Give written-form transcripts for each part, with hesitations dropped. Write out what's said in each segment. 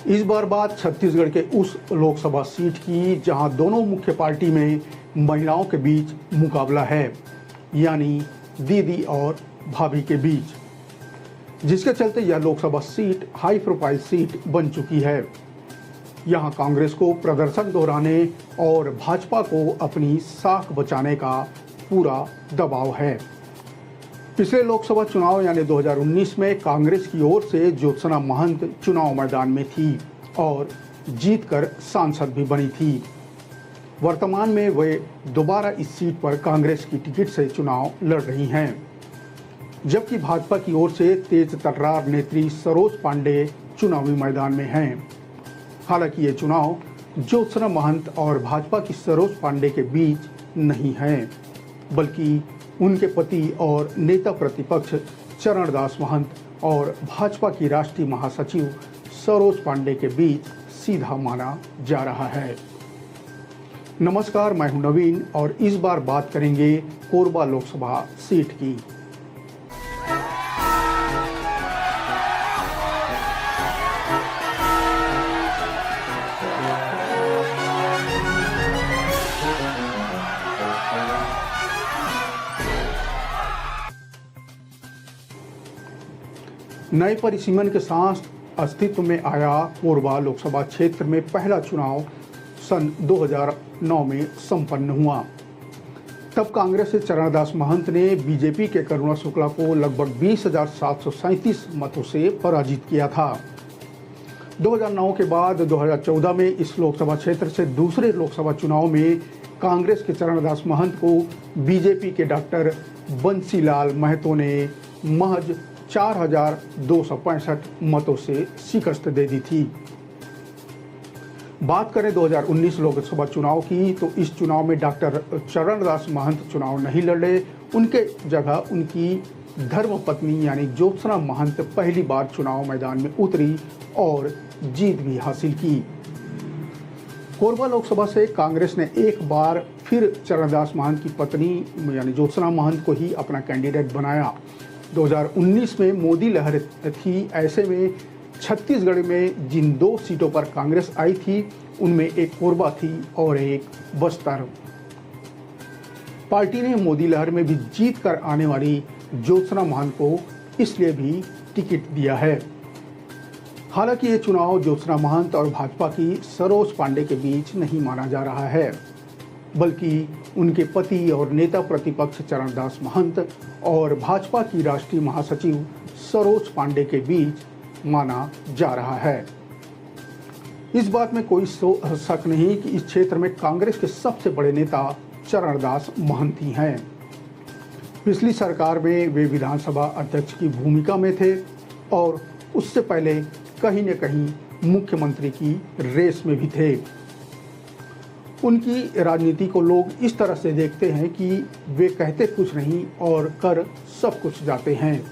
इस बार बात छत्तीसगढ़ के उस लोकसभा सीट की जहां दोनों मुख्य पार्टी में महिलाओं के बीच मुकाबला है, यानी दीदी और भाभी के बीच, जिसके चलते यह Lok Sabha seat high profile seat बन चुकी है। यहां कांग्रेस को प्रदर्शन दोहराने और भाजपा को अपनी साख बचाने का पूरा दबाव है। पिछले लोकसभा चुनाव यानी 2019 में कांग्रेस की ओर से ज्योत्सना महंत चुनाव मैदान में थी और जीतकर सांसद भी बनी थी। वर्तमान में वे दोबारा इस सीट पर कांग्रेस की टिकट से चुनाव लड़ रही हैं, जबकि भाजपा की ओर से तेज तर्रार नेत्री सरोज पांडे चुनावी मैदान में हैं। हालांकि ये चुनाव ज्योत्सना महंत और भाजपा की सरोज पांडे के बीच नहीं है, बल्कि उनके पति और नेता प्रतिपक्ष चरणदास महंत और भाजपा की राष्ट्रीय महासचिव सरोज पांडे के बीच सीधा माना जा रहा है। नमस्कार, मैं हूं नवीन और इस बार बात करेंगे कोरबा लोकसभा सीट की। नए परिसीमन के साथ अस्तित्व में आया कोरबा लोकसभा क्षेत्र में पहला चुनाव सन 2009 में संपन्न हुआ। तब कांग्रेस से चरणदास महंत ने बीजेपी के करुणा शुक्ला को लगभग 20,737 मतों से पराजित किया था। 2009 के बाद 2014 में इस लोकसभा क्षेत्र से दूसरे लोकसभा चुनाव में कांग्रेस के चरणदास महंत को बीजेपी के डॉक्टर बंसीलाल महतो ने महज 4,265 मतों से शिकस्त दे दी थी। बात करें 2019 लोकसभा चुनाव की, तो इस चुनाव में डॉक्टर चरणदास महंत चुनाव नहीं लड़े। उनके जगह उनकी धर्मपत्नी यानी ज्योत्सना महंत पहली बार चुनाव मैदान में उतरी और जीत भी हासिल की। कोरबा लोकसभा से कांग्रेस ने एक बार फिर चरणदास महंत की पत्नी यानी ज्योत्सना महंत को ही अपना कैंडिडेट बनाया। 2019 में मोदी लहर थी, ऐसे में छत्तीसगढ़ में जिन दो सीटों पर कांग्रेस आई थी उनमें एक कोरबा थी और एक बस्तर। पार्टी ने मोदी लहर में भी जीत कर आने वाली ज्योत्सना महंत को इसलिए भी टिकट दिया है। हालांकि ये चुनाव ज्योत्सना महंत और भाजपा की सरोज पांडे के बीच नहीं माना जा रहा है, बल्कि उनके पति और नेता प्रतिपक्ष चरणदास महंत और भाजपा की राष्ट्रीय महासचिव सरोज पांडे के बीच माना जा रहा है। इस बात में कोई शक नहीं कि इस क्षेत्र में कांग्रेस के सबसे बड़े नेता चरणदास महंत ही हैं। पिछली सरकार में वे विधानसभा अध्यक्ष की भूमिका में थे और उससे पहले कहीं न कहीं मुख्यमंत्री की रेस में भी थे। उनकी राजनीति को लोग इस तरह से देखते हैं कि वे कहते कुछ नहीं और कर सब कुछ जाते हैं।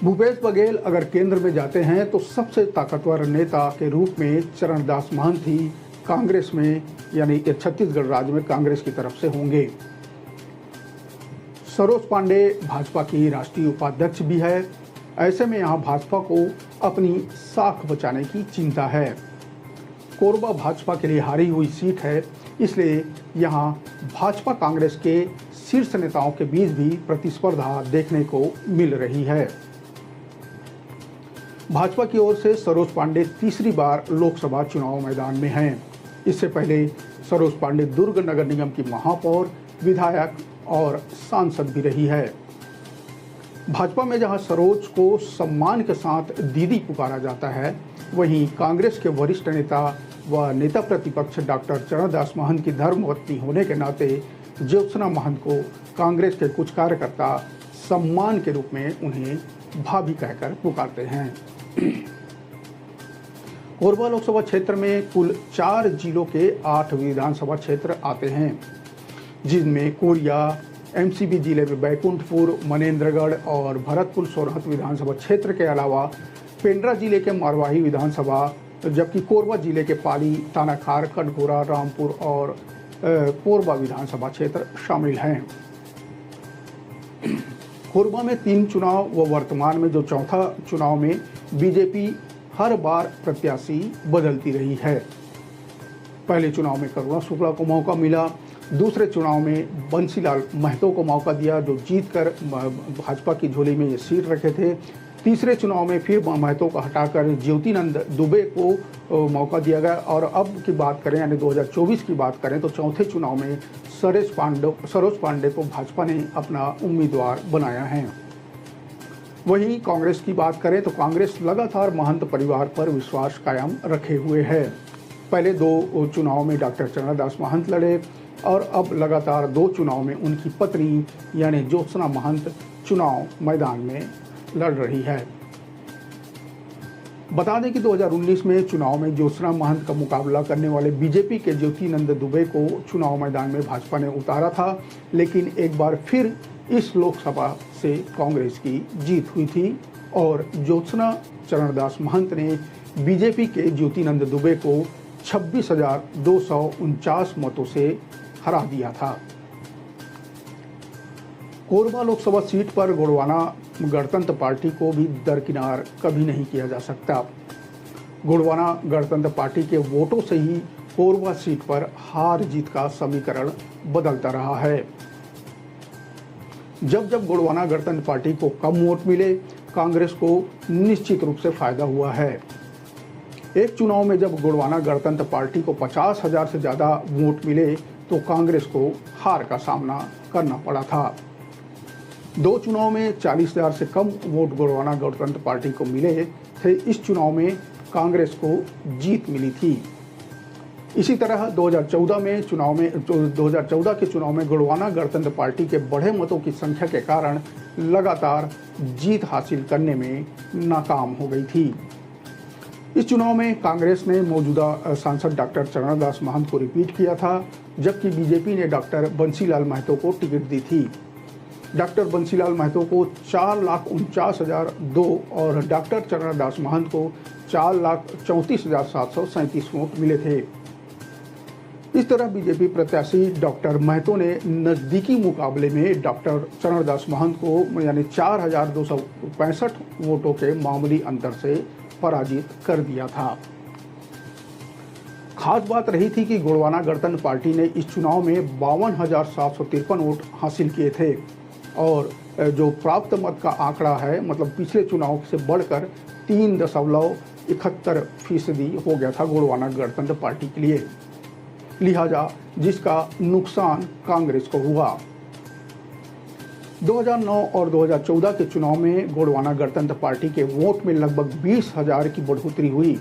भूपेश बघेल अगर केंद्र में जाते हैं तो सबसे ताकतवर नेता के रूप में चरणदास महंत ही कांग्रेस में यानी छत्तीसगढ़ राज्य में कांग्रेस की तरफ से होंगे। सरोज पांडे भाजपा की राष्ट्रीय उपाध्यक्ष भी है। ऐसे में यहाँ भाजपा को अपनी साख बचाने की चिंता है। कोरबा भाजपा के लिए हारी हुई सीट है, इसलिए यहाँ भाजपा कांग्रेस के शीर्ष नेताओं के बीच भी प्रतिस्पर्धा देखने को मिल रही है। भाजपा की ओर से सरोज पांडे तीसरी बार लोकसभा चुनाव मैदान में हैं। इससे पहले सरोज पांडे दुर्ग नगर निगम की महापौर, विधायक और सांसद भी रही है। भाजपा में जहां सरोज को सम्मान के साथ दीदी पुकारा जाता है, वहीं कांग्रेस के वरिष्ठ नेता व नेता प्रतिपक्ष डॉक्टर चरणदास महंत की धर्मपत्नी होने के नाते ज्योत्सना महंत को कांग्रेस के कुछ कार्यकर्ता सम्मान के रूप में उन्हें भाभी कहकर पुकारते हैं। कोरबा लोकसभा क्षेत्र में कुल 4 जिलों के 8 विधानसभा क्षेत्र आते हैं, जिनमें कोरिया, एमसीबी जिले में बैकुंठपुर, मनेन्द्रगढ़ और भरतपुर सोरहत विधानसभा क्षेत्र के अलावा पेंड्रा जिले के मरवाही विधानसभा, जबकि कोरबा जिले के पाली, तानाखार, कटघोरा, रामपुर और कोरबा विधानसभा क्षेत्र शामिल हैं। कोरबा में 3 चुनाव व वर्तमान में जो चौथा चुनाव में बीजेपी हर बार प्रत्याशी बदलती रही है। पहले चुनाव में करुणा शुक्ला को मौका मिला, दूसरे चुनाव में बंसीलाल महतो को मौका दिया जो जीतकर भाजपा की झोली में ये सीट रखे थे। तीसरे चुनाव में फिर महतो को हटाकर ज्योतिनंद दुबे को मौका दिया गया और अब की बात करें यानी 2024 की बात करें तो चौथे चुनाव में सरोज पांडे को भाजपा ने अपना उम्मीदवार बनाया है। वहीं कांग्रेस की बात करें तो कांग्रेस लगातार महंत परिवार पर विश्वास कायम रखे हुए है। पहले 2 चुनाव में डॉक्टर चरणदास महंत लड़े और अब लगातार 2 चुनाव में उनकी पत्नी यानी ज्योत्सना महंत चुनाव मैदान में लड़ रही है। बता दें कि 2019 में चुनाव में ज्योत्सना महंत का मुकाबला करने वाले बीजेपी के ज्योतिनंद दुबे को चुनाव मैदान में भाजपा ने उतारा था, लेकिन एक बार फिर इस लोकसभा से कांग्रेस की जीत हुई थी और ज्योत्सना चरणदास महंत ने बीजेपी के ज्योतिनंद दुबे को 26,249 मतों से हरा दिया था। कोरबा लोकसभा सीट पर गोंडवाना गणतंत्र पार्टी को भी दरकिनार कभी नहीं किया जा सकता। गोंडवाना गणतंत्र पार्टी के वोटों से ही कोरबा सीट पर हार जीत का समीकरण बदलता रहा है। जब जब गोंडवाना गणतंत्र पार्टी को कम वोट मिले, कांग्रेस को निश्चित रूप से फायदा हुआ है। एक चुनाव में जब गोंडवाना गणतंत्र पार्टी को 50,000 से ज़्यादा वोट मिले तो कांग्रेस को हार का सामना करना पड़ा था। 2 चुनाव में 40,000 से कम वोट गोंडवाना गणतंत्र पार्टी को मिले थे। इस चुनाव में कांग्रेस को जीत मिली थी। इसी तरह 2014 के चुनाव में गोंडवाना गणतंत्र पार्टी के बढ़े मतों की संख्या के कारण लगातार जीत हासिल करने में नाकाम हो गई थी। इस चुनाव में कांग्रेस ने मौजूदा सांसद डॉक्टर चरणदास महंत को रिपीट किया था, जबकि बीजेपी ने डॉक्टर बंसीलाल महतो को टिकट दी थी। डॉक्टर बंसीलाल महतो को 4,49,002 और डॉक्टर चरणदास महंत को 4,34,737 वोट मिले थे। इस तरह बीजेपी प्रत्याशी डॉक्टर महतो ने नजदीकी मुकाबले में डॉक्टर चरणदास महंत को यानी 4,265 वोटों के मामूली अंतर से पराजित कर दिया था। खास बात रही थी कि गोंडवाना गणतंत्र पार्टी ने इस चुनाव में 52,753 वोट हासिल किए थे और जो प्राप्त मत का आंकड़ा है मतलब पिछले चुनाव से बढ़कर 3.71% हो गया था गोंडवाना गणतंत्र पार्टी के लिए, लिहाजा जिसका नुकसान कांग्रेस को हुआ। 2009 और 2014 के चुनाव में गोंडवाना गणतंत्र पार्टी के वोट में लगभग 20,000 की बढ़ोतरी हुई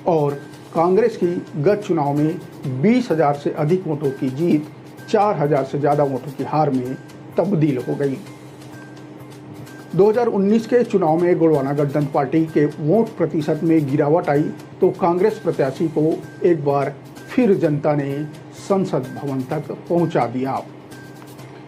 और कांग्रेस की गत चुनाव में 20,000 से अधिक वोटों की जीत 4,000 से ज़्यादा वोटों की हार में तब्दील हो गई। 2019 के चुनाव में गोंडवाना गणतंत्र पार्टी के वोट प्रतिशत में गिरावट आई तो कांग्रेस प्रत्याशी को एक बार फिर जनता ने संसद भवन तक पहुंचा दिया।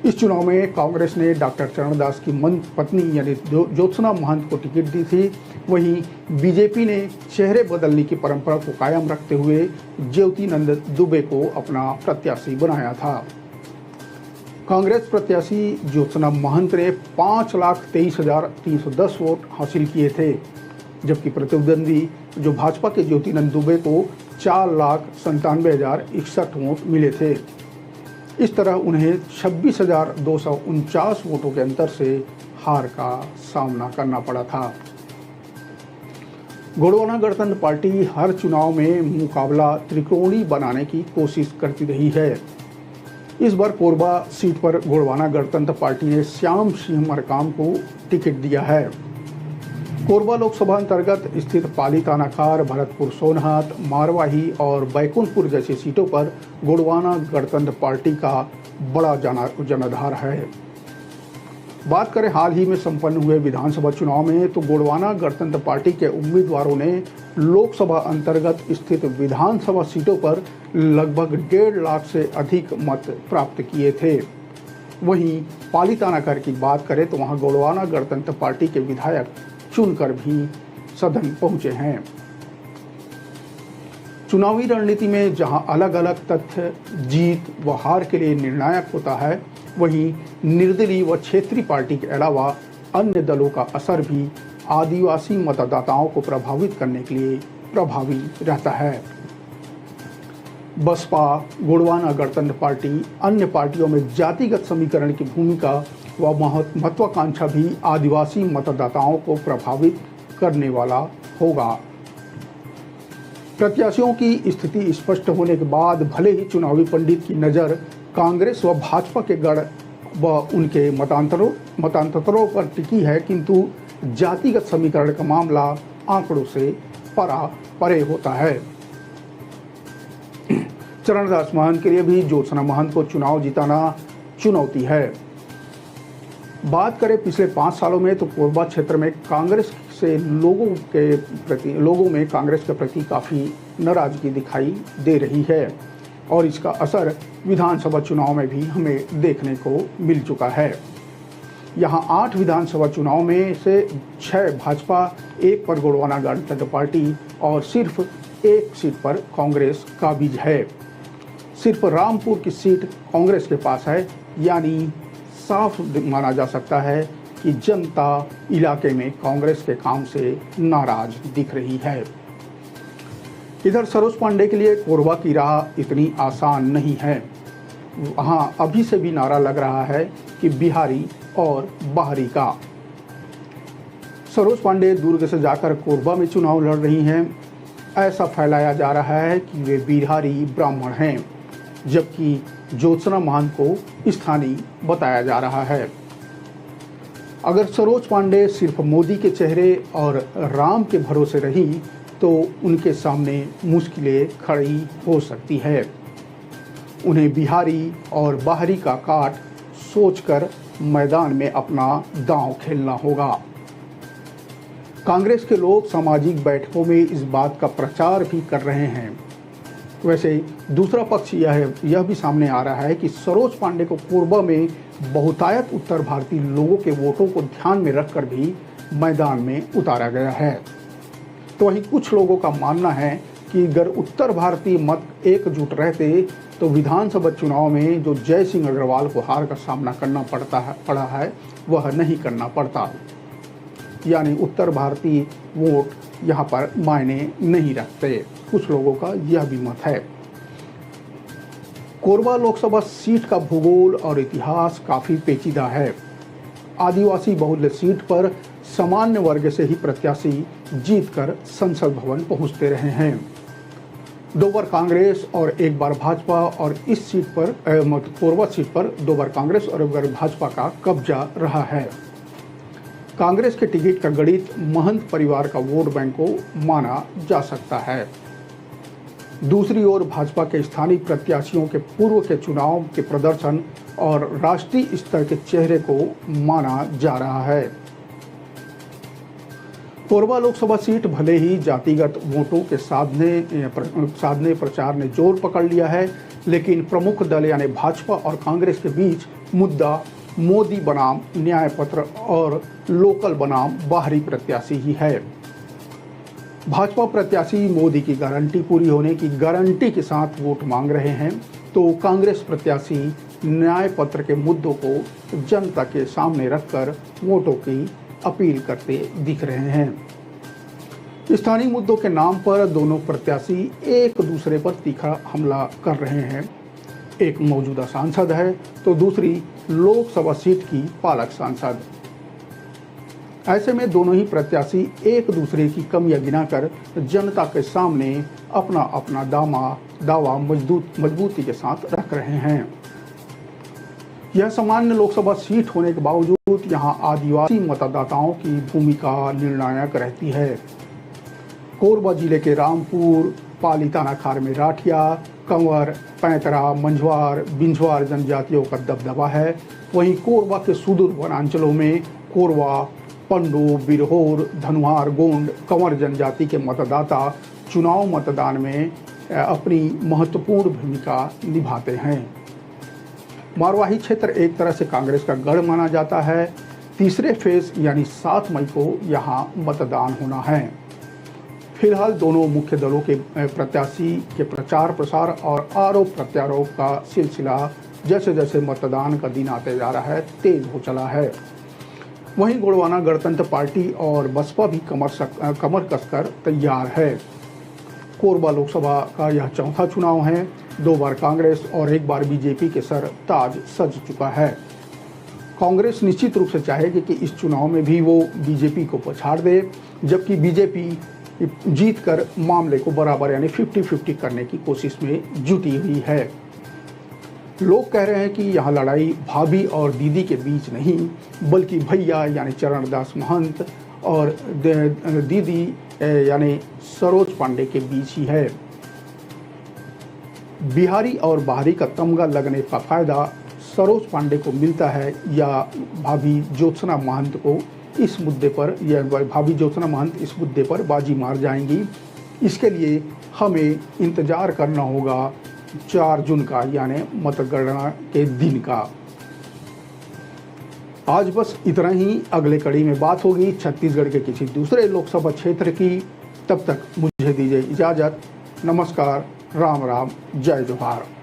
इस चुनाव में कांग्रेस ने डॉक्टर चरणदास की पत्नी यानी ज्योत्सना महंत को टिकट दी थी। वहीं बीजेपी ने चेहरे बदलने की परंपरा को कायम रखते हुए ज्योतिनंद दुबे को अपना प्रत्याशी बनाया था। कांग्रेस प्रत्याशी ज्योत्सना महंत ने 5,23,310 वोट हासिल किए थे, जबकि प्रतिद्वंदी जो भाजपा के ज्योतिनंद दुबे को 4,97,061 वोट मिले थे। इस तरह उन्हें 26,249 वोटों के अंतर से हार का सामना करना पड़ा था। गोंडवाना गणतंत्र पार्टी हर चुनाव में मुकाबला त्रिकोणीय बनाने की कोशिश करती रही है। इस बार कोरबा सीट पर गोंडवाना गणतंत्र पार्टी ने श्याम सिंह मरकाम को टिकट दिया है। कोरबा लोकसभा अंतर्गत स्थित पाली तानाखार, भरतपुर सोनहत, मारवाही और बैकुंठपुर जैसी सीटों पर गोंडवाना गणतंत्र पार्टी का बड़ा जनाधार है। बात करें हाल ही में संपन्न हुए विधानसभा चुनाव में तो गोंडवाना गणतंत्र पार्टी के उम्मीदवारों ने लोकसभा अंतर्गत स्थित विधानसभा सीटों पर लगभग 1.5 लाख से अधिक मत प्राप्त किए थे। वहीं पाली तानाखार की बात करें तो वहां गोंडवाना गणतंत्र पार्टी के विधायक चुनकर भी सदन पहुंचे हैं। चुनावी रणनीति में जहां अलग अलग तथ्य जीत व हार के लिए निर्णायक होता है, वहीं निर्दलीय व क्षेत्रीय पार्टी के अलावा अन्य दलों का असर भी आदिवासी मतदाताओं को प्रभावित करने के लिए प्रभावी रहता है। बसपा, गोंडवाना गणतंत्र पार्टी, अन्य पार्टियों में जातिगत समीकरण की भूमिका व महत्वाकांक्षा भी आदिवासी मतदाताओं को प्रभावित करने वाला होगा। प्रत्याशियों की स्थिति स्पष्ट होने के बाद भले ही चुनावी पंडित की नज़र कांग्रेस व भाजपा के गढ़ व उनके मतांतरों पर टिकी है, किंतु जातिगत समीकरण का मामला आंकड़ों से परे होता है। चरणदास महंत के लिए भी ज्योत्सना महंत को चुनाव जिताना चुनौती है। बात करें पिछले 5 सालों में तो कोरबा क्षेत्र में कांग्रेस से लोगों में कांग्रेस के प्रति काफ़ी नाराजगी दिखाई दे रही है और इसका असर विधानसभा चुनाव में भी हमें देखने को मिल चुका है। यहाँ 8 विधानसभा चुनाव में से 6 भाजपा, 1 पर गोंडवाना गणतंत्र पार्टी और सिर्फ 1 सीट पर कांग्रेस काबिज है। सिर्फ रामपुर की सीट कांग्रेस के पास है, यानी साफ माना जा सकता है कि जनता इलाके में कांग्रेस के काम से नाराज दिख रही है। इधर सरोज पांडे के लिए कोरबा की राह इतनी आसान नहीं है। वहाँ अभी से भी नारा लग रहा है कि बिहारी और बाहरी का। सरोज पांडे दुर्ग से जाकर कोरबा में चुनाव लड़ रही हैं। ऐसा फैलाया जा रहा है कि वे बिहारी ब्राह्मण हैं, जबकि ज्योत्सना महंत को स्थानीय बताया जा रहा है। अगर सरोज पांडे सिर्फ मोदी के चेहरे और राम के भरोसे रही तो उनके सामने मुश्किलें खड़ी हो सकती है। उन्हें बिहारी और बाहरी का काट सोचकर मैदान में अपना दांव खेलना होगा। कांग्रेस के लोग सामाजिक बैठकों में इस बात का प्रचार भी कर रहे हैं। वैसे दूसरा पक्ष यह भी सामने आ रहा है कि सरोज पांडे को कोरबा में बहुतायत उत्तर भारतीय लोगों के वोटों को ध्यान में रखकर भी मैदान में उतारा गया है। तो वहीं कुछ लोगों का मानना है कि अगर उत्तर भारतीय मत एकजुट रहते तो विधानसभा चुनाव में जो जय सिंह अग्रवाल को हार का सामना करना पड़ा है वह नहीं करना पड़ता, यानी उत्तर भारतीय वोट यहाँ पर मायने नहीं रखते। कुछ लोगों का यह भी मत है। कोरबा लोकसभा सीट का भूगोल और इतिहास काफी पेचीदा है। आदिवासी बहुल्य सीट पर सामान्य वर्ग से ही प्रत्याशी जीतकर संसद भवन पहुंचते रहे हैं। 2 बार कांग्रेस और 1 बार भाजपा, और इस सीट पर कोरबा सीट पर 2 बार कांग्रेस और 1 बार भाजपा का कब्जा रहा है। कांग्रेस के टिकट का गणित महंत परिवार का वोट बैंक को माना जा सकता है। दूसरी ओर भाजपा के स्थानीय प्रत्याशियों के पूर्व के चुनाव के प्रदर्शन और राष्ट्रीय स्तर के चेहरे को माना जा रहा है। कोरबा लोकसभा सीट भले ही जातिगत वोटों के साधने प्रचार ने जोर पकड़ लिया है, लेकिन प्रमुख दल यानी भाजपा और कांग्रेस के बीच मुद्दा मोदी बनाम न्याय पत्र और लोकल बनाम बाहरी प्रत्याशी ही है। भाजपा प्रत्याशी मोदी की गारंटी पूरी होने की गारंटी के साथ वोट मांग रहे हैं, तो कांग्रेस प्रत्याशी न्याय पत्र के मुद्दों को जनता के सामने रखकर वोटों की अपील करते दिख रहे हैं। स्थानीय मुद्दों के नाम पर दोनों प्रत्याशी एक दूसरे पर तीखा हमला कर रहे हैं। एक मौजूदा सांसद है तो दूसरी लोकसभा सीट की पालक सांसद। ऐसे में दोनों ही प्रत्याशी एक दूसरे की कमियां गिनाकर जनता के सामने अपना अपना दावा मजबूती के साथ रख रहे हैं। यह सामान्य लोकसभा सीट होने के बावजूद यहां आदिवासी मतदाताओं की भूमिका निर्णायक रहती है। कोरबा जिले के रामपुर, पाली थानाखार में राठिया, कंवर, पैंतरा, मंझवार, बिंझवार जनजातियों का दबदबा है। वहीं कोरबा के सुदूर वनांचलों में कोरवा, पंडो, बिरहोर, धनुहार, गोंड, कंवर जनजाति के मतदाता चुनाव मतदान में अपनी महत्वपूर्ण भूमिका निभाते हैं। मारवाही क्षेत्र एक तरह से कांग्रेस का गढ़ माना जाता है। तीसरे फेज यानी 7 मई को यहाँ मतदान होना है। फिलहाल दोनों मुख्य दलों के प्रत्याशी के प्रचार प्रसार और आरोप प्रत्यारोप का सिलसिला जैसे जैसे मतदान का दिन आते जा रहा है तेज हो चला है। वहीं गोंडवाना गणतंत्र पार्टी और बसपा भी कमर कसकर तैयार है। कोरबा लोकसभा का यह चौथा चुनाव है। 2 बार कांग्रेस और 1 बार बीजेपी के सर ताज सज चुका है। कांग्रेस निश्चित रूप से चाहेगी कि इस चुनाव में भी वो बीजेपी को पछाड़ दे, जबकि बीजेपी जीतकर मामले को बराबर यानी 50-50 करने की कोशिश में जुटी हुई है। लोग कह रहे हैं कि यह लड़ाई भाभी और दीदी के बीच नहीं, बल्कि भैया यानी चरणदास महंत और दीदी यानी सरोज पांडे के बीच ही है। बिहारी और बाहरी का तमगा लगने का फायदा सरोज पांडे को मिलता है या भाभी ज्योत्सना महंत को इस मुद्दे पर, या भाभी ज्योत्सना महंत इस मुद्दे पर बाजी मार जाएंगी। इसके लिए हमें इंतजार करना होगा 4 जून का यानी मतगणना के दिन का। आज बस इतना ही। अगले कड़ी में बात होगी छत्तीसगढ़ के किसी दूसरे लोकसभा क्षेत्र की। तब तक मुझे दीजिए इजाजत। नमस्कार, राम राम, जय जोहार।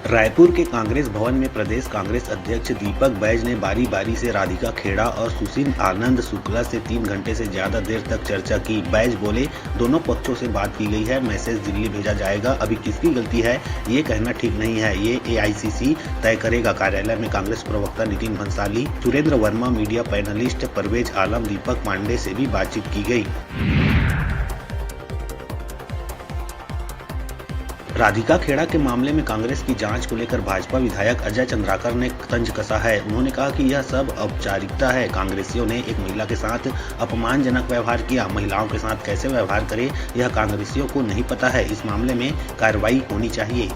रायपुर के कांग्रेस भवन में प्रदेश कांग्रेस अध्यक्ष दीपक बैज ने बारी बारी से राधिका खेड़ा और सुशील आनंद शुक्ला से 3 घंटे से ज्यादा देर तक चर्चा की। बैज बोले, दोनों पक्षों से बात की गई है, मैसेज दिल्ली भेजा जाएगा। अभी किसकी गलती है ये कहना ठीक नहीं है, ये AICC तय करेगा। कार्यालय में कांग्रेस प्रवक्ता नितिन भंसाली, सुरेंद्र वर्मा, मीडिया पैनलिस्ट परवेज आलम, दीपक पांडे से भी बातचीत की गई। राधिका खेड़ा के मामले में कांग्रेस की जांच को लेकर भाजपा विधायक अजय चंद्राकर ने तंज कसा है। उन्होंने कहा कि यह सब औपचारिकता है। कांग्रेसियों ने एक महिला के साथ अपमानजनक व्यवहार किया। महिलाओं के साथ कैसे व्यवहार करे यह कांग्रेसियों को नहीं पता है। इस मामले में कार्रवाई होनी चाहिए।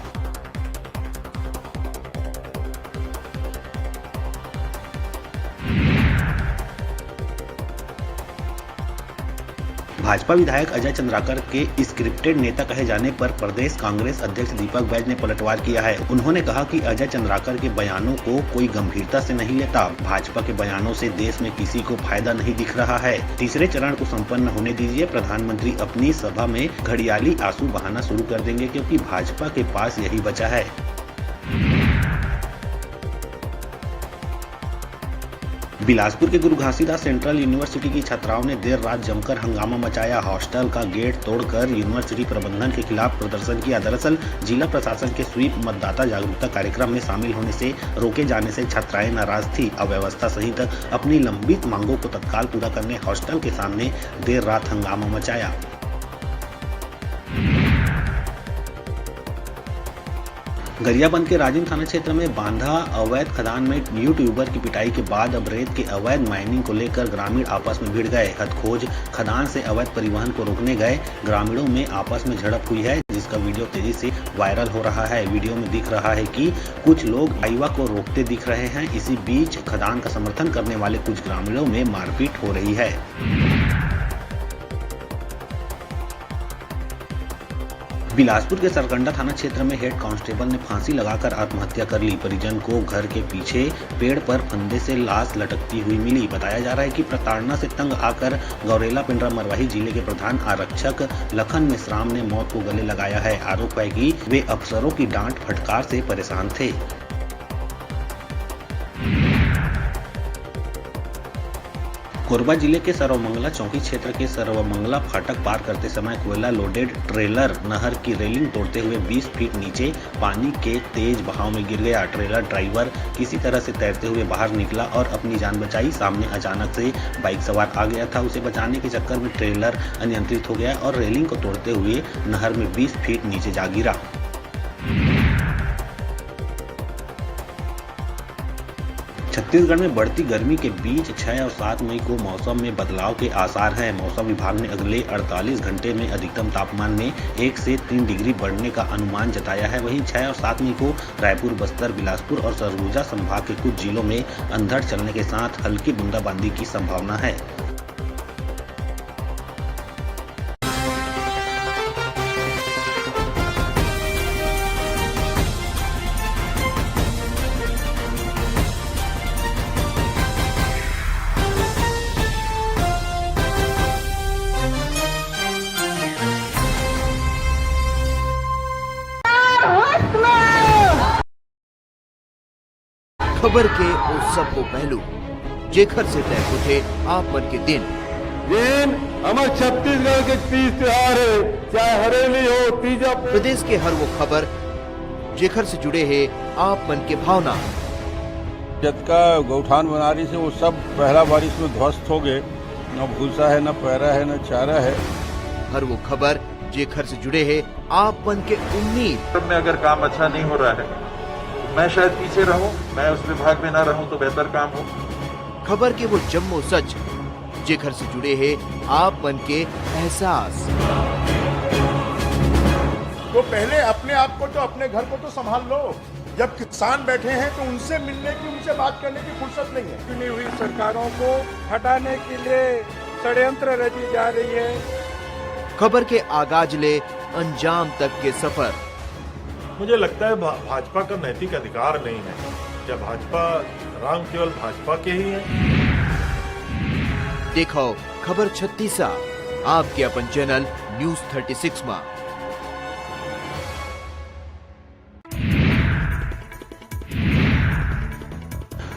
भाजपा विधायक अजय चंद्राकर के स्क्रिप्टेड नेता कहे जाने पर प्रदेश कांग्रेस अध्यक्ष दीपक बैज ने पलटवार किया है। उन्होंने कहा कि अजय चंद्राकर के बयानों को कोई गंभीरता से नहीं लेता। भाजपा के बयानों से देश में किसी को फायदा नहीं दिख रहा है। तीसरे चरण को संपन्न होने दीजिए। प्रधानमंत्री अपनी सभा में घड़ियाली आंसू बहाना शुरू कर देंगे, क्योंकि भाजपा के पास यही बचा है। बिलासपुर के गुरु घासीदास सेंट्रल यूनिवर्सिटी की छात्राओं ने देर रात जमकर हंगामा मचाया। हॉस्टल का गेट तोड़कर यूनिवर्सिटी प्रबंधन के खिलाफ प्रदर्शन किया। दरअसल जिला प्रशासन के स्वीप मतदाता जागरूकता कार्यक्रम में शामिल होने से रोके जाने से छात्राएं नाराज थी। अव्यवस्था सहित अपनी लंबित मांगों को तत्काल पूरा करने हॉस्टल के सामने देर रात हंगामा मचाया। गरियाबंद के राजिम थाना क्षेत्र में बांधा अवैध खदान में यूट्यूबर की पिटाई के बाद अब रेत के अवैध माइनिंग को लेकर ग्रामीण आपस में भिड़ गए। हथखोज खदान से अवैध परिवहन को रोकने गए ग्रामीणों में आपस में झड़प हुई है, जिसका वीडियो तेजी से वायरल हो रहा है। वीडियो में दिख रहा है कि कुछ लोग हाईवा को रोकते दिख रहे हैं। इसी बीच खदान का समर्थन करने वाले कुछ ग्रामीणों में मारपीट हो रही है। बिलासपुर के सरकंडा थाना क्षेत्र में हेड कांस्टेबल ने फांसी लगाकर आत्महत्या कर ली। परिजन को घर के पीछे पेड़ पर फंदे से लाश लटकती हुई मिली। बताया जा रहा है कि प्रताड़ना से तंग आकर गौरेला पिंडरा मरवाही जिले के प्रधान आरक्षक लखन मेश्राम ने मौत को गले लगाया है। आरोप है कि वे अफसरों की डांट फटकार से परेशान थे। कोरबा जिले के सर्वमंगला चौकी क्षेत्र के सर्वमंगला फाटक पार करते समय कोयला लोडेड ट्रेलर नहर की रेलिंग तोड़ते हुए 20 फीट नीचे पानी के तेज बहाव में गिर गया। ट्रेलर ड्राइवर किसी तरह से तैरते हुए बाहर निकला और अपनी जान बचाई। सामने अचानक से बाइक सवार आ गया था। उसे बचाने के चक्कर में ट्रेलर अनियंत्रित हो गया और रेलिंग को तोड़ते हुए नहर में 20 फीट नीचे जा गिरा। छत्तीसगढ़ में बढ़ती गर्मी के बीच 6 और 7 मई को मौसम में बदलाव के आसार हैं। मौसम विभाग ने अगले 48 घंटे में अधिकतम तापमान में 1 से 3 डिग्री बढ़ने का अनुमान जताया है। वहीं 6 और 7 मई को रायपुर, बस्तर, बिलासपुर और सरगुजा संभाग के कुछ जिलों में अंधड़ चलने के साथ हल्की बूंदाबांदी की संभावना है। खबर के उस सबको पहलू जेखर से तय उठे आप मन के दिन हमारे छत्तीसगढ़ के तीज त्योहार है, चाहे हरेली हो तीजा। प्रदेश के हर वो खबर जेखर से जुड़े है आप मन के भावना। जतका गौठान बनारी से वो सब पहला बारिश में ध्वस्त हो गए, न भूसा है, न पैरा है, न चारा है। हर वो खबर जेखर से जुड़े है आप मन के उम्मीद। में अगर काम अच्छा नहीं हो रहा है तो मैं शायद पीछे रहूं, मैं उस विभाग में ना रहूं तो बेहतर काम हो। खबर के वो जम्मो सच जेखर से जुड़े है आप मन के एहसास। तो पहले अपने आप को तो अपने घर को तो संभाल लो। जब किसान बैठे हैं तो उनसे मिलने की, उनसे बात करने की फुर्सत नहीं है। चुनी हुई सरकारों को हटाने के लिए षड्यंत्र रची जा रही है। खबर के आगाज ले अंजाम तक के सफर। मुझे लगता है भाजपा का नैतिक अधिकार नहीं है। क्या भाजपा राम केवल भाजपा के ही है? देखो खबर 36 आपके अपन चैनल न्यूज 36 में।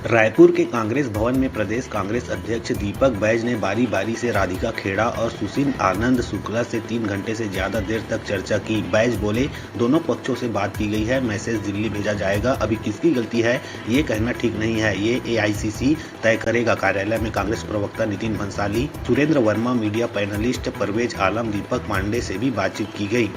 रायपुर के कांग्रेस भवन में प्रदेश कांग्रेस अध्यक्ष दीपक बैज ने बारी बारी से राधिका खेड़ा और सुशील आनंद शुक्ला से 3 घंटे से ज्यादा देर तक चर्चा की। बैज बोले, दोनों पक्षों से बात की गई है, मैसेज दिल्ली भेजा जाएगा। अभी किसकी गलती है ये कहना ठीक नहीं है, ये AICC तय करेगा। कार्यालय में कांग्रेस प्रवक्ता नितिन भंसाली, सुरेंद्र वर्मा, मीडिया पैनलिस्ट परवेज आलम, दीपक पांडे से भी बातचीत की गई।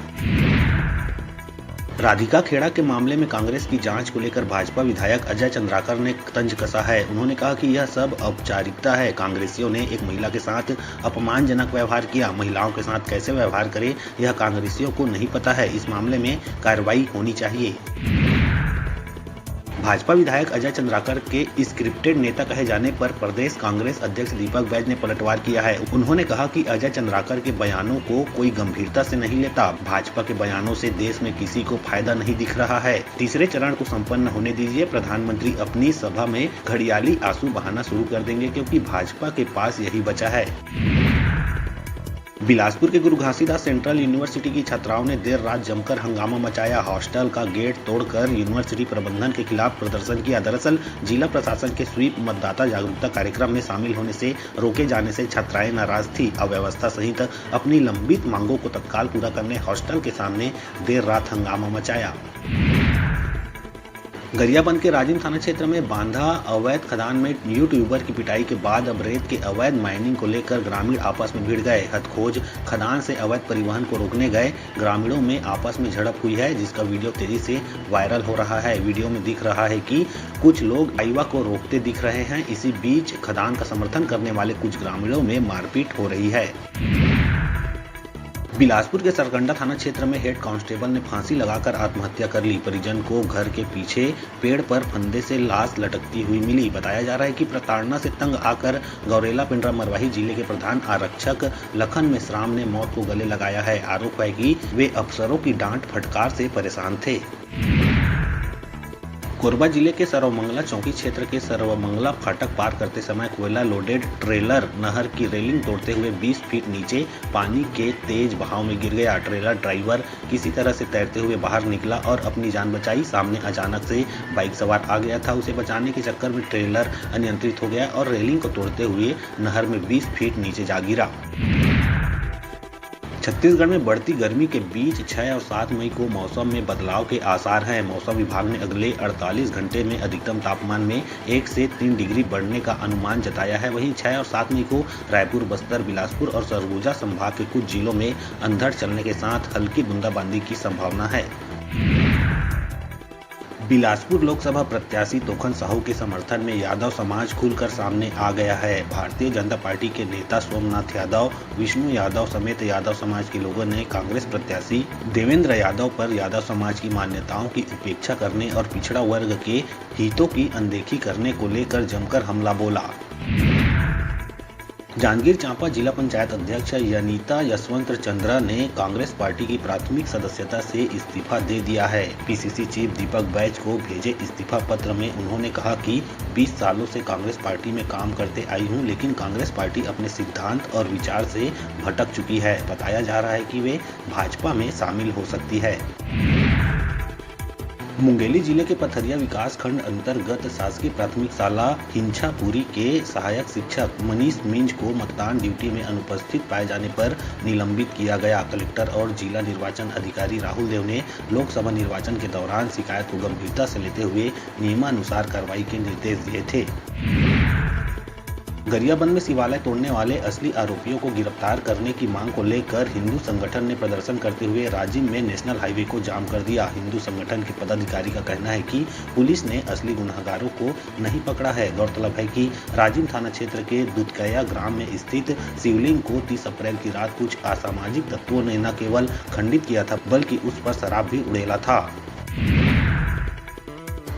राधिका खेड़ा के मामले में कांग्रेस की जांच को लेकर भाजपा विधायक अजय चंद्राकर ने तंज कसा है। उन्होंने कहा कि यह सब औपचारिकता है। कांग्रेसियों ने एक महिला के साथ अपमानजनक व्यवहार किया। महिलाओं के साथ कैसे व्यवहार करें यह कांग्रेसियों को नहीं पता है। इस मामले में कार्रवाई होनी चाहिए। भाजपा विधायक अजय चंद्राकर के स्क्रिप्टेड नेता कहे जाने पर प्रदेश कांग्रेस अध्यक्ष दीपक बैज ने पलटवार किया है। उन्होंने कहा कि अजय चंद्राकर के बयानों को कोई गंभीरता से नहीं लेता। भाजपा के बयानों से देश में किसी को फायदा नहीं दिख रहा है। तीसरे चरण को संपन्न होने दीजिए। प्रधानमंत्री अपनी सभा में घड़ियाली आंसू बहाना शुरू कर देंगे क्योंकि भाजपा के पास यही बचा है। बिलासपुर के गुरु घासीदास सेंट्रल यूनिवर्सिटी की छात्राओं ने देर रात जमकर हंगामा मचाया। हॉस्टल का गेट तोड़कर यूनिवर्सिटी प्रबंधन के खिलाफ प्रदर्शन किया। दरअसल जिला प्रशासन के स्वीप मतदाता जागरूकता कार्यक्रम में शामिल होने से रोके जाने से छात्राएं नाराज थी। अव्यवस्था सहित अपनी लंबित मांगों को तत्काल पूरा करने हॉस्टल के सामने देर रात हंगामा मचाया। गरियाबंद के राजिम थाना क्षेत्र में बांधा अवैध खदान में यूट्यूबर की पिटाई के बाद अब रेत के अवैध माइनिंग को लेकर ग्रामीण आपस में भिड़ गए। हथखोज खदान से अवैध परिवहन को रोकने गए ग्रामीणों में आपस में झड़प हुई है, जिसका वीडियो तेजी से वायरल हो रहा है। वीडियो में दिख रहा है कि कुछ लोग हाईवा को रोकते दिख रहे हैं। इसी बीच खदान का समर्थन करने वाले कुछ ग्रामीणों में मारपीट हो रही है। बिलासपुर के सरकंडा थाना क्षेत्र में हेड कांस्टेबल ने फांसी लगाकर आत्महत्या कर ली। परिजन को घर के पीछे पेड़ पर फंदे से लाश लटकती हुई मिली। बताया जा रहा है कि प्रताड़ना से तंग आकर गौरेला पिंडरा मरवाही जिले के प्रधान आरक्षक लखन मेश्राम ने मौत को गले लगाया है। आरोप है कि वे अफसरों की डांट फटकार से परेशान थे। कोरबा जिले के सर्वमंगला चौकी क्षेत्र के सर्वमंगला फाटक पार करते समय कोयला लोडेड ट्रेलर नहर की रेलिंग तोड़ते हुए 20 फीट नीचे पानी के तेज बहाव में गिर गया। ट्रेलर ड्राइवर किसी तरह से तैरते हुए बाहर निकला और अपनी जान बचाई। सामने अचानक से बाइक सवार आ गया था। उसे बचाने के चक्कर में ट्रेलर अनियंत्रित हो गया और रेलिंग को तोड़ते हुए नहर में 20 फीट नीचे जा गिरा। छत्तीसगढ़ में बढ़ती गर्मी के बीच 6 और 7 मई को मौसम में बदलाव के आसार हैं। मौसम विभाग ने अगले 48 घंटे में अधिकतम तापमान में 1 से 3 डिग्री बढ़ने का अनुमान जताया है। वहीं 6 और 7 मई को रायपुर, बस्तर, बिलासपुर और सरगुजा संभाग के कुछ जिलों में अंधड़ चलने के साथ हल्की बूंदाबांदी की संभावना है। बिलासपुर लोकसभा प्रत्याशी तोखन साहू के समर्थन में यादव समाज खुलकर सामने आ गया है। भारतीय जनता पार्टी के नेता सोमनाथ यादव, विष्णु यादव समेत यादव समाज के लोगों ने कांग्रेस प्रत्याशी देवेंद्र यादव पर यादव समाज की मान्यताओं की उपेक्षा करने और पिछड़ा वर्ग के हितों की अनदेखी करने को लेकर जमकर हमला बोला। जांजगीर चांपा जिला पंचायत अध्यक्ष यनीता यशवंत चंद्रा ने कांग्रेस पार्टी की प्राथमिक सदस्यता से इस्तीफा दे दिया है। पीसीसी चीफ दीपक बैज को भेजे इस्तीफा पत्र में उन्होंने कहा कि 20 सालों से कांग्रेस पार्टी में काम करते आई हूं, लेकिन कांग्रेस पार्टी अपने सिद्धांत और विचार से भटक चुकी है। बताया जा रहा है कि वे भाजपा में शामिल हो सकती है। मुंगेली जिले के पथरिया विकास खंड अंतर्गत शासकीय प्राथमिक शाला हिंछापुरी के सहायक शिक्षक मनीष मिंज को मतदान ड्यूटी में अनुपस्थित पाए जाने पर निलंबित किया गया। कलेक्टर और जिला निर्वाचन अधिकारी राहुल देव ने लोकसभा निर्वाचन के दौरान शिकायत को गंभीरता से लेते हुए नियमानुसार कार्रवाई के निर्देश दिए थे। गरियाबंद में शिवालय तोड़ने वाले असली आरोपियों को गिरफ्तार करने की मांग को लेकर हिंदू संगठन ने प्रदर्शन करते हुए राजिम में नेशनल हाईवे को जाम कर दिया। हिंदू संगठन के पदाधिकारी का कहना है कि पुलिस ने असली गुनहगारों को नहीं पकड़ा है। गौरतलब है कि राजिम थाना क्षेत्र के दुधकया ग्राम में स्थित शिवलिंग को 30 अप्रैल की रात कुछ असामाजिक तत्वों ने न केवल खंडित किया था बल्कि उस पर शराब भी उड़ेला था।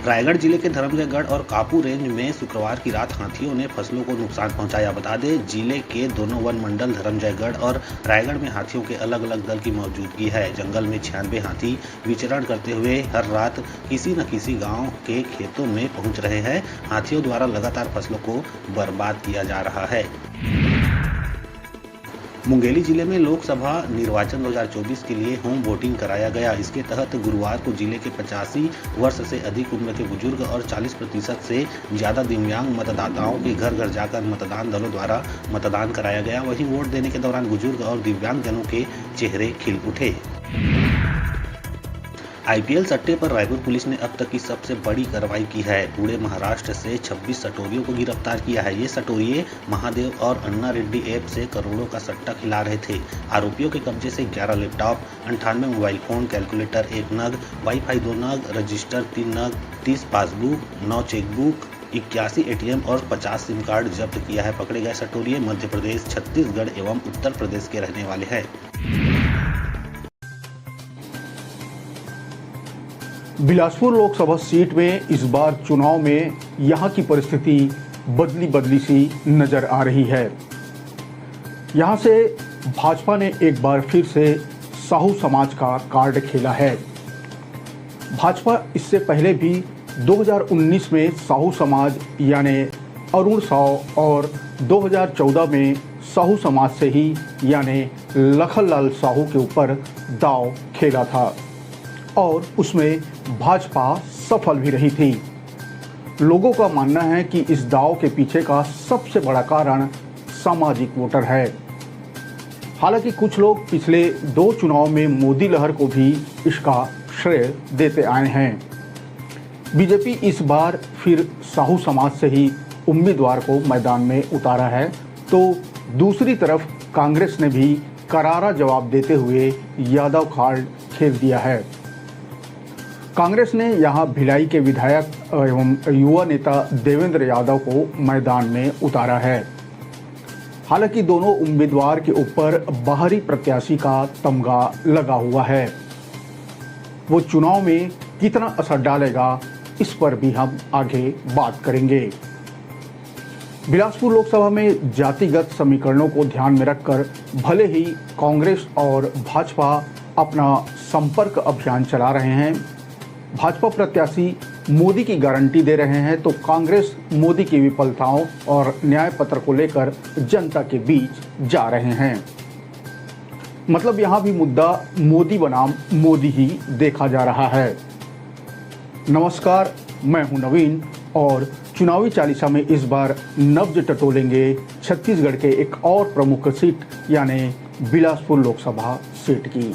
रायगढ़ जिले के धर्मजयगढ़ और कापू रेंज में शुक्रवार की रात हाथियों ने फसलों को नुकसान पहुंचाया। बता दें, जिले के दोनों वन मंडल धर्मजयगढ़ और रायगढ़ में हाथियों के अलग अलग दल की मौजूदगी है। जंगल में 96 हाथी विचरण करते हुए हर रात किसी न किसी गांव के खेतों में पहुंच रहे हैं। हाथियों द्वारा लगातार फसलों को बर्बाद किया जा रहा है। मुंगेली जिले में लोकसभा निर्वाचन 2024 के लिए होम वोटिंग कराया गया। इसके तहत गुरुवार को जिले के 85 वर्ष से अधिक उम्र के बुजुर्ग और 40% से ज्यादा दिव्यांग मतदाताओं के घर घर जाकर मतदान दलों द्वारा मतदान कराया गया। वहीं वोट देने के दौरान बुजुर्ग और दिव्यांग जनों के चेहरे खिल उठे। आईपीएल सट्टे पर रायपुर पुलिस ने अब तक की सबसे बड़ी कार्रवाई की है। पूरे महाराष्ट्र से 26 सटोरियों को गिरफ्तार किया है। ये सटोरिये महादेव और अन्ना रेड्डी ऐप से करोड़ों का सट्टा खिला रहे थे। आरोपियों के कब्जे से 11 लैपटॉप, 98 मोबाइल फोन, कैलकुलेटर 1 नग, वाईफाई 2 नग, रजिस्टर 3 नग, 30 पासबुक, 9 चेकबुक, 81 एटीएम और 50 सिम कार्ड जब्त किया है। पकड़े गए सटोरिये मध्य प्रदेश, छत्तीसगढ़ एवं उत्तर प्रदेश के रहने वाले हैं। बिलासपुर लोकसभा सीट में इस बार चुनाव में यहां की परिस्थिति बदली सी नजर आ रही है। यहां से भाजपा ने एक बार फिर से साहू समाज का कार्ड खेला है। भाजपा इससे पहले भी 2019 में साहू समाज यानी अरुण साव और 2014 में साहू समाज से ही यानी लखनलाल साहू के ऊपर दांव खेला था और उसमें भाजपा सफल भी रही थी। लोगों का मानना है कि इस दांव के पीछे का सबसे बड़ा कारण सामाजिक वोटर है। हालांकि कुछ लोग पिछले 2 चुनाव में मोदी लहर को भी इसका श्रेय देते आए हैं। बीजेपी इस बार फिर साहू समाज से ही उम्मीदवार को मैदान में उतारा है, तो दूसरी तरफ कांग्रेस ने भी करारा जवाब देते हुए यादव कार्ड खेल दिया है। कांग्रेस ने यहां भिलाई के विधायक एवं युवा नेता देवेंद्र यादव को मैदान में उतारा है। हालांकि दोनों उम्मीदवार के ऊपर बाहरी प्रत्याशी का तमगा लगा हुआ है। वो चुनाव में कितना असर डालेगा इस पर भी हम आगे बात करेंगे। बिलासपुर लोकसभा में जातिगत समीकरणों को ध्यान में रखकर भले ही कांग्रेस और भाजपा अपना संपर्क अभियान चला रहे हैं, भाजपा प्रत्याशी मोदी की गारंटी दे रहे हैं, तो कांग्रेस मोदी की विफलताओं और न्याय पत्र को लेकर जनता के बीच जा रहे हैं। मतलब यहां भी मुद्दा मोदी बनाम मोदी ही देखा जा रहा है। नमस्कार, मैं हूं नवीन और चुनावी चालीसा में इस बार नब्ज टटोलेंगे छत्तीसगढ़ के एक और प्रमुख सीट यानी बिलासपुर लोकसभा सीट की।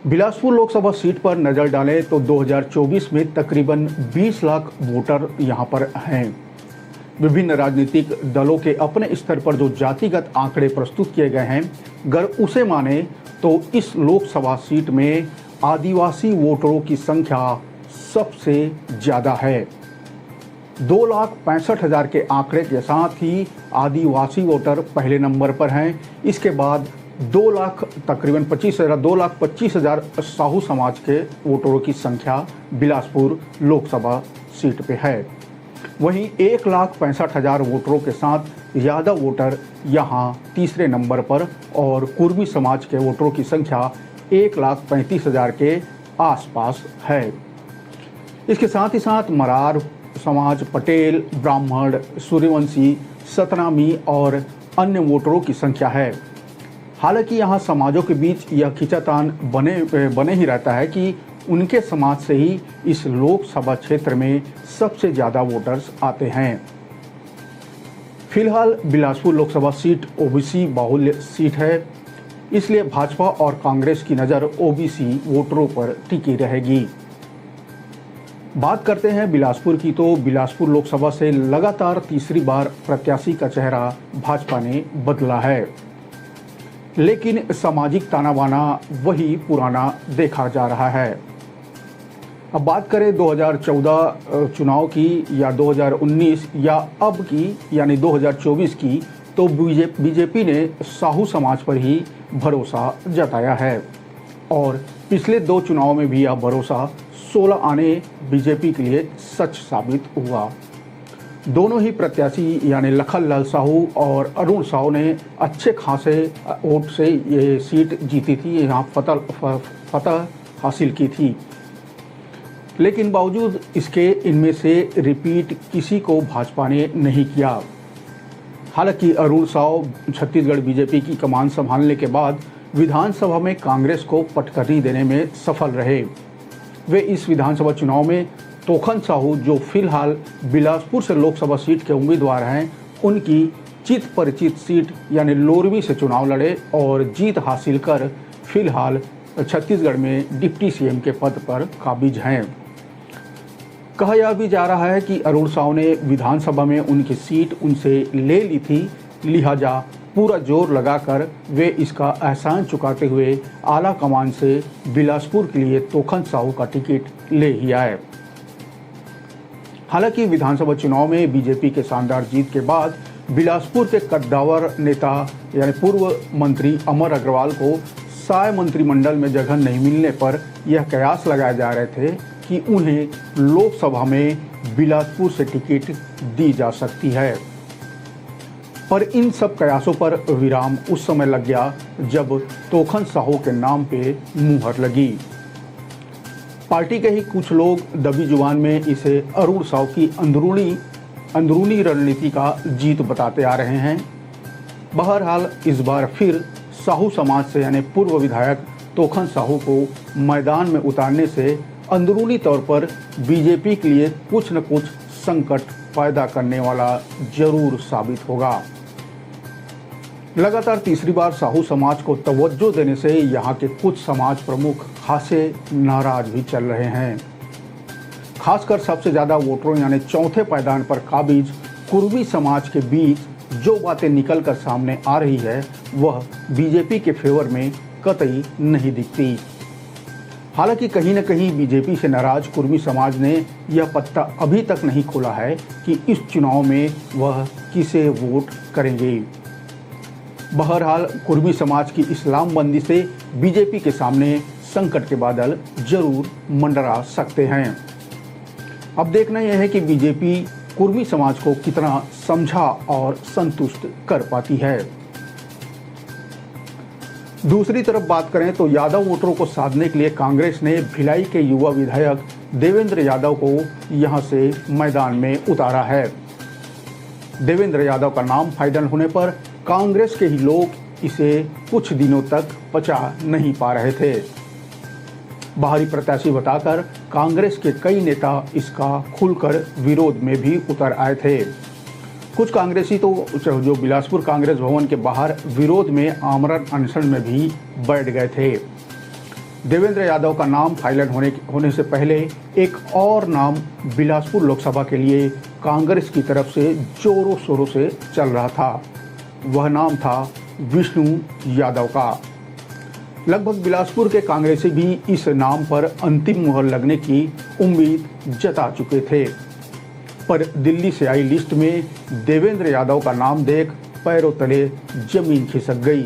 बिलासपुर लोकसभा सीट पर नजर डालें तो 2024 में तकरीबन 20 लाख वोटर यहां पर हैं। विभिन्न राजनीतिक दलों के अपने स्तर पर जो जातिगत आंकड़े प्रस्तुत किए गए हैं, अगर उसे माने तो इस लोकसभा सीट में आदिवासी वोटरों की संख्या सबसे ज़्यादा है। 2,65,000 के आंकड़े के साथ ही आदिवासी वोटर पहले नंबर पर हैं। इसके बाद 2 लाख तकरीबन 2,25,000 साहू समाज के वोटरों की संख्या बिलासपुर लोकसभा सीट पे है। वहीं 1,65,000 वोटरों के साथ यादव वोटर यहां तीसरे नंबर पर और कुर्मी समाज के वोटरों की संख्या 1,35,000 के आसपास है। इसके साथ ही साथ मरार समाज, पटेल, ब्राह्मण, सूर्यवंशी, सतनामी और अन्य वोटरों की संख्या है। हालांकि यहाँ समाजों के बीच यह खींचातान बने ही रहता है कि उनके समाज से ही इस लोकसभा क्षेत्र में सबसे ज़्यादा वोटर्स आते हैं। फिलहाल बिलासपुर लोकसभा सीट ओबीसी बाहुल्य सीट है, इसलिए भाजपा और कांग्रेस की नज़र ओबीसी वोटरों पर टिकी रहेगी। बात करते हैं बिलासपुर की, तो बिलासपुर लोकसभा से लगातार तीसरी बार प्रत्याशी का चेहरा भाजपा ने बदला है, लेकिन सामाजिक ताना बाना वही पुराना देखा जा रहा है। अब बात करें 2014 चुनाव की या 2019 या अब की यानी 2024 की, तो बीजेपी ने साहू समाज पर ही भरोसा जताया है और पिछले 2 चुनाव में भी यह भरोसा 16 आने बीजेपी के लिए सच साबित हुआ। दोनों ही प्रत्याशी यानी लखन लाल साहू और अरुण साहू ने अच्छे खासे वोट से ये सीट जीती थी, यहाँ फतह हासिल की थी। लेकिन बावजूद इसके इनमें से रिपीट किसी को भाजपा ने नहीं किया। हालांकि अरुण साहू छत्तीसगढ़ बीजेपी की कमान संभालने के बाद विधानसभा में कांग्रेस को पटखनी देने में सफल रहे। वे इस विधानसभा चुनाव में तोखन साहू, जो फिलहाल बिलासपुर से लोकसभा सीट के उम्मीदवार हैं, उनकी चित परिचित सीट यानी लोरवी से चुनाव लड़े और जीत हासिल कर फिलहाल छत्तीसगढ़ में डिप्टी सीएम के पद पर काबिज हैं। कहा यह भी जा रहा है कि अरुण साहू ने विधानसभा में उनकी सीट उनसे ले ली थी, लिहाजा पूरा जोर लगाकर वे इसका एहसान चुकाते हुए आला कमान से बिलासपुर के लिए तोखन साहू का टिकट ले ही आए। हालांकि विधानसभा चुनाव में बीजेपी के शानदार जीत के बाद बिलासपुर के कद्दावर नेता यानी पूर्व मंत्री अमर अग्रवाल को साय मंत्रिमंडल में जगह नहीं मिलने पर यह कयास लगाए जा रहे थे कि उन्हें लोकसभा में बिलासपुर से टिकट दी जा सकती है। पर इन सब कयासों पर विराम उस समय लग गया जब तोखन साहू के नाम पे मुहर लगी। पार्टी के ही कुछ लोग दबी जुबान में इसे अरुण साहू की अंदरूनी रणनीति का जीत बताते आ रहे हैं। बहरहाल इस बार फिर साहू समाज से यानी पूर्व विधायक तोखन साहू को मैदान में उतारने से अंदरूनी तौर पर बीजेपी के लिए कुछ न कुछ संकट पैदा करने वाला जरूर साबित होगा। लगातार तीसरी बार साहू समाज को तवज्जो देने से यहाँ के कुछ समाज प्रमुख खासे नाराज भी चल रहे हैं। खासकर सबसे ज़्यादा वोटरों यानी चौथे पायदान पर काबिज कुर्मी समाज के बीच जो बातें निकल कर सामने आ रही है वह बीजेपी के फेवर में कतई नहीं दिखती। हालांकि कहीं न कहीं बीजेपी से नाराज कुर्मी समाज ने यह पत्ता अभी तक नहीं खोला है कि इस चुनाव में वह किसे वोट करेंगे। बहरहाल कुर्मी समाज की इस्लामबंदी से बीजेपी के सामने संकट के बादल जरूर मंडरा सकते हैं। अब देखना यह है कि बीजेपी कुर्मी समाज को कितना समझा और संतुष्ट कर पाती है। दूसरी तरफ बात करें तो यादव वोटरों को साधने के लिए कांग्रेस ने भिलाई के युवा विधायक देवेंद्र यादव को यहां से मैदान में उतारा है। देवेंद्र यादव का नाम फाइनल होने पर कांग्रेस के ही लोग इसे कुछ दिनों तक पचा नहीं पा रहे थे। बाहरी प्रत्याशी बताकर कांग्रेस के कई नेता इसका खुलकर विरोध में भी उतर आए थे। कुछ कांग्रेसी तो जो बिलासपुर कांग्रेस भवन के बाहर विरोध में आमरण अनशन में भी बैठ गए थे। देवेंद्र यादव का नाम फाइनल होने से पहले एक और नाम बिलासपुर लोकसभा के लिए कांग्रेस की तरफ से जोरों शोरों से चल रहा था। वह नाम था विष्णु यादव का। लगभग बिलासपुर के कांग्रेसी भी इस नाम पर अंतिम मुहर लगने की उम्मीद जता चुके थे, पर दिल्ली से आई लिस्ट में देवेंद्र यादव का नाम देख पैरों तले जमीन खिसक गई,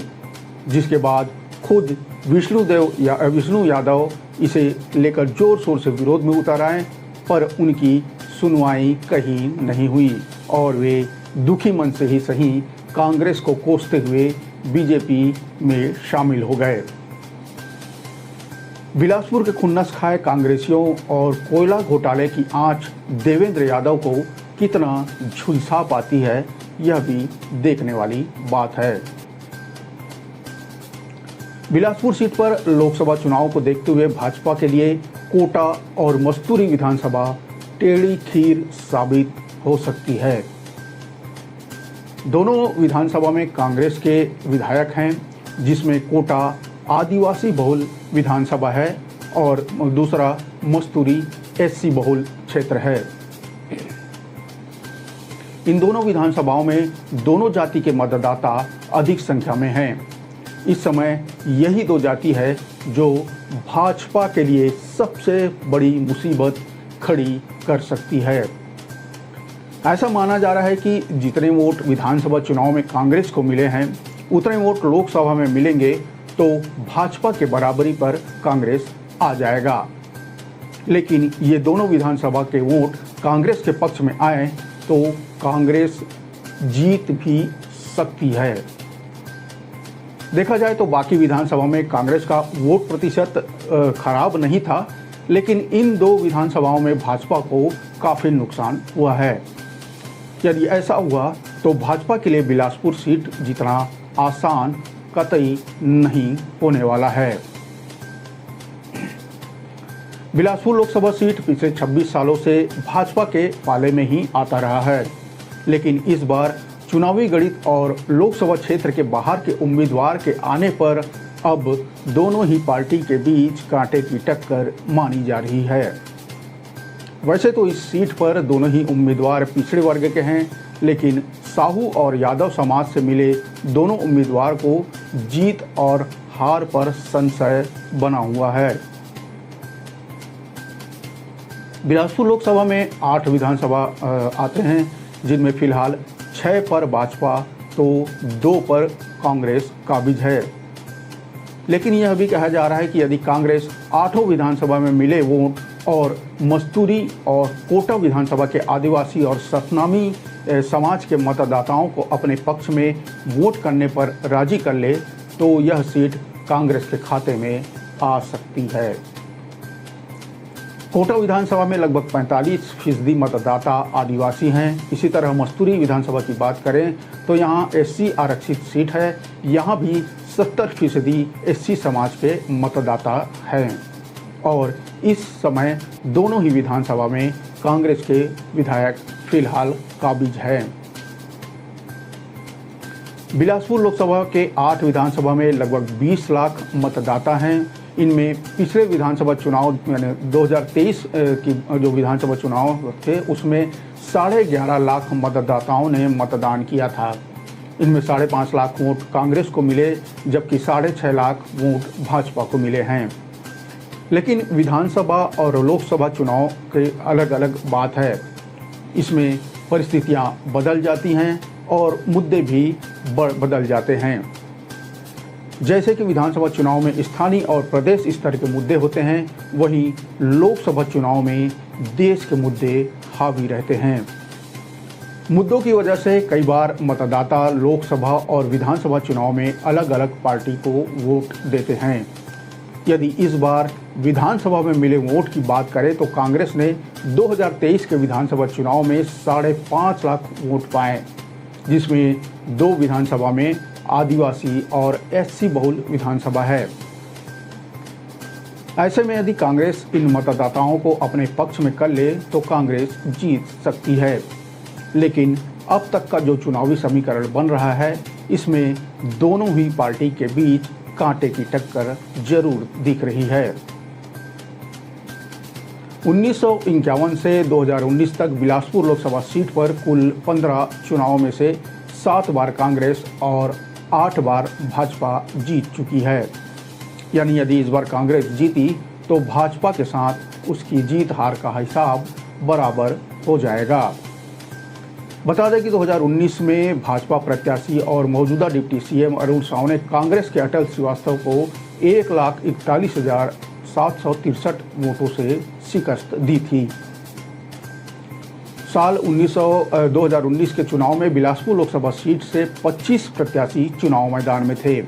जिसके बाद खुद विष्णु यादव इसे लेकर जोर शोर से विरोध में उतर आए, पर उनकी सुनवाई कहीं नहीं हुई और वे दुखी मन से ही सही कांग्रेस को कोसते हुए बीजेपी में शामिल हो गए। बिलासपुर के खुन्नस खाए कांग्रेसियों और कोयला घोटाले की आंच देवेंद्र यादव को कितना झुलसा पाती है, यह भी देखने वाली बात है। बिलासपुर सीट पर लोकसभा चुनाव को देखते हुए भाजपा के लिए कोटा और मस्तूरी विधानसभा टेढ़ी खीर साबित हो सकती है। दोनों विधानसभा में कांग्रेस के विधायक हैं, जिसमें कोटा आदिवासी बहुल विधानसभा है और दूसरा मस्तूरी एससी बहुल क्षेत्र है। इन दोनों विधानसभाओं में दोनों जाति के मतदाता अधिक संख्या में हैं। इस समय यही दो जाति है जो भाजपा के लिए सबसे बड़ी मुसीबत खड़ी कर सकती है। ऐसा माना जा रहा है कि जितने वोट विधानसभा चुनाव में कांग्रेस को मिले हैं, उतने वोट लोकसभा में मिलेंगे तो भाजपा के बराबरी पर कांग्रेस आ जाएगा। लेकिन ये दोनों विधानसभा के वोट कांग्रेस के पक्ष में आए तो कांग्रेस जीत भी सकती है। देखा जाए तो बाकी विधानसभा में कांग्रेस का वोट प्रतिशत खराब नहीं था, लेकिन इन दो विधानसभाओं में भाजपा को काफ़ी नुकसान हुआ है। यदि ऐसा हुआ तो भाजपा के लिए बिलासपुर सीट जीतना आसान कतई नहीं होने वाला है। बिलासपुर लोकसभा सीट पिछले 26 सालों से भाजपा के पाले में ही आता रहा है, लेकिन इस बार चुनावी गणित और लोकसभा क्षेत्र के बाहर के उम्मीदवार के आने पर अब दोनों ही पार्टी के बीच कांटे की टक्कर मानी जा रही है। वैसे तो इस सीट पर दोनों ही उम्मीदवार पिछड़े वर्ग के हैं, लेकिन साहू और यादव समाज से मिले दोनों उम्मीदवार को जीत और हार पर संशय बना हुआ है। बिलासपुर लोकसभा में 8 विधानसभा आते हैं, जिनमें फिलहाल 6 पर भाजपा तो 2 पर कांग्रेस काबिज है। लेकिन यह भी कहा जा रहा है कि यदि कांग्रेस 8 विधानसभा में मिले वोट और मस्तूरी और कोटा विधानसभा के आदिवासी और सतनामी समाज के मतदाताओं को अपने पक्ष में वोट करने पर राजी कर ले तो यह सीट कांग्रेस के खाते में आ सकती है। कोटा विधानसभा में लगभग 45% मतदाता आदिवासी हैं। इसी तरह मस्तूरी विधानसभा की बात करें तो यहाँ एससी आरक्षित सीट है, यहाँ भी 70% एससी समाज के मतदाता हैं और इस समय दोनों ही विधानसभा में कांग्रेस के विधायक फिलहाल काबिज हैं। बिलासपुर लोकसभा के 8 विधानसभा में लगभग 20 लाख मतदाता हैं। इनमें पिछले विधानसभा चुनाव यानी 2023 की जो विधानसभा चुनाव थे उसमें 11.5 लाख मतदाताओं ने मतदान किया था। इनमें 5.5 लाख वोट कांग्रेस को मिले, जबकि 6.5 लाख वोट भाजपा को मिले हैं। लेकिन विधानसभा और लोकसभा चुनाव के अलग अलग बात है। इसमें परिस्थितियां बदल जाती हैं और मुद्दे भी बदल जाते हैं। जैसे कि विधानसभा चुनाव में स्थानीय और प्रदेश स्तर के मुद्दे होते हैं, वहीं लोकसभा चुनाव में देश के मुद्दे हावी रहते हैं। मुद्दों की वजह से कई बार मतदाता लोकसभा और विधानसभा चुनाव में अलग अलग पार्टी को वोट देते हैं। यदि इस बार विधानसभा में मिले वोट की बात करें तो कांग्रेस ने 2023 के विधानसभा चुनाव में 5.5 लाख वोट पाए, जिसमें 2 विधानसभा में आदिवासी और एससी बहुल विधानसभा है। ऐसे में यदि कांग्रेस इन मतदाताओं को अपने पक्ष में कर ले तो कांग्रेस जीत सकती है। लेकिन अब तक का जो चुनावी समीकरण बन रहा है, इसमें दोनों ही पार्टी के बीच कांटे की टक्कर जरूर दिख रही है। 1951 से 2019 तक बिलासपुर लोकसभा सीट पर कुल 15 चुनावों में से 7 बार कांग्रेस और 8 बार भाजपा जीत चुकी है। यानी यदि इस बार कांग्रेस जीती तो भाजपा के साथ उसकी जीत हार का हिसाब बराबर हो जाएगा। बता दें कि 2019 में भाजपा प्रत्याशी और मौजूदा डिप्टी सीएम अरुण साव ने कांग्रेस के अटल श्रीवास्तव को 1,41,763 वोटों से शिकस्त दी थी। साल 2019 के चुनाव में बिलासपुर लोकसभा सीट से 25 प्रत्याशी चुनाव मैदान में थे।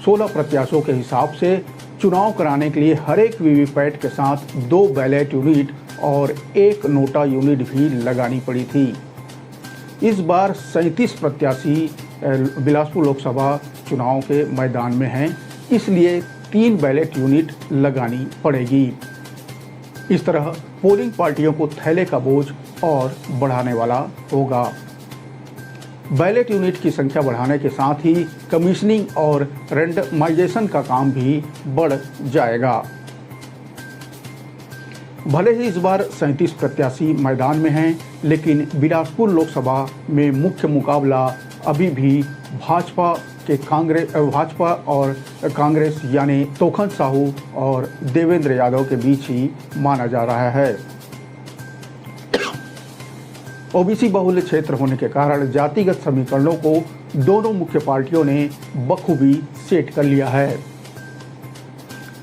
16 प्रत्याशियों के हिसाब से चुनाव कराने के लिए हर एक वीवीपैट के साथ 2 बैलेट यूनिट और 1 नोटा यूनिट भी लगानी पड़ी थी। इस बार 37 प्रत्याशी बिलासपुर लोकसभा चुनाव के मैदान में हैं, इसलिए 3 बैलेट यूनिट लगानी पड़ेगी। इस तरह पोलिंग पार्टियों को थैले का बोझ और बढ़ाने वाला होगा। बैलेट यूनिट की संख्या बढ़ाने के साथ ही कमीशनिंग और रैंडमाइजेशन का काम भी बढ़ जाएगा। भले ही इस बार 37 प्रत्याशी मैदान में हैं, लेकिन बिलासपुर लोकसभा में मुख्य मुकाबला अभी भी भाजपा और कांग्रेस यानी तोखन साहू और देवेंद्र यादव के बीच ही माना जा रहा है। ओबीसी बहुल्य क्षेत्र होने के कारण जातिगत समीकरणों को दोनों मुख्य पार्टियों ने बखूबी सेट कर लिया है।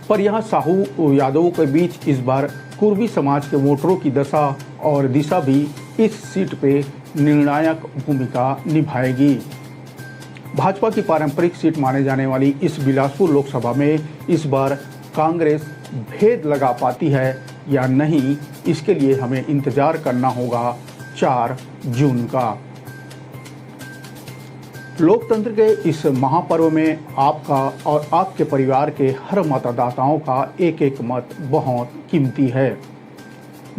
पर यहां साहू यादवों के बीच इस बार कुर्मी समाज के वोटरों की दशा और दिशा भी इस सीट पे निर्णायक भूमिका निभाएगी। भाजपा की पारंपरिक सीट माने जाने वाली इस बिलासपुर लोकसभा में इस बार कांग्रेस भेद लगा पाती है या नहीं, इसके लिए हमें इंतजार करना होगा 4 जून का। लोकतंत्र के इस महापर्व में आपका और आपके परिवार के हर मतदाताओं का एक एक मत बहुत कीमती है।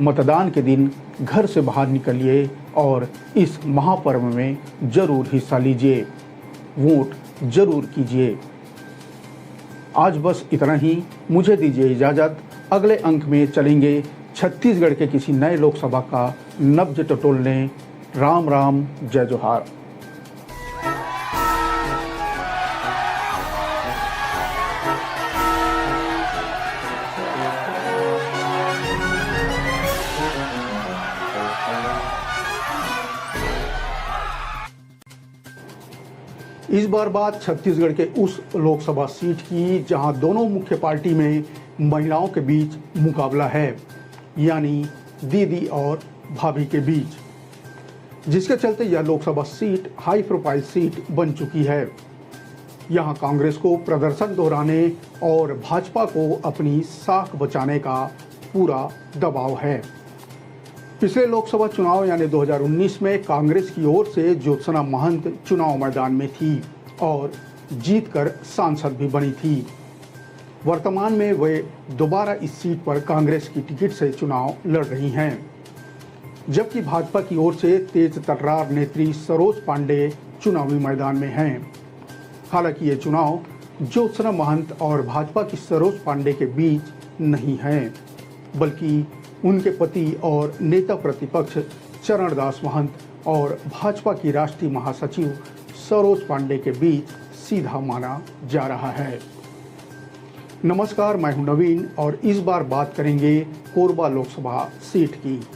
मतदान के दिन घर से बाहर निकलिए और इस महापर्व में जरूर हिस्सा लीजिए, वोट जरूर कीजिए। आज बस इतना ही, मुझे दीजिए इजाज़त। अगले अंक में चलेंगे छत्तीसगढ़ के किसी नए लोकसभा का नब्ज टटोलने। राम राम, जय जोहार। इस बार बात छत्तीसगढ़ के उस लोकसभा सीट की जहां दोनों मुख्य पार्टी में महिलाओं के बीच मुकाबला है, यानी दीदी और भाभी के बीच, जिसके चलते यह Lok Sabha seat high profile seat बन चुकी है। यहां कांग्रेस को प्रदर्शन दोहराने और भाजपा को अपनी साख बचाने का पूरा दबाव है। पिछले लोकसभा चुनाव यानी 2019 में कांग्रेस की ओर से ज्योत्सना महंत चुनाव मैदान में थी और जीतकर सांसद भी बनी थी। वर्तमान में वे दोबारा इस सीट पर कांग्रेस की टिकट से चुनाव लड़ रही हैं, जबकि भाजपा की ओर से तेज तर्रार नेत्री सरोज पांडे चुनावी मैदान में हैं। हालांकि ये चुनाव ज्योत्सना महंत और भाजपा की सरोज पांडे के बीच नहीं है, बल्कि उनके पति और नेता प्रतिपक्ष चरणदास महंत और भाजपा की राष्ट्रीय महासचिव सरोज पांडे के बीच सीधा माना जा रहा है। नमस्कार, मैं हूं नवीन और इस बार बात करेंगे कोरबा लोकसभा सीट की।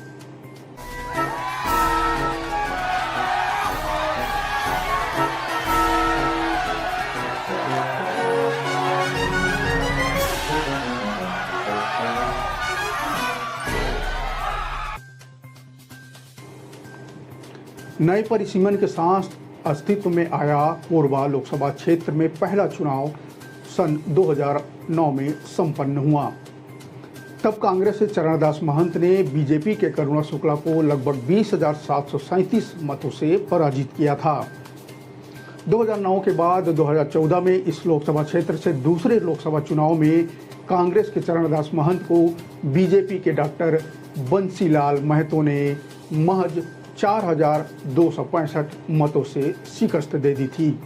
नए परिसीमन के साथ अस्तित्व में आया कोरबा लोकसभा क्षेत्र में पहला चुनाव सन 2009 में संपन्न हुआ। तब कांग्रेस से चरणदास महंत ने बीजेपी के करुणा शुक्ला को लगभग 20,737 मतों से पराजित किया था। 2009 के बाद 2014 में इस लोकसभा क्षेत्र से दूसरे लोकसभा चुनाव में कांग्रेस के चरणदास महंत को बीजेपी के डॉक्टर बंसीलाल महतो ने महज 4,265 मतों से शिकस्त दे दी थी।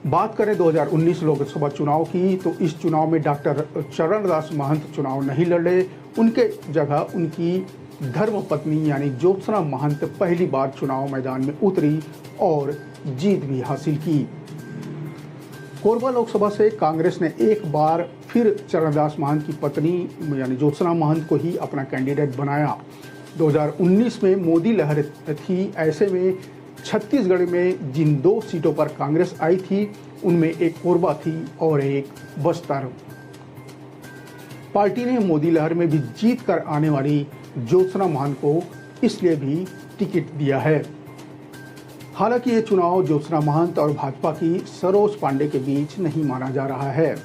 बात करें 2019 लोकसभा चुनाव की, तो इस चुनाव में डॉक्टर चरणदास महंत चुनाव नहीं लड़े। उनके जगह उनकी धर्मपत्नी यानी ज्योत्सना महंत पहली बार चुनाव मैदान में उतरी और जीत भी हासिल की। कोरबा लोकसभा से कांग्रेस ने एक बार फिर चरणदास महंत की पत्नी यानी ज्योत्सना महंत को ही अपना कैंडिडेट बनाया। 2019 में मोदी लहर थी, ऐसे में छत्तीसगढ़ में जिन 2 सीटों पर कांग्रेस आई थी उनमें एक कोरबा थी और एक बस्तर। पार्टी ने मोदी लहर में भी जीत कर आने वाली ज्योत्सना महंत को इसलिए भी टिकट दिया है। हालांकि ये चुनाव ज्योत्सना महंत और भाजपा की सरोज पांडे के बीच नहीं माना जा रहा है।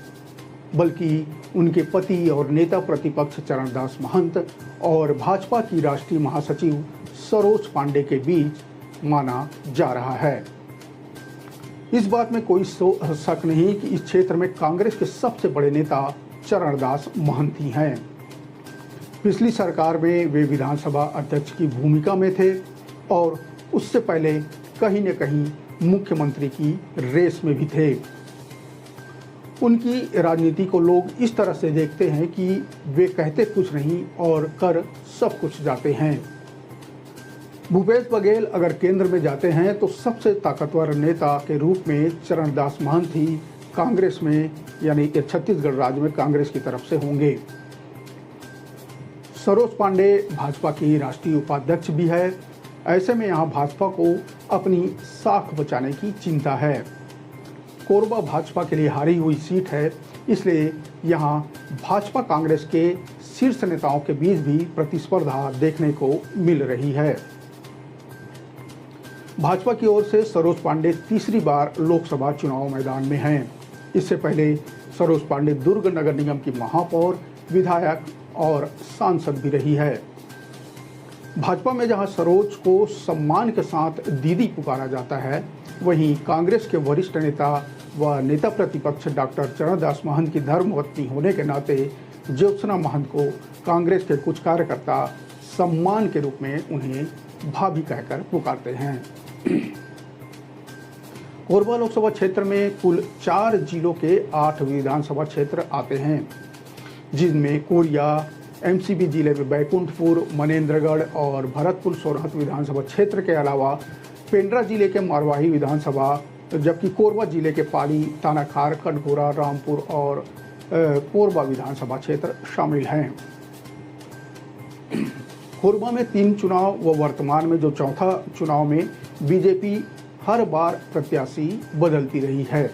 बल्कि उनके पति और नेता प्रतिपक्ष चरणदास महंत और भाजपा की राष्ट्रीय महासचिव सरोज पांडे के बीच माना जा रहा है। इस बात में कोई शक नहीं कि इस क्षेत्र में कांग्रेस के सबसे बड़े नेता चरणदास महंत ही हैं। पिछली सरकार में वे विधानसभा अध्यक्ष की भूमिका में थे और उससे पहले कहीं न कहीं मुख्यमंत्री की रेस में भी थे। उनकी राजनीति को लोग इस तरह से देखते हैं कि वे कहते कुछ नहीं और कर सब कुछ जाते हैं। भूपेश बघेल अगर केंद्र में जाते हैं तो सबसे ताकतवर नेता के रूप में चरणदास महंत ही कांग्रेस में यानी छत्तीसगढ़ राज्य में कांग्रेस की तरफ से होंगे। सरोज पांडे भाजपा की राष्ट्रीय उपाध्यक्ष भी है। ऐसे में यहाँ भाजपा को अपनी साख बचाने की चिंता है। कोरबा भाजपा के लिए हारी हुई सीट है, इसलिए यहाँ भाजपा कांग्रेस के शीर्ष नेताओं के बीच भी प्रतिस्पर्धा देखने को मिल रही है। भाजपा की ओर से सरोज पांडे तीसरी बार लोकसभा चुनाव मैदान में हैं। इससे पहले सरोज पांडे दुर्ग नगर निगम की महापौर, विधायक और सांसद भी रही है। भाजपा में जहां सरोज को सम्मान के साथ दीदी पुकारा जाता है, वहीं कांग्रेस के वरिष्ठ नेता व नेता प्रतिपक्ष डॉक्टर चरणदास महंत की धर्मपत्नी होने के नाते ज्योत्सना महंत को कांग्रेस के कुछ कार्यकर्ता सम्मान के रूप में उन्हें भाभी कहकर पुकारते हैं। कोरबा लोकसभा क्षेत्र में कुल 4 जिलों के 8 विधानसभा क्षेत्र आते हैं, जिनमें कोरिया, एमसीबी जिले में बैकुंठपुर, मनेन्द्रगढ़ और भरतपुर सोरहत विधानसभा क्षेत्र के अलावा पेंड्रा जिले के मारवाही विधानसभा, जबकि कोरबा जिले के पाली, तानाखार, कटघोरा, रामपुर और कोरबा विधानसभा क्षेत्र शामिल हैं। कोरबा में 3 चुनाव व वर्तमान में जो चौथा चुनाव में बीजेपी हर बार प्रत्याशी बदलती रही है।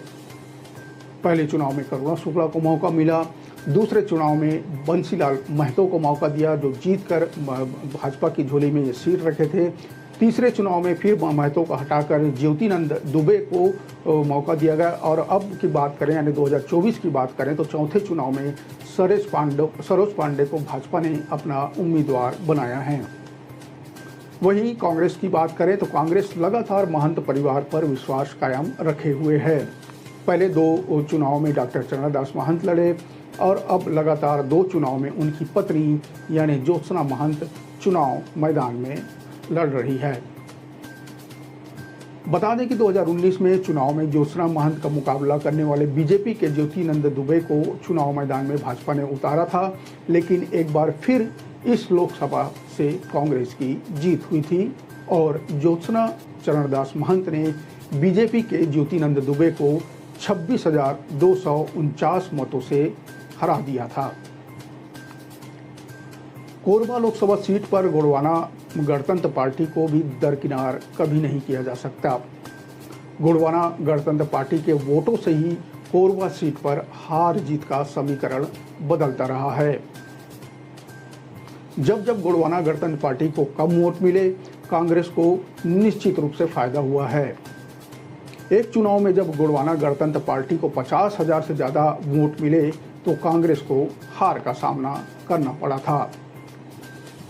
पहले चुनाव में करुणा शुक्ला को मौका मिला, दूसरे चुनाव में बंसीलाल महतो को मौका दिया जो जीतकर भाजपा की झोली में ये सीट रखे थे। तीसरे चुनाव में फिर महतो को हटाकर ज्योतिनंद दुबे को मौका दिया गया और अब की बात करें यानी 2024 की बात करें तो चौथे चुनाव में सरोज पांडे को भाजपा ने अपना उम्मीदवार बनाया है। वहीं कांग्रेस की बात करें तो कांग्रेस लगातार महंत परिवार पर विश्वास कायम रखे हुए है। पहले 2 चुनाव में डॉक्टर चरणदास महंत लड़े और अब लगातार 2 चुनाव में उनकी पत्नी यानी ज्योत्सना महंत चुनाव मैदान में लड़ रही है। बता दें कि 2019 में चुनाव में ज्योत्सना महंत का मुकाबला करने वाले बीजेपी के ज्योतिनंद दुबे को चुनाव मैदान में भाजपा ने उतारा था, लेकिन एक बार फिर इस लोकसभा से कांग्रेस की जीत हुई थी और ज्योत्सना चरणदास महंत ने बीजेपी के ज्योतिनंद दुबे को 26,249 मतों से हरा दिया था। कोरबा लोकसभा सीट पर गोंडवाना गणतंत्र पार्टी को भी दरकिनार कभी नहीं किया जा सकता। गोंडवाना गणतंत्र पार्टी के वोटों से ही कोरबा सीट पर हार जीत का समीकरण बदलता रहा है। जब जब गोंडवाना गणतंत्र पार्टी को कम वोट मिले, कांग्रेस को निश्चित रूप से फायदा हुआ है। एक चुनाव में जब गोंडवाना गणतंत्र पार्टी को 50,000 से ज़्यादा वोट मिले तो कांग्रेस को हार का सामना करना पड़ा था।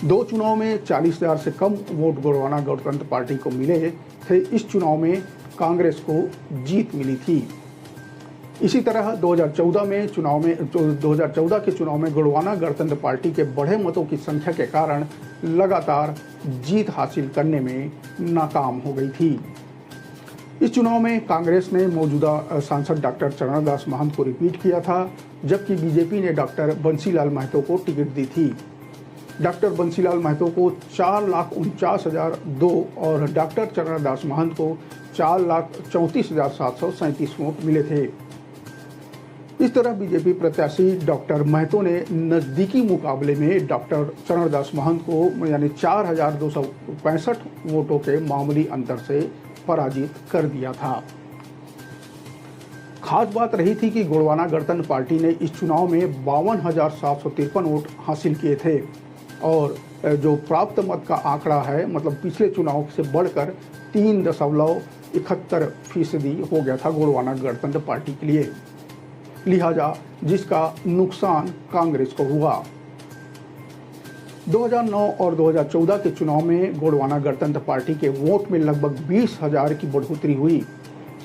2 चुनाव में 40,000 से कम वोट गोंडवाना गणतंत्र पार्टी को मिले थे। इस चुनाव में कांग्रेस को जीत मिली थी। इसी तरह 2014 के चुनाव में गोंडवाना गणतंत्र पार्टी के बढ़े मतों की संख्या के कारण लगातार जीत हासिल करने में नाकाम हो गई थी। इस चुनाव में कांग्रेस ने मौजूदा सांसद डॉक्टर चरणदास महंत को रिपीट किया था, जबकि बीजेपी ने डॉक्टर बंसीलाल महतो को टिकट दी थी। डॉक्टर बंसीलाल महतो को 4,49,002 और डॉक्टर चरणदास महंत को 4,34,737 वोट मिले थे। इस तरह बीजेपी प्रत्याशी डॉक्टर महतो ने नजदीकी मुकाबले में डॉक्टर चरणदास महंत को यानी 4,265 वोटों के मामूली अंतर से पराजित कर दिया था। खास बात रही थी कि गोंडवाना गणतंत्र पार्टी ने इस चुनाव में 52,753 वोट हासिल किए थे और जो प्राप्त मत का आंकड़ा है मतलब पिछले चुनाव से बढ़कर 3.71% हो गया था गोंडवाना गणतंत्र पार्टी के लिए। लिहाजा जिसका नुकसान कांग्रेस को हुआ। 2009 और 2014 के चुनाव में गोंडवाना गणतंत्र पार्टी के वोट में लगभग 20,000 की बढ़ोतरी हुई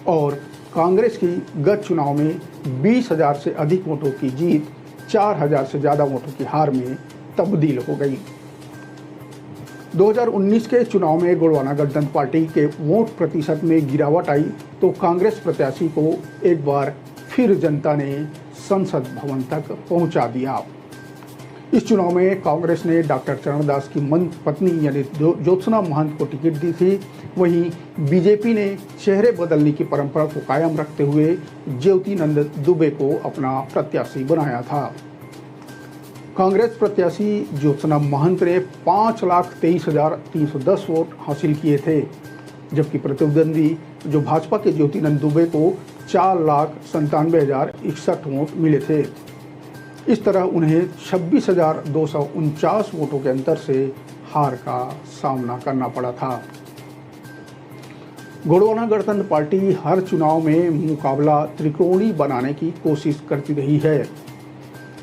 और कांग्रेस की गत चुनाव में 20,000 से अधिक वोटों की जीत 4,000 से ज़्यादा वोटों की हार में तब्दील हो गई। 2019 के चुनाव में गोंडवाना गणतंत्र पार्टी के वोट प्रतिशत में गिरावट आई तो कांग्रेस प्रत्याशी को एक बार फिर जनता ने संसद भवन तक पहुंचा दिया। इस चुनाव में कांग्रेस ने डॉक्टर चरणदास की पत्नी यानी ज्योत्सना महंत को टिकट दी थी। वहीं बीजेपी ने चेहरे बदलने की परंपरा को कायम रखते हुए ज्योतिनंद दुबे को अपना प्रत्याशी बनाया था। कांग्रेस प्रत्याशी ज्योत्सना महंत ने 5,23,310 वोट हासिल किए थे, जबकि प्रतिद्वंदी जो भाजपा के ज्योतिनंद दुबे को 4,97,061 वोट मिले थे। इस तरह उन्हें 26,249 वोटों के अंतर से हार का सामना करना पड़ा था। गोंडवाना गणतंत्र पार्टी हर चुनाव में मुकाबला त्रिकोणीय बनाने की कोशिश करती रही है।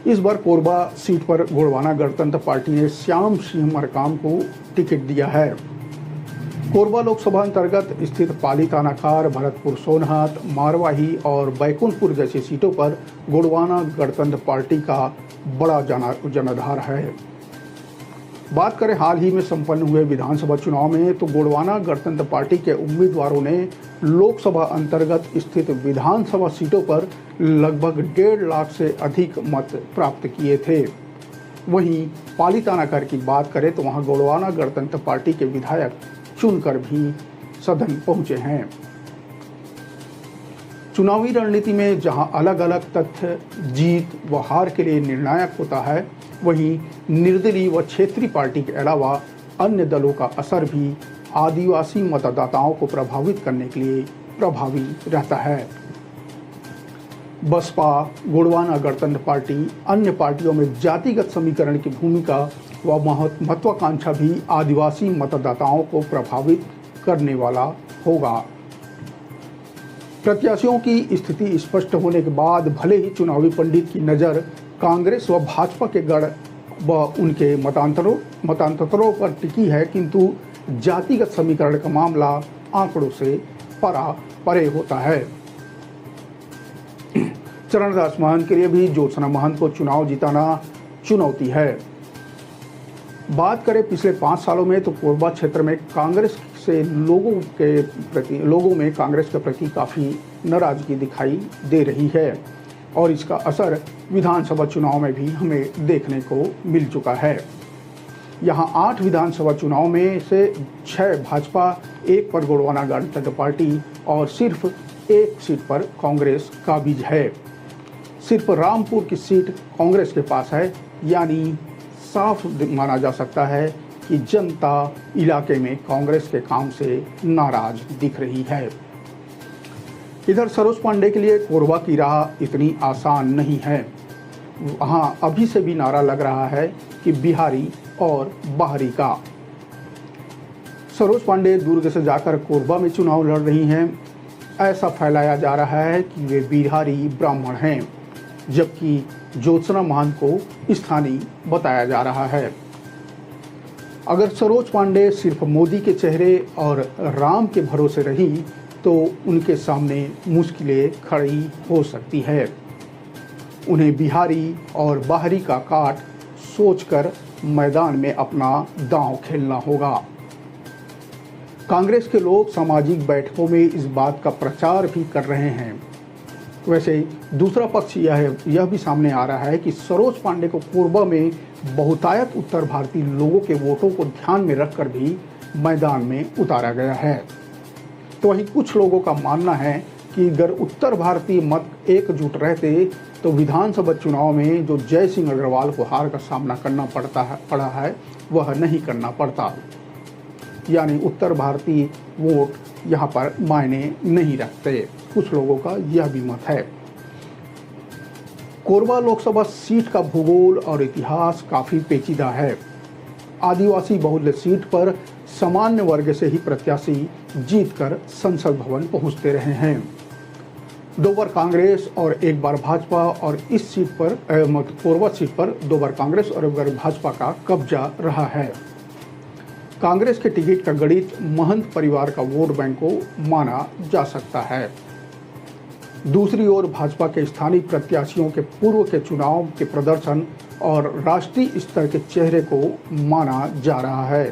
इस बार कोरबा सीट पर गोंडवाना गणतंत्र पार्टी ने श्याम सिंह मरकाम को टिकट दिया है। कोरबा लोकसभा अंतर्गत स्थित पाली तानाखार, भरतपुर सोनहत, मारवाही और बैकुंठपुर जैसी सीटों पर गोंडवाना गणतंत्र पार्टी का बड़ा जनाधार है। बात करें हाल ही में संपन्न हुए विधानसभा चुनाव में तो गोंडवाना गणतंत्र पार्टी के उम्मीदवारों ने लोकसभा अंतर्गत स्थित विधानसभा सीटों पर लगभग 1.5 लाख से अधिक मत प्राप्त किए थे। वहीं पाली तानाखार की बात करें तो वहां गोंडवाना गणतंत्र पार्टी के विधायक चुनकर भी सदन पहुंचे हैं। चुनावी रणनीति में जहां अलग अलग तथ्य जीत व हार के लिए निर्णायक होता है, वहीं निर्दलीय व क्षेत्रीय पार्टी के अलावा अन्य दलों का असर भी आदिवासी मतदाताओं को प्रभावित करने के लिए प्रभावी रहता है। बसपा, गोंडवाना गणतंत्र पार्टी, अन्य पार्टियों में जातिगत समीकरण की भूमिका व महत्वाकांक्षा भी आदिवासी मतदाताओं को प्रभावित करने वाला होगा। प्रत्याशियों की स्थिति स्पष्ट होने के बाद भले ही चुनावी पंडित की नज़र कांग्रेस व भाजपा के गढ़ व उनके मतांतरों पर टिकी है, किंतु जातिगत समीकरण का मामला आंकड़ों से परे होता है। चरणदास महंत के लिए भी ज्योत्सना महंत को चुनाव जिताना चुनौती है। बात करें पिछले 5 सालों में तो कोरबा क्षेत्र में कांग्रेस से लोगों में कांग्रेस के प्रति काफ़ी नाराजगी दिखाई दे रही है और इसका असर विधानसभा चुनाव में भी हमें देखने को मिल चुका है। यहाँ 8 विधानसभा चुनाव में से 6 भाजपा, 1 पर गोंडवाना गणतंत्र पार्टी और सिर्फ 1 सीट पर कांग्रेस काबिज है। सिर्फ रामपुर की सीट कांग्रेस के पास है, यानी साफ माना जा सकता है कि जनता इलाके में कांग्रेस के काम से नाराज दिख रही है। इधर सरोज पांडे के लिए कोरबा की राह इतनी आसान नहीं है। वहाँ अभी से भी नारा लग रहा है कि बिहारी और बाहरी का। सरोज पांडे दुर्ग से जाकर कोरबा में चुनाव लड़ रही हैं। ऐसा फैलाया जा रहा है कि वे बिहारी ब्राह्मण हैं, जबकि ज्योत्सना महंत को स्थानीय बताया जा रहा है। अगर सरोज पांडे सिर्फ मोदी के चेहरे और राम के भरोसे रही तो उनके सामने मुश्किलें खड़ी हो सकती है। उन्हें बिहारी और बाहरी का काट सोचकर मैदान में अपना दांव खेलना होगा। कांग्रेस के लोग सामाजिक बैठकों में इस बात का प्रचार भी कर रहे हैं। वैसे दूसरा पक्ष यह भी सामने आ रहा है कि सरोज पांडे को कोरबा में बहुतायत उत्तर भारतीय लोगों के वोटों को ध्यान में रखकर भी मैदान में उतारा गया है। तो वहीं कुछ लोगों का मानना है कि अगर उत्तर भारतीय मत एकजुट रहते तो विधानसभा चुनाव में जो जय सिंह अग्रवाल को हार का सामना करना पड़ा है वह नहीं करना पड़ता, यानी उत्तर भारतीय वोट यहाँ पर मायने नहीं रखते। कुछ लोगों का यह भी मत है। कोरबा लोकसभा सीट का भूगोल और इतिहास काफ़ी पेचीदा है। आदिवासी बहुल्य सीट पर सामान्य वर्ग से ही प्रत्याशी जीतकर संसद भवन पहुंचते रहे हैं। 2 बार कांग्रेस और 1 बार भाजपा और इस सीट पर कोरबा सीट पर 2 बार कांग्रेस और 1 बार भाजपा का कब्जा रहा है। कांग्रेस के टिकट का गणित महंत परिवार का वोट बैंक को माना जा सकता है। दूसरी ओर भाजपा के स्थानीय प्रत्याशियों के पूर्व के चुनाव के प्रदर्शन और राष्ट्रीय स्तर के चेहरे को माना जा रहा है।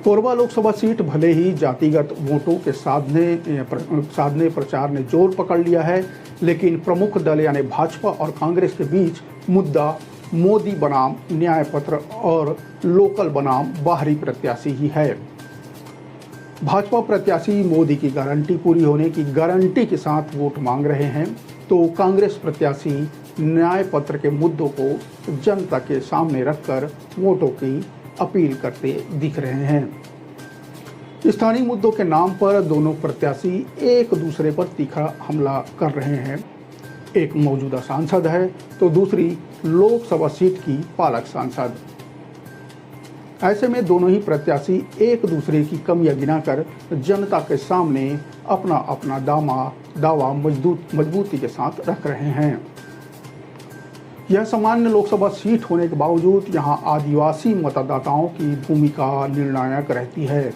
कोरबा लोकसभा सीट भले ही जातिगत वोटों के साधने प्रचार ने जोर पकड़ लिया है, लेकिन प्रमुख दल यानी भाजपा और कांग्रेस के बीच मुद्दा मोदी बनाम न्याय पत्र और लोकल बनाम बाहरी प्रत्याशी ही है। भाजपा प्रत्याशी मोदी की गारंटी पूरी होने की गारंटी के साथ वोट मांग रहे हैं, तो कांग्रेस प्रत्याशी न्याय पत्र के मुद्दों को जनता के सामने रखकर वोटों की अपील करते दिख रहे हैं। स्थानीय मुद्दों के नाम पर दोनों प्रत्याशी एक दूसरे पर तीखा हमला कर रहे हैं। एक मौजूदा सांसद है तो दूसरी लोकसभा सीट की पालक सांसद। ऐसे में दोनों ही प्रत्याशी एक दूसरे की कमियां गिनाकर जनता के सामने अपना अपना दावा मजबूती के साथ रख रहे हैं। यह सामान्य लोकसभा सीट होने के बावजूद यहां आदिवासी मतदाताओं की भूमिका निर्णायक रहती है।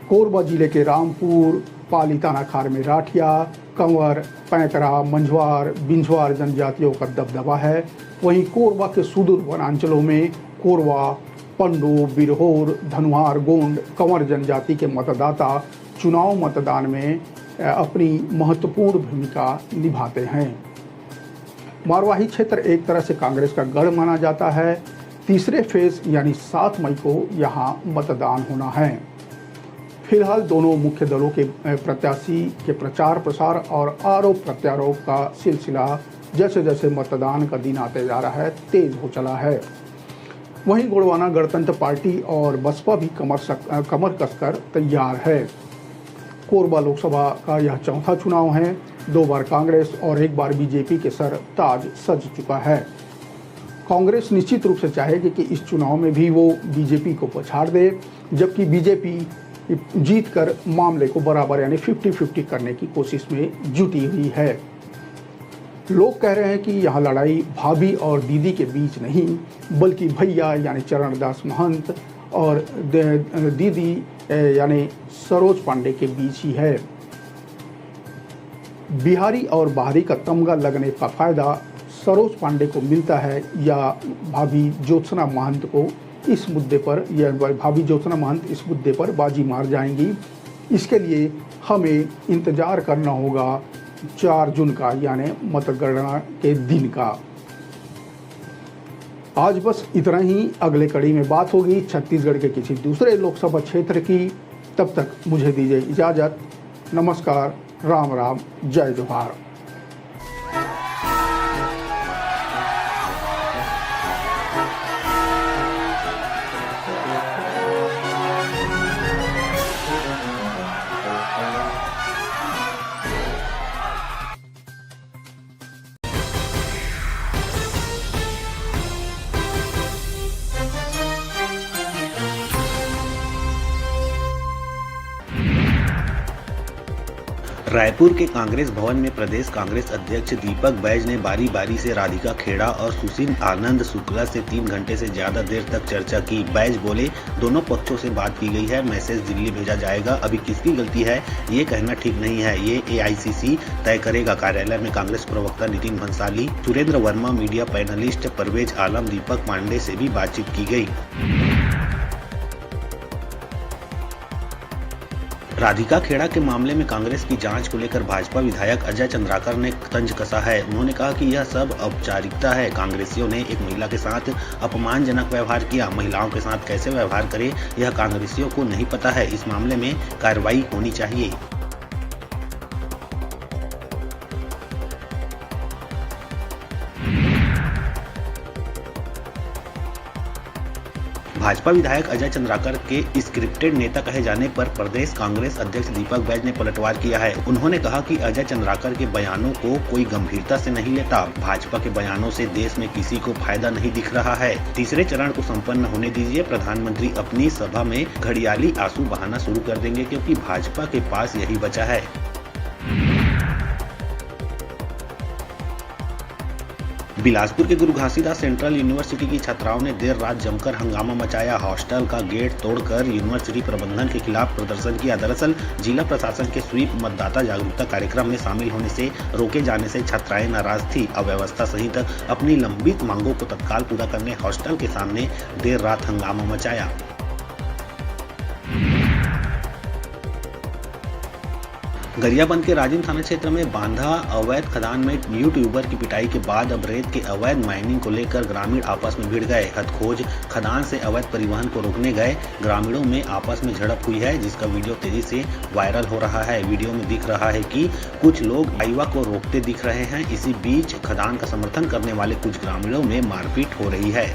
कोरबा जिले के रामपुर, पाली थानाखार में राठिया, कंवर, पैंकरा, मंझवार, बिंझवार जनजातियों का दबदबा है। वहीं कोरबा के सुदूर वनांचलों में कोरवा, पंडो, बिरहोर, धनुहार, गोंड, कंवर जनजाति के मतदाता चुनाव मतदान में अपनी महत्वपूर्ण भूमिका निभाते हैं। मारवाही क्षेत्र एक तरह से कांग्रेस का गढ़ माना जाता है। तीसरे फेज यानी 7 मई को यहां मतदान होना है। फिलहाल दोनों मुख्य दलों के प्रत्याशी के प्रचार प्रसार और आरोप प्रत्यारोप का सिलसिला जैसे जैसे मतदान का दिन आते जा रहा है तेज हो चला है। वहीं गोंडवाना गणतंत्र पार्टी और बसपा भी कमर कसकर तैयार है। कोरबा लोकसभा का यह चौथा चुनाव है। 2 बार कांग्रेस और 1 बार बीजेपी के सर ताज सज चुका है। कांग्रेस निश्चित रूप से चाहेगी कि इस चुनाव में भी वो बीजेपी को पछाड़ दे, जबकि बीजेपी जीतकर मामले को बराबर यानी 50-50 करने की कोशिश में जुटी हुई है। लोग कह रहे हैं कि यह लड़ाई भाभी और दीदी के बीच नहीं, बल्कि भैया यानी चरणदास महंत और दीदी यानी सरोज पांडे के बीच ही है। बिहारी और बाहरी का तमगा लगने का फायदा सरोज पांडे को मिलता है या भाभी ज्योत्सना महंत को इस मुद्दे पर इस मुद्दे पर बाजी मार जाएंगी। इसके लिए हमें इंतजार करना होगा 4 जून का यानी मतगणना के दिन का। आज बस इतना ही। अगले कड़ी में बात होगी छत्तीसगढ़ के किसी दूसरे लोकसभा क्षेत्र की। तब तक मुझे दीजिए इजाजत। नमस्कार, राम राम, जय जोहार। रायपुर के कांग्रेस भवन में प्रदेश कांग्रेस अध्यक्ष दीपक बैज ने बारी बारी से राधिका खेड़ा और सुशील आनंद शुक्ला से 3 घंटे से ज्यादा देर तक चर्चा की। बैज बोले, दोनों पक्षों से बात की गई है, मैसेज दिल्ली भेजा जाएगा। अभी किसकी गलती है ये कहना ठीक नहीं है, ये AICC तय करेगा। कार्यालय में कांग्रेस प्रवक्ता नितिन भंसाली, सुरेंद्र वर्मा, मीडिया पैनलिस्ट परवेज आलम, दीपक पांडे से भी बातचीत की गई। राधिका खेड़ा के मामले में कांग्रेस की जांच को लेकर भाजपा विधायक अजय चंद्राकर ने तंज कसा है। उन्होंने कहा कि यह सब औपचारिकता है। कांग्रेसियों ने एक महिला के साथ अपमानजनक व्यवहार किया। महिलाओं के साथ कैसे व्यवहार करें यह कांग्रेसियों को नहीं पता है। इस मामले में कार्रवाई होनी चाहिए। भाजपा विधायक अजय चंद्राकर के स्क्रिप्टेड नेता कहे जाने पर प्रदेश कांग्रेस अध्यक्ष दीपक बैज ने पलटवार किया है। उन्होंने कहा कि अजय चंद्राकर के बयानों को कोई गंभीरता से नहीं लेता। भाजपा के बयानों से देश में किसी को फायदा नहीं दिख रहा है। तीसरे चरण को संपन्न होने दीजिए। प्रधानमंत्री अपनी सभा में घड़ियाली आंसू बहाना शुरू कर देंगे, क्योंकि भाजपा के पास यही बचा है। बिलासपुर के गुरु घासीदास सेंट्रल यूनिवर्सिटी की छात्राओं ने देर रात जमकर हंगामा मचाया। हॉस्टल का गेट तोड़कर यूनिवर्सिटी प्रबंधन के खिलाफ प्रदर्शन किया। दरअसल जिला प्रशासन के स्वीप मतदाता जागरूकता कार्यक्रम में शामिल होने से रोके जाने से छात्राएं नाराज थी। अव्यवस्था सहित अपनी लंबित मांगों को तत्काल पूरा करने हॉस्टल के सामने देर रात हंगामा मचाया। गरियाबंद के राजिम थाना क्षेत्र में बांधा अवैध खदान में यूट्यूबर की पिटाई के बाद अब रेत के अवैध माइनिंग को लेकर ग्रामीण आपस में भिड़ गए। हथखोज खदान से अवैध परिवहन को रोकने गए ग्रामीणों में आपस में झड़प हुई है, जिसका वीडियो तेजी से वायरल हो रहा है। वीडियो में दिख रहा है कि कुछ लोग हाईवा को रोकते दिख रहे हैं। इसी बीच खदान का समर्थन करने वाले कुछ ग्रामीणों में मारपीट हो रही है।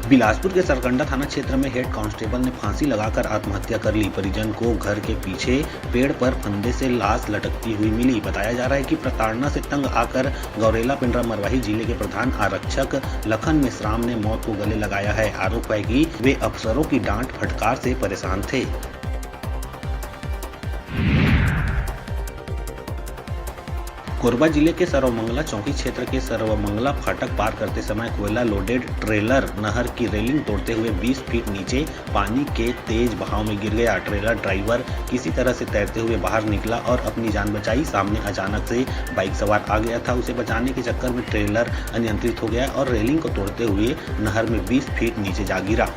बिलासपुर के सरकंडा थाना क्षेत्र में हेड कांस्टेबल ने फांसी लगाकर आत्महत्या कर ली। परिजन को घर के पीछे पेड़ पर फंदे से लाश लटकती हुई मिली। बताया जा रहा है कि प्रताड़ना से तंग आकर गौरेला पिंडरा मरवाही जिले के प्रधान आरक्षक लखन मेश्राम ने मौत को गले लगाया है। आरोप है कि वे अफसरों की डांट फटकार से परेशान थे। कोरबा जिले के सर्वमंगला चौकी क्षेत्र के सर्वमंगला फाटक पार करते समय कोयला लोडेड ट्रेलर नहर की रेलिंग तोड़ते हुए 20 फीट नीचे पानी के तेज बहाव में गिर गया। ट्रेलर ड्राइवर किसी तरह से तैरते हुए बाहर निकला और अपनी जान बचाई। सामने अचानक से बाइक सवार आ गया था। उसे बचाने के चक्कर में ट्रेलर अनियंत्रित हो गया और रेलिंग को तोड़ते हुए नहर में 20 फीट नीचे जा गिरा।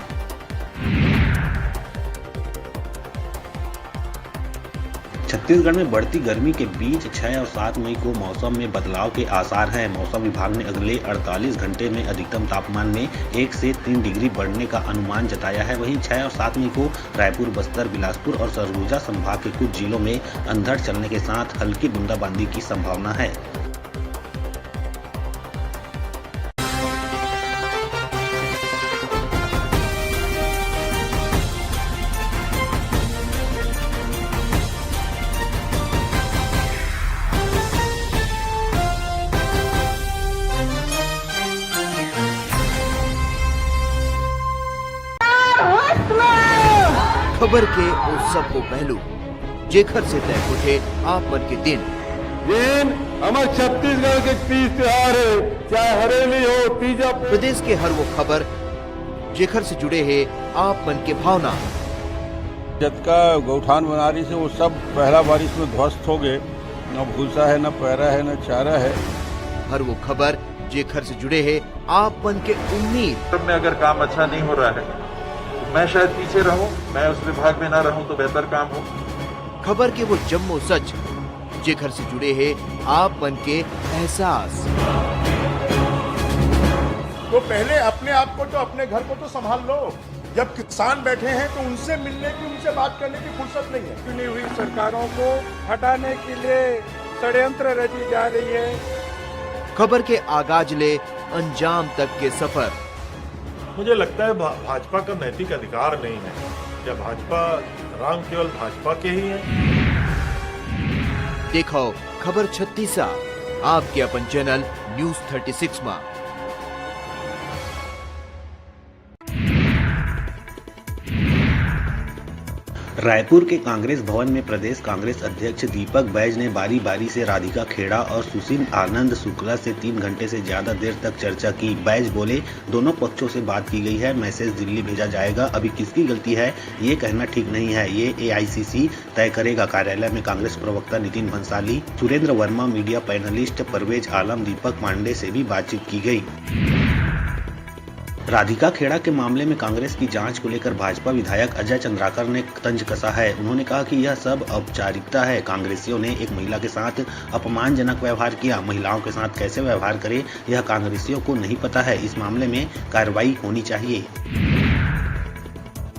छत्तीसगढ़ में बढ़ती गर्मी के बीच 6 और 7 मई को मौसम में बदलाव के आसार हैं। मौसम विभाग ने अगले 48 घंटे में अधिकतम तापमान में 1 से 3 डिग्री बढ़ने का अनुमान जताया है। वहीं 6 और 7 मई को रायपुर, बस्तर, बिलासपुर और सरगुजा संभाग के कुछ जिलों में अंधड़ चलने के साथ हल्की बूंदाबांदी की संभावना है। खबर के उस सब को पहलू जेखर से तय उठे आप मन के दिन हमारे छत्तीसगढ़ के तीज त्योहार है, चाहे हरेली हो, तीजा। प्रदेश के हर वो खबर जेखर से जुड़े हैं आप मन के भावना। जतका गौठान बनारी से वो सब पहला बारिश में ध्वस्त हो गए। न भूसा है, न पैरा है, न चारा है। हर वो खबर जेखर से जुड़े हैं आप मन के उम्मीद। में अगर काम अच्छा नहीं हो रहा है मैं शायद पीछे रहूं, मैं उस विभाग में ना रहूं तो बेहतर काम हो। खबर के वो जम्मो सच जेखर से जुड़े हैं आप मन के एहसास। तो पहले अपने आप को तो अपने घर को तो संभाल लो। जब किसान बैठे हैं तो उनसे मिलने की, उनसे बात करने की फुर्सत नहीं है। चुनी हुई सरकारों को हटाने के लिए षड्यंत्र रची जा रही है। खबर के आगाज ले अंजाम तक के सफर। मुझे लगता है भाजपा का नैतिक अधिकार नहीं है। क्या भाजपा राम केवल भाजपा के ही है? देखो खबर 36 आपके अपन चैनल न्यूज 36 में। रायपुर के कांग्रेस भवन में प्रदेश कांग्रेस अध्यक्ष दीपक बैज ने बारी बारी से राधिका खेड़ा और सुशील आनंद शुक्ला से 3 घंटे से ज्यादा देर तक चर्चा की। बैज बोले, दोनों पक्षों से बात की गई है, मैसेज दिल्ली भेजा जाएगा। अभी किसकी गलती है ये कहना ठीक नहीं है, ये AICC तय करेगा। कार्यालय में कांग्रेस प्रवक्ता नितिन भंसाली, सुरेंद्र वर्मा, मीडिया पैनलिस्ट परवेज आलम, दीपक पांडे से भी बातचीत की गई। राधिका खेड़ा के मामले में कांग्रेस की जांच को लेकर भाजपा विधायक अजय चंद्राकर ने तंज कसा है। उन्होंने कहा कि यह सब औपचारिकता है। कांग्रेसियों ने एक महिला के साथ अपमानजनक व्यवहार किया। महिलाओं के साथ कैसे व्यवहार करें यह कांग्रेसियों को नहीं पता है। इस मामले में कार्रवाई होनी चाहिए।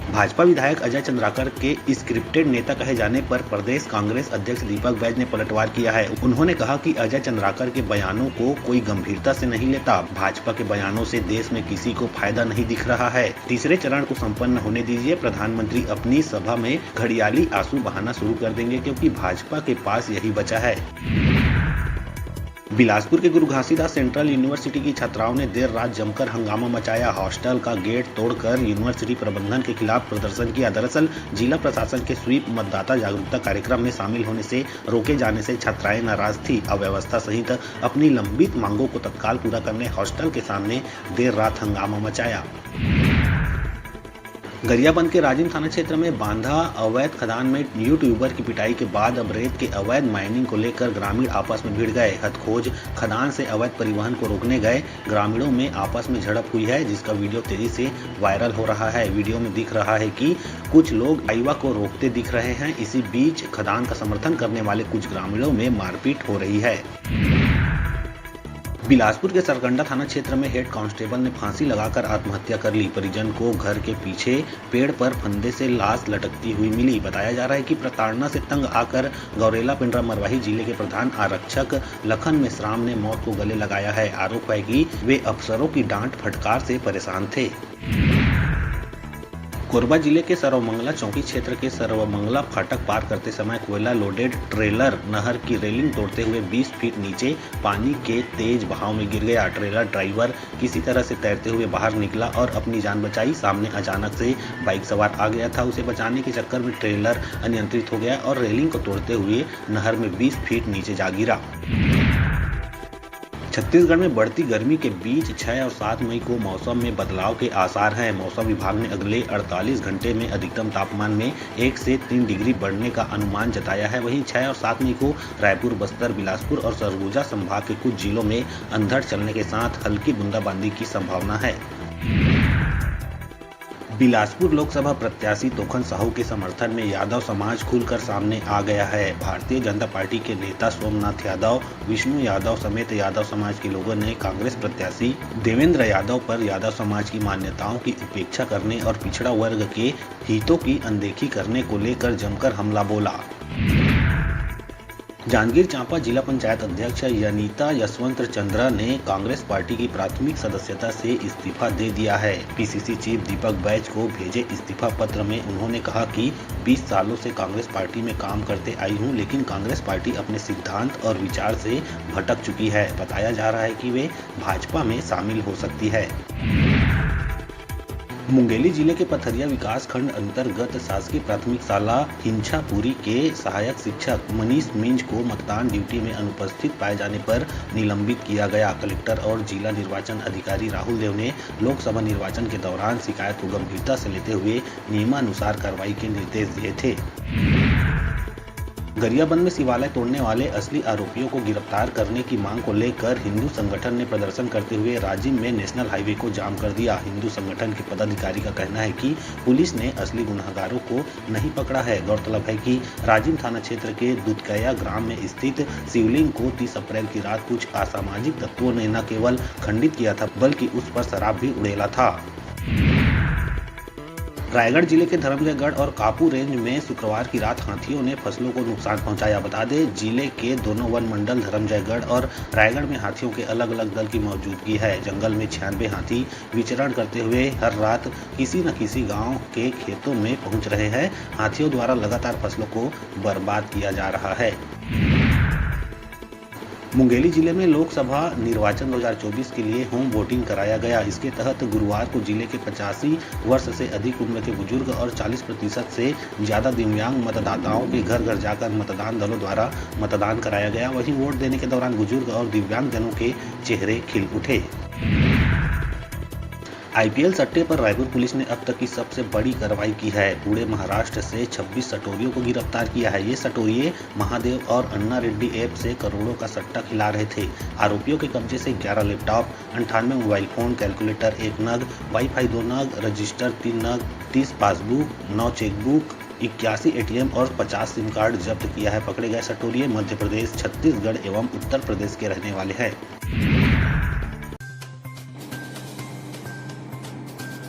भाजपा विधायक अजय चंद्राकर के स्क्रिप्टेड नेता कहे जाने पर प्रदेश कांग्रेस अध्यक्ष दीपक बैज ने पलटवार किया है। उन्होंने कहा कि अजय चंद्राकर के बयानों को कोई गंभीरता से नहीं लेता। भाजपा के बयानों से देश में किसी को फायदा नहीं दिख रहा है। तीसरे चरण को संपन्न होने दीजिए। प्रधानमंत्री अपनी सभा में घड़ियाली आंसू बहाना शुरू कर देंगे, क्योंकि भाजपा के पास यही बचा है। बिलासपुर के गुरु घासीदास सेंट्रल यूनिवर्सिटी की छात्राओं ने देर रात जमकर हंगामा मचाया। हॉस्टल का गेट तोड़कर यूनिवर्सिटी प्रबंधन के खिलाफ प्रदर्शन किया। दरअसल जिला प्रशासन के स्वीप मतदाता जागरूकता कार्यक्रम में शामिल होने से रोके जाने से छात्राएं नाराज थी। अव्यवस्था सहित अपनी लंबित मांगों को तत्काल पूरा करने हॉस्टल के सामने देर रात हंगामा मचाया। गरियाबंद के राजिम थाना क्षेत्र में बांधा अवैध खदान में यूट्यूबर की पिटाई के बाद अब रेत के अवैध माइनिंग को लेकर ग्रामीण आपस में भिड़ गए। हथखोज खदान से अवैध परिवहन को रोकने गए ग्रामीणों में आपस में झड़प हुई है, जिसका वीडियो तेजी से वायरल हो रहा है। वीडियो में दिख रहा है कि कुछ लोग हाईवा को रोकते दिख रहे हैं। इसी बीच खदान का समर्थन करने वाले कुछ ग्रामीणों में मारपीट हो रही है। बिलासपुर के सरकंडा थाना क्षेत्र में हेड कांस्टेबल ने फांसी लगाकर आत्महत्या कर ली। परिजन को घर के पीछे पेड़ पर फंदे से लाश लटकती हुई मिली। बताया जा रहा है कि प्रताड़ना से तंग आकर गौरेला पिंडरा मरवाही जिले के प्रधान आरक्षक लखन मेश्राम ने मौत को गले लगाया है। आरोप है कि वे अफसरों की डांट फटकार से परेशान थे। कोरबा जिले के सर्वमंगला चौकी क्षेत्र के सर्वमंगला फाटक पार करते समय कोयला लोडेड ट्रेलर नहर की रेलिंग तोड़ते हुए 20 फीट नीचे पानी के तेज बहाव में गिर गया। ट्रेलर ड्राइवर किसी तरह से तैरते हुए बाहर निकला और अपनी जान बचाई। सामने अचानक से बाइक सवार आ गया था। उसे बचाने के चक्कर में ट्रेलर अनियंत्रित हो गया और रेलिंग को तोड़ते हुए नहर में 20 फीट नीचे जा गिरा। छत्तीसगढ़ में बढ़ती गर्मी के बीच 6 और 7 मई को मौसम में बदलाव के आसार हैं। मौसम विभाग ने अगले 48 घंटे में अधिकतम तापमान में 1 से 3 डिग्री बढ़ने का अनुमान जताया है। वहीं 6 और 7 मई को रायपुर, बस्तर, बिलासपुर और सरगुजा संभाग के कुछ जिलों में अंधड़ चलने के साथ हल्की बूंदाबांदी की संभावना है। बिलासपुर लोकसभा प्रत्याशी तोखन साहू के समर्थन में यादव समाज खुलकर सामने आ गया है। भारतीय जनता पार्टी के नेता सोमनाथ यादव, विष्णु यादव समेत यादव समाज के लोगों ने कांग्रेस प्रत्याशी देवेंद्र यादव पर यादव समाज की मान्यताओं की उपेक्षा करने और पिछड़ा वर्ग के हितों की अनदेखी करने को लेकर जमकर हमला बोला। जांजगीर चांपा जिला पंचायत अध्यक्ष यनीता यशवंत चंद्रा ने कांग्रेस पार्टी की प्राथमिक सदस्यता से इस्तीफा दे दिया है। पीसीसी चीफ दीपक बैज को भेजे इस्तीफा पत्र में उन्होंने कहा कि 20 सालों से कांग्रेस पार्टी में काम करते आई हूं, लेकिन कांग्रेस पार्टी अपने सिद्धांत और विचार से भटक चुकी है। बताया जा रहा है कि वे भाजपा में शामिल हो सकती है। मुंगेली जिले के पथरिया विकास खंड अंतर्गत शासकीय प्राथमिक शाला हिंछापुरी के सहायक शिक्षक मनीष मिंज को मतदान ड्यूटी में अनुपस्थित पाए जाने पर निलंबित किया गया। कलेक्टर और जिला निर्वाचन अधिकारी राहुल देव ने लोकसभा निर्वाचन के दौरान शिकायत को गंभीरता से लेते हुए नियमानुसार कार्रवाई के निर्देश दिए थे। गरियाबंद में शिवालय तोड़ने वाले असली आरोपियों को गिरफ्तार करने की मांग को लेकर हिंदू संगठन ने प्रदर्शन करते हुए राजिम में नेशनल हाईवे को जाम कर दिया। हिंदू संगठन के पदाधिकारी का कहना है कि पुलिस ने असली गुनहगारों को नहीं पकड़ा है। गौरतलब है कि राजिम थाना क्षेत्र के दुधकैया ग्राम में स्थित शिवलिंग को 30 अप्रैल की रात कुछ असामाजिक तत्वों ने न केवल खंडित किया था बल्कि उस पर शराब भी उड़ेला था। रायगढ़ जिले के धर्मजयगढ़ और कापू रेंज में शुक्रवार की रात हाथियों ने फसलों को नुकसान पहुंचाया। बता दें, जिले के दोनों वन मंडल धर्मजयगढ़ और रायगढ़ में हाथियों के अलग अलग दल की मौजूदगी है। जंगल में 96 हाथी विचरण करते हुए हर रात किसी न किसी गांव के खेतों में पहुंच रहे हैं। हाथियों द्वारा लगातार फसलों को बर्बाद किया जा रहा है। मुंगेली जिले में लोकसभा निर्वाचन 2024 के लिए होम वोटिंग कराया गया। इसके तहत गुरुवार को जिले के 85 वर्ष से अधिक उम्र के बुजुर्ग और 40% से ज्यादा दिव्यांग मतदाताओं के घर घर जाकर मतदान दलों द्वारा मतदान कराया गया। वहीं वोट देने के दौरान बुजुर्ग और दिव्यांग जनों के चेहरे खिल उठे। आईपीएल सट्टे पर रायपुर पुलिस ने अब तक की सबसे बड़ी कार्रवाई की है। पूरे महाराष्ट्र से 26 सटोरियों को गिरफ्तार किया है। ये सटोरिये महादेव और अन्ना रेड्डी ऐप से करोड़ों का सट्टा खिला रहे थे। आरोपियों के कब्जे से 11 लैपटॉप, 98 मोबाइल फोन, कैलकुलेटर 1 नग, वाईफाई 2 नग, रजिस्टर 3 नग, 30 पासबुक, 9 चेकबुक, 81 एटीएम और 50 सिम कार्ड जब्त किया है। पकड़े गए सटोरिये मध्य प्रदेश, छत्तीसगढ़ एवं उत्तर प्रदेश के रहने वाले हैं।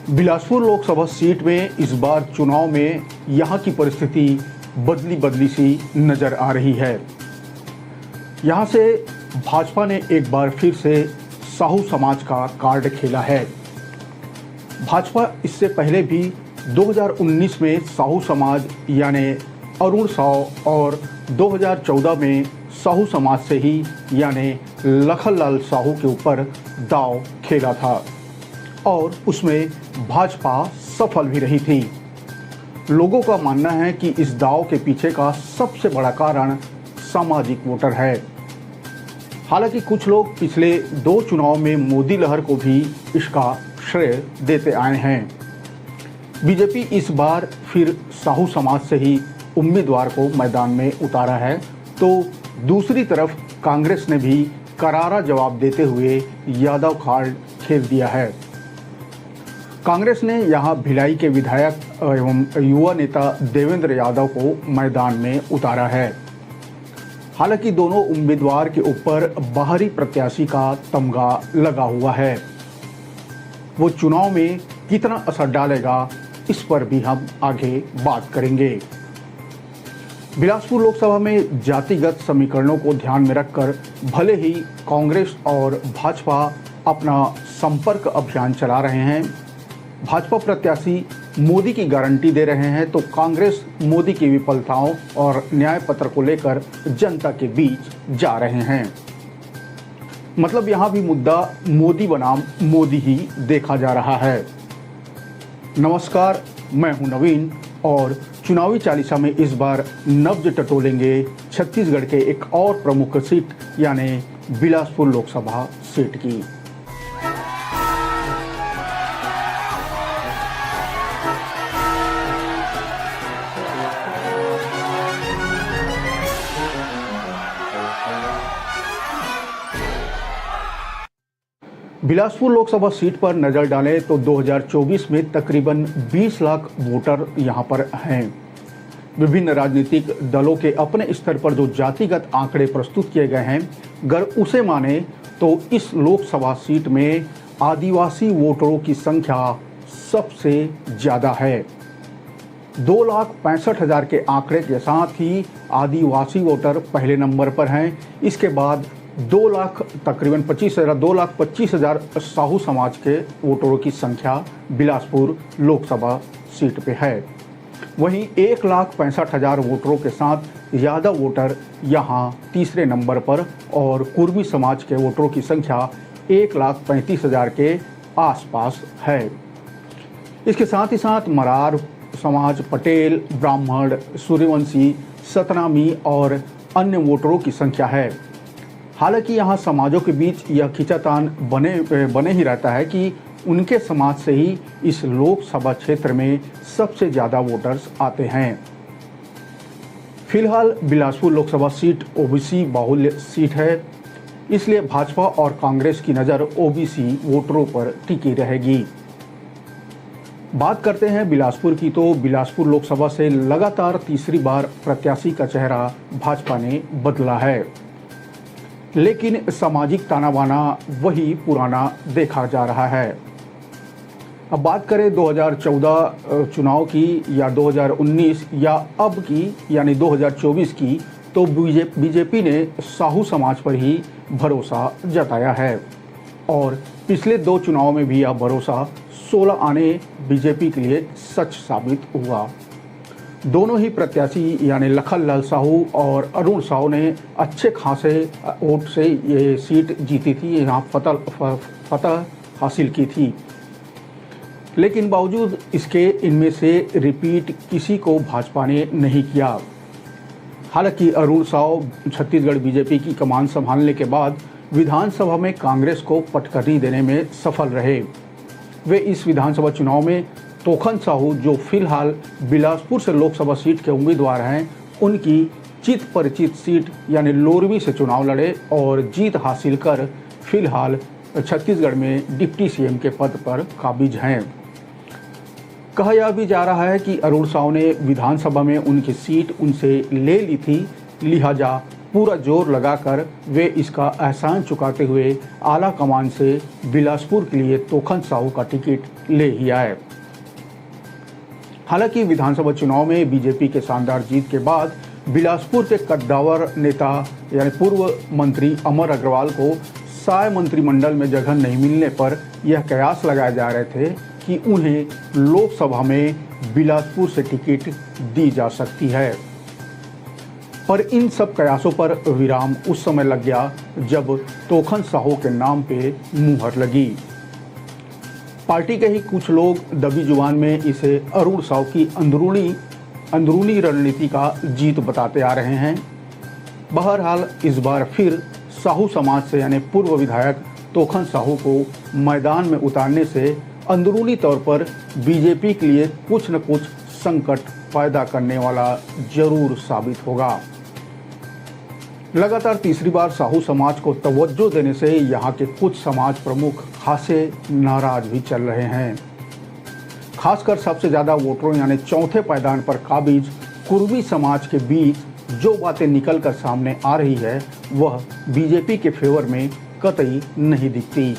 बिलासपुर लोकसभा सीट में इस बार चुनाव में यहां की परिस्थिति बदली सी नजर आ रही है। यहां से भाजपा ने एक बार फिर से साहू समाज का कार्ड खेला है। भाजपा इससे पहले भी 2019 में साहू समाज यानी अरुण साव और 2014 में साहू समाज से ही यानी लखनलाल साहू के ऊपर दांव खेला था और उसमें भाजपा सफल भी रही थी। लोगों का मानना है कि इस दांव के पीछे का सबसे बड़ा कारण सामाजिक वोटर है। हालांकि कुछ लोग पिछले 2 चुनाव में मोदी लहर को भी इसका श्रेय देते आए हैं। बीजेपी इस बार फिर साहू समाज से ही उम्मीदवार को मैदान में उतारा है, तो दूसरी तरफ कांग्रेस ने भी करारा जवाब देते हुए यादव कार्ड खेल दिया है। कांग्रेस ने यहां भिलाई के विधायक एवं युवा नेता देवेंद्र यादव को मैदान में उतारा है। हालांकि दोनों उम्मीदवार के ऊपर बाहरी प्रत्याशी का तमगा लगा हुआ है। वो चुनाव में कितना असर डालेगा, इस पर भी हम आगे बात करेंगे। बिलासपुर लोकसभा में जातिगत समीकरणों को ध्यान में रखकर भले ही कांग्रेस और भाजपा अपना संपर्क अभियान चला रहे हैं, भाजपा प्रत्याशी मोदी की गारंटी दे रहे हैं, तो कांग्रेस मोदी की विफलताओं और न्याय पत्र को लेकर जनता के बीच जा रहे हैं। मतलब यहाँ भी मुद्दा मोदी बनाम मोदी ही देखा जा रहा है। नमस्कार, मैं हूं नवीन और चुनावी चालीसा में इस बार नब्ज टटोलेंगे छत्तीसगढ़ के एक और प्रमुख सीट यानी बिलासपुर लोकसभा सीट की। बिलासपुर लोकसभा सीट पर नजर डालें तो 2024 में तकरीबन 20 लाख वोटर यहां पर हैं। विभिन्न राजनीतिक दलों के अपने स्तर पर जो जातिगत आंकड़े प्रस्तुत किए गए हैं, अगर उसे माने तो इस लोकसभा सीट में आदिवासी वोटरों की संख्या सबसे ज़्यादा है। 2,65,000 के आंकड़े के साथ ही आदिवासी वोटर पहले नंबर पर हैं। इसके बाद 2,25,000 साहू समाज के वोटरों की संख्या बिलासपुर लोकसभा सीट पे है। वहीं 1,65,000 वोटरों के साथ यादव वोटर यहां तीसरे नंबर पर और कुर्मी समाज के वोटरों की संख्या 1,35,000 के आसपास है। इसके साथ ही साथ मरार समाज, पटेल, ब्राह्मण, सूर्यवंशी, सतनामी और अन्य वोटरों की संख्या है। हालांकि यहाँ समाजों के बीच यह खींचातान बने ही रहता है कि उनके समाज से ही इस लोकसभा क्षेत्र में सबसे ज़्यादा वोटर्स आते हैं। फिलहाल बिलासपुर लोकसभा सीट ओबीसी बाहुल्य सीट है, इसलिए भाजपा और कांग्रेस की नज़र ओबीसी वोटरों पर टिकी रहेगी। बात करते हैं बिलासपुर की, तो बिलासपुर लोकसभा से लगातार तीसरी बार प्रत्याशी का चेहरा भाजपा ने बदला है, लेकिन सामाजिक ताना बाना वही पुराना देखा जा रहा है। अब बात करें 2014 चुनाव की या 2019 या अब की यानी 2024 की, तो बीजेपी ने साहू समाज पर ही भरोसा जताया है और पिछले 2 चुनाव में भी यह भरोसा 16 आने बीजेपी के लिए सच साबित हुआ। दोनों ही प्रत्याशी यानी लखनलाल साहू और अरुण साहू ने अच्छे खासे वोट से ये सीट जीती थी, यहाँ फतह हासिल की थी। लेकिन बावजूद इसके इनमें से रिपीट किसी को भाजपा ने नहीं किया। हालांकि अरुण साहू छत्तीसगढ़ बीजेपी की कमान संभालने के बाद विधानसभा में कांग्रेस को पटखनी देने में सफल रहे। वे इस विधानसभा चुनाव में तोखन साहू, जो फिलहाल बिलासपुर से लोकसभा सीट के उम्मीदवार हैं, उनकी चित परिचित सीट यानी लोरवी से चुनाव लड़े और जीत हासिल कर फिलहाल छत्तीसगढ़ में डिप्टी सीएम के पद पर काबिज हैं। कहा यह भी जा रहा है कि अरुण साहू ने विधानसभा में उनकी सीट उनसे ले ली थी, लिहाजा पूरा जोर लगाकर वे इसका एहसान चुकाते हुए आला कमान से बिलासपुर के लिए तोखन साहू का टिकट ले ही आए। हालांकि विधानसभा चुनाव में बीजेपी के शानदार जीत के बाद बिलासपुर के कद्दावर नेता यानी पूर्व मंत्री अमर अग्रवाल को साय मंत्रिमंडल में जगह नहीं मिलने पर यह कयास लगाए जा रहे थे कि उन्हें लोकसभा में बिलासपुर से टिकट दी जा सकती है। पर इन सब कयासों पर विराम उस समय लग गया जब तोखन साहू के नाम पे मुहर लगी। पार्टी के ही कुछ लोग दबी जुबान में इसे अरुण साहू की अंदरूनी रणनीति का जीत बताते आ रहे हैं। बहरहाल इस बार फिर साहू समाज से यानी पूर्व विधायक तोखन साहू को मैदान में उतारने से अंदरूनी तौर पर बीजेपी के लिए कुछ न कुछ संकट पैदा करने वाला जरूर साबित होगा। लगातार तीसरी बार साहू समाज को तवज्जो देने से यहाँ के कुछ समाज प्रमुख खासे नाराज भी चल रहे हैं। खासकर सबसे ज्यादा वोटरों यानी चौथे पायदान पर काबिज कुर्मी समाज के बीच जो बातें निकल कर सामने आ रही है वह बीजेपी के फेवर में कतई नहीं दिखती।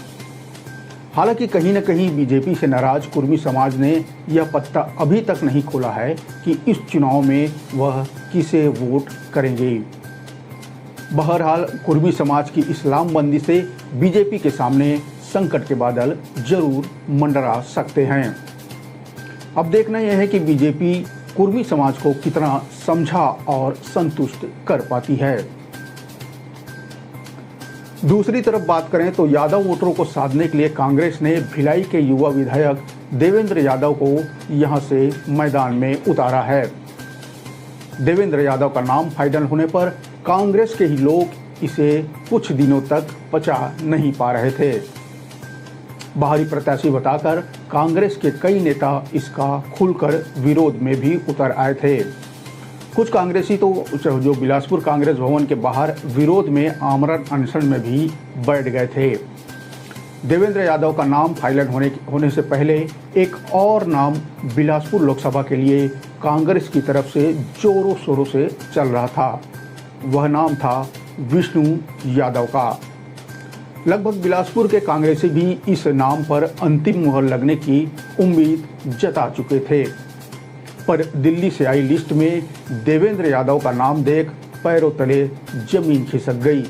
हालांकि कहीं न कहीं बीजेपी से नाराज कुर्मी समाज ने यह पत्ता अभी तक नहीं खोला है कि इस चुनाव में वह किसे वोट करेंगे। बहरहाल कुर्मी समाज की इस्लामबंदी से बीजेपी के सामने संकट के बादल जरूर मंडरा सकते हैं। अब देखना यह है कि बीजेपी कुर्मी समाज को कितना समझा और संतुष्ट कर पाती है। दूसरी तरफ बात करें तो यादव वोटरों को साधने के लिए कांग्रेस ने भिलाई के युवा विधायक देवेंद्र यादव को यहां से मैदान में उतारा है। देवेंद्र यादव का नाम फाइनल होने पर कांग्रेस के ही लोग इसे कुछ दिनों तक पचा नहीं पा रहे थे। बाहरी प्रत्याशी बताकर कांग्रेस के कई नेता इसका खुलकर विरोध में भी उतर आए थे। कुछ कांग्रेसी तो जो बिलासपुर कांग्रेस भवन के बाहर विरोध में आमरण अनशन में भी बैठ गए थे। देवेंद्र यादव का नाम फाइनल होने से पहले एक और नाम बिलासपुर लोकसभा के लिए कांग्रेस की तरफ से जोरों शोरों से चल रहा था। वह नाम था विष्णु यादव का। लगभग बिलासपुर के कांग्रेसी भी इस नाम पर अंतिम मुहर लगने की उम्मीद जता चुके थे, पर दिल्ली से आई लिस्ट में देवेंद्र यादव का नाम देख पैरों तले जमीन खिसक गई,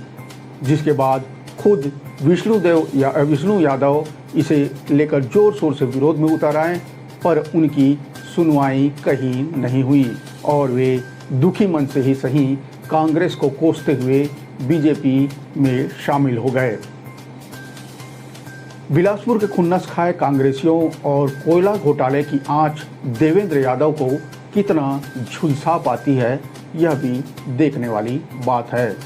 जिसके बाद खुद विष्णु यादव इसे लेकर जोर शोर से विरोध में उतर आए, पर उनकी सुनवाई कहीं नहीं हुई और वे दुखी मन से ही सही कांग्रेस को कोसते हुए बीजेपी में शामिल हो गए। बिलासपुर के खुन्नस खाए कांग्रेसियों और कोयला घोटाले की आंच देवेंद्र यादव को कितना झुलसा पाती है, यह भी देखने वाली बात है।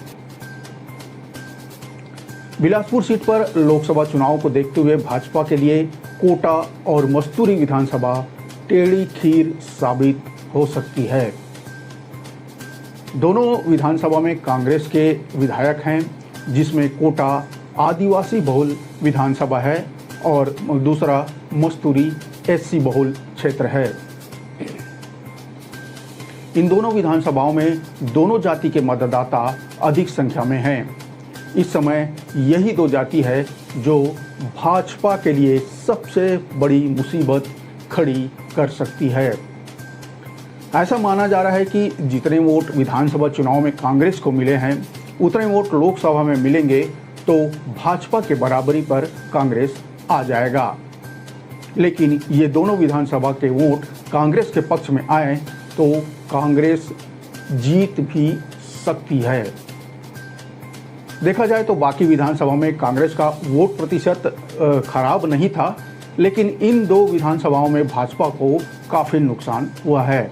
बिलासपुर सीट पर लोकसभा चुनाव को देखते हुए भाजपा के लिए कोटा और मस्तूरी विधानसभा टेढ़ी खीर साबित हो सकती है। दोनों विधानसभा में कांग्रेस के विधायक हैं, जिसमें कोटा आदिवासी बहुल विधानसभा है और दूसरा मस्तूरी एससी बहुल क्षेत्र है। इन दोनों विधानसभाओं में दोनों जाति के मतदाता अधिक संख्या में हैं। इस समय यही दो जाति है जो भाजपा के लिए सबसे बड़ी मुसीबत खड़ी कर सकती है। ऐसा माना जा रहा है कि जितने वोट विधानसभा चुनाव में कांग्रेस को मिले हैं उतने वोट लोकसभा में मिलेंगे तो भाजपा के बराबरी पर कांग्रेस आ जाएगा। लेकिन ये दोनों विधानसभा के वोट कांग्रेस के पक्ष में आए तो कांग्रेस जीत भी सकती है। देखा जाए तो बाकी विधानसभा में कांग्रेस का वोट प्रतिशत खराब नहीं था, लेकिन इन दो विधानसभाओं में भाजपा को काफ़ी नुकसान हुआ है।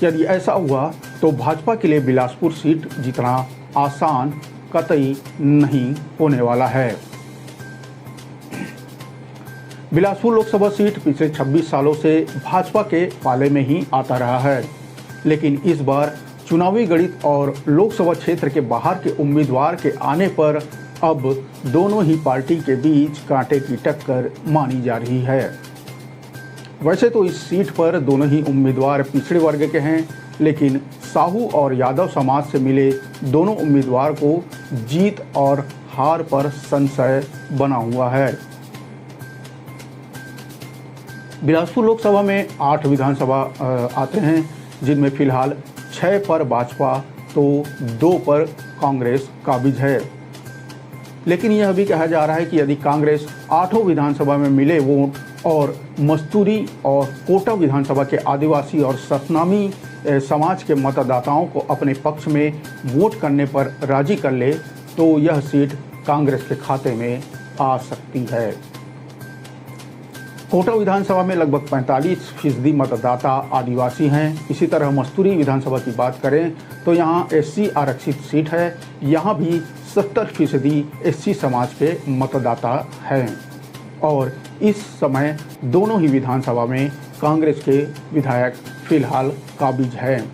यदि ऐसा हुआ तो भाजपा के लिए बिलासपुर सीट जितना आसान कतई नहीं होने वाला है। बिलासपुर लोकसभा सीट पिछले 26 सालों से भाजपा के पाले में ही आता रहा है, लेकिन इस बार चुनावी गणित और लोकसभा क्षेत्र के बाहर के उम्मीदवार के आने पर अब दोनों ही पार्टी के बीच कांटे की टक्कर मानी जा रही है। वैसे तो इस सीट पर दोनों ही उम्मीदवार पिछड़े वर्ग के हैं, लेकिन साहू और यादव समाज से मिले दोनों उम्मीदवार को जीत और हार पर संशय बना हुआ है। बिलासपुर लोकसभा में 8 विधानसभा आते हैं, जिनमें फिलहाल 6 पर भाजपा तो 2 पर कांग्रेस काबिज है। लेकिन यह भी कहा जा रहा है कि यदि कांग्रेस 8 विधानसभा में मिले वोट और मस्तूरी और कोटा विधानसभा के आदिवासी और सतनामी समाज के मतदाताओं को अपने पक्ष में वोट करने पर राजी कर ले तो यह सीट कांग्रेस के खाते में आ सकती है। कोटा विधानसभा में लगभग 45% मतदाता आदिवासी हैं। इसी तरह मस्तूरी विधानसभा की बात करें तो यहाँ SC आरक्षित सीट है। यहाँ भी 70% SC समाज के मतदाता हैं और इस समय दोनों ही विधानसभा में कांग्रेस के विधायक फिलहाल काबिज हैं।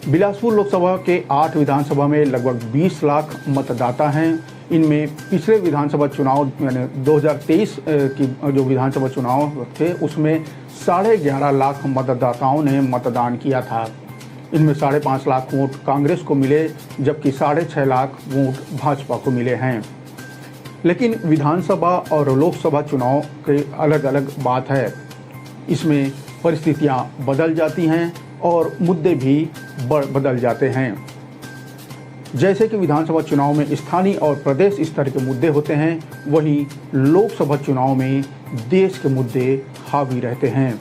बिलासपुर लोकसभा के 8 विधानसभा में लगभग 20 लाख मतदाता हैं। इनमें पिछले विधानसभा चुनाव यानी 2023 की जो विधानसभा चुनाव थे उसमें 11.5 लाख मतदाताओं ने मतदान किया था। इनमें 5.5 लाख वोट कांग्रेस को मिले जबकि 6.5 लाख वोट भाजपा को मिले हैं। लेकिन विधानसभा और लोकसभा चुनाव के अलग अलग बात है। इसमें परिस्थितियां बदल जाती हैं और मुद्दे भी बदल जाते हैं। जैसे कि विधानसभा चुनाव में स्थानीय और प्रदेश स्तर के मुद्दे होते हैं, वहीं लोकसभा चुनाव में देश के मुद्दे हावी रहते हैं।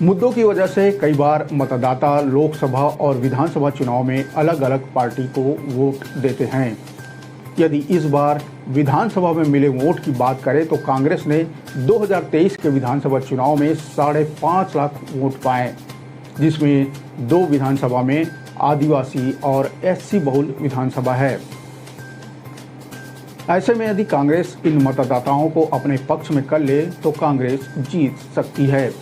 मुद्दों की वजह से कई बार मतदाता लोकसभा और विधानसभा चुनाव में अलग अलग पार्टी को वोट देते हैं। यदि इस बार विधानसभा में मिले वोट की बात करें तो कांग्रेस ने 2023 के विधानसभा चुनाव में 5.5 लाख वोट पाए, जिसमें 2 विधानसभा में आदिवासी और SC बहुल विधानसभा है। ऐसे में यदि कांग्रेस इन मतदाताओं को अपने पक्ष में कर ले तो कांग्रेस जीत सकती है।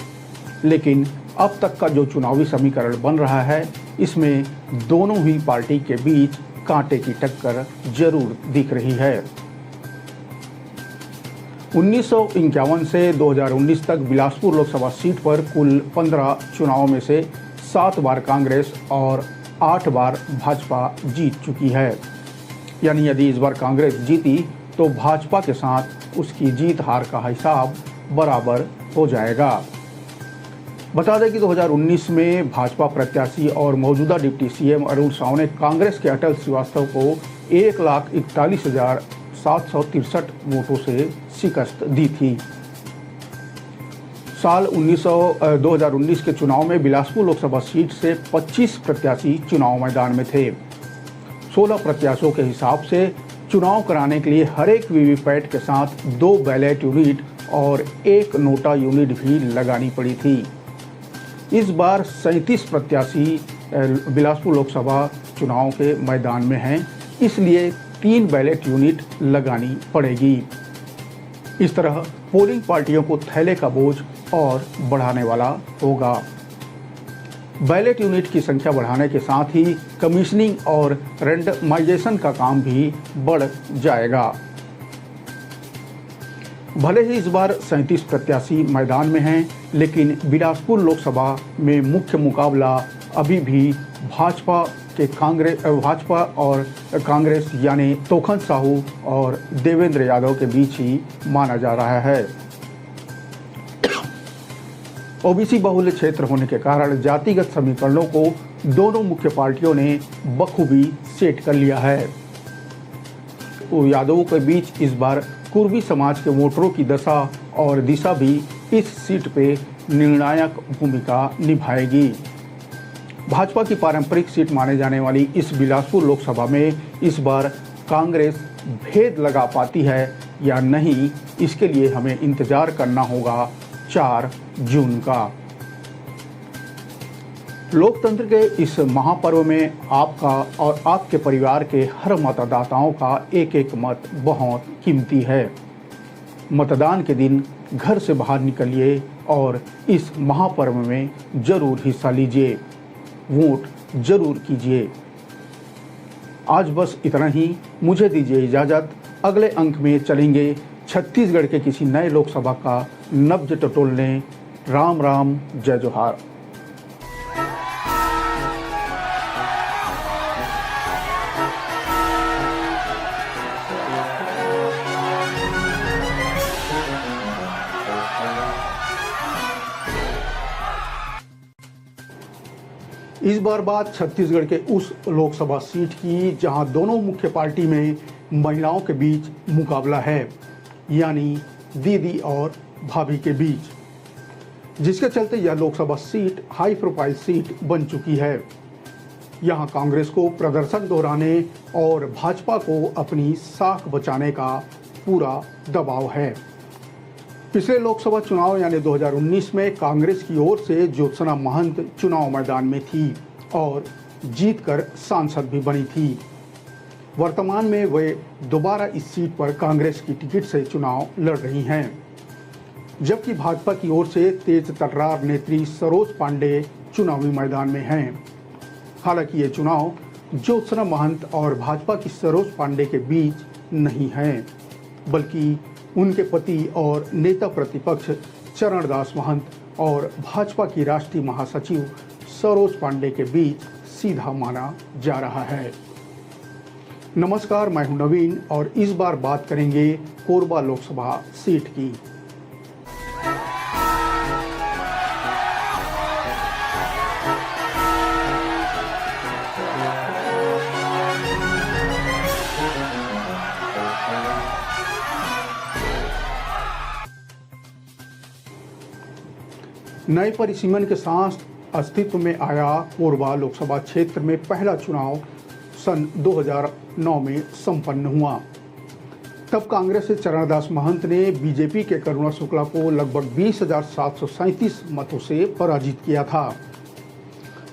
लेकिन अब तक का जो चुनावी समीकरण बन रहा है, इसमें दोनों ही पार्टी के बीच कांटे की टक्कर जरूर दिख रही है। 1951 से 2019 तक बिलासपुर लोकसभा सीट पर कुल 15 चुनावों में से 7 बार कांग्रेस और 8 बार भाजपा जीत चुकी है। यानी यदि इस बार कांग्रेस जीती तो भाजपा के साथ उसकी जीत हार का हिसाब बराबर हो जाएगा। बता दें कि 2019 में भाजपा प्रत्याशी और मौजूदा डिप्टी CM अरुण साव ने कांग्रेस के अटल श्रीवास्तव को 1,41,763 वोटों से शिकस्त दी थी। साल 2019 के चुनाव में बिलासपुर लोकसभा सीट से 25 प्रत्याशी चुनाव मैदान में थे। 16 प्रत्याशियों के हिसाब से चुनाव कराने के लिए हर एक वीवीपैट के साथ 2 बैलेट यूनिट और 1 नोटा यूनिट भी लगानी पड़ी थी। इस बार 37 प्रत्याशी बिलासपुर लोकसभा चुनाव के मैदान में हैं, इसलिए 3 बैलेट यूनिट लगानी पड़ेगी। इस तरह पोलिंग पार्टियों को थैले का बोझ और बढ़ाने वाला होगा। बैलेट यूनिट की संख्या बढ़ाने के साथ ही कमीशनिंग और रेंडमाइजेशन का काम भी बढ़ जाएगा। भले ही इस बार 37 प्रत्याशी मैदान में हैं, लेकिन बिलासपुर लोकसभा में मुख्य मुकाबला अभी भी भाजपा और कांग्रेस यानी तोखन साहू और देवेंद्र यादव के बीच ही माना जा रहा है। ओबीसी बहुल क्षेत्र होने के कारण जातिगत समीकरणों को दोनों मुख्य पार्टियों ने बखूबी सेट कर लिया है। यादवों के बीच इस बार कुर्मी समाज के वोटरों की दशा और दिशा भी इस सीट पे निर्णायक भूमिका निभाएगी। भाजपा की पारंपरिक सीट माने जाने वाली इस बिलासपुर लोकसभा में इस बार कांग्रेस भेद लगा पाती है या नहीं, इसके लिए हमें इंतजार करना होगा 4 जून का। लोकतंत्र के इस महापर्व में आपका और आपके परिवार के हर मतदाताओं का एक एक मत बहुत कीमती है। मतदान के दिन घर से बाहर निकलिए और इस महापर्व में जरूर हिस्सा लीजिए, वोट जरूर कीजिए। आज बस इतना ही, मुझे दीजिए इजाज़त। अगले अंक में चलेंगे छत्तीसगढ़ के किसी नए लोकसभा का नब्ज टटोलने। राम राम, जय जोहार। इस बार बात छत्तीसगढ़ के उस लोकसभा सीट की जहां दोनों मुख्य पार्टी में महिलाओं के बीच मुकाबला है, यानी दीदी और भाभी के बीच। जिसके चलते यह Lok Sabha seat high profile seat बन चुकी है। यहां कांग्रेस को प्रदर्शन दोहराने और भाजपा को अपनी साख बचाने का पूरा दबाव है। पिछले लोकसभा चुनाव यानी 2019 में कांग्रेस की ओर से ज्योत्सना महंत चुनाव मैदान में थी और जीतकर सांसद भी बनी थी। वर्तमान में वे दोबारा इस सीट पर कांग्रेस की टिकट से चुनाव लड़ रही हैं, जबकि भाजपा की ओर से तेज तर्रार नेत्री सरोज पांडे चुनावी मैदान में हैं। हालांकि ये चुनाव ज्योत्सना महंत और भाजपा की सरोज पांडे के बीच नहीं है, बल्कि उनके पति और नेता प्रतिपक्ष चरणदास महंत और भाजपा की राष्ट्रीय महासचिव सरोज पांडे के बीच सीधा माना जा रहा है। नमस्कार, मैं हूं नवीन और इस बार बात करेंगे कोरबा लोकसभा सीट की। नए परिसीमन के साथ अस्तित्व में आया कोरबा लोकसभा क्षेत्र में पहला चुनाव सन 2009 में संपन्न हुआ। तब कांग्रेस से चरणदास महंत ने बीजेपी के करुणा शुक्ला को लगभग 20,737 मतों से पराजित किया था।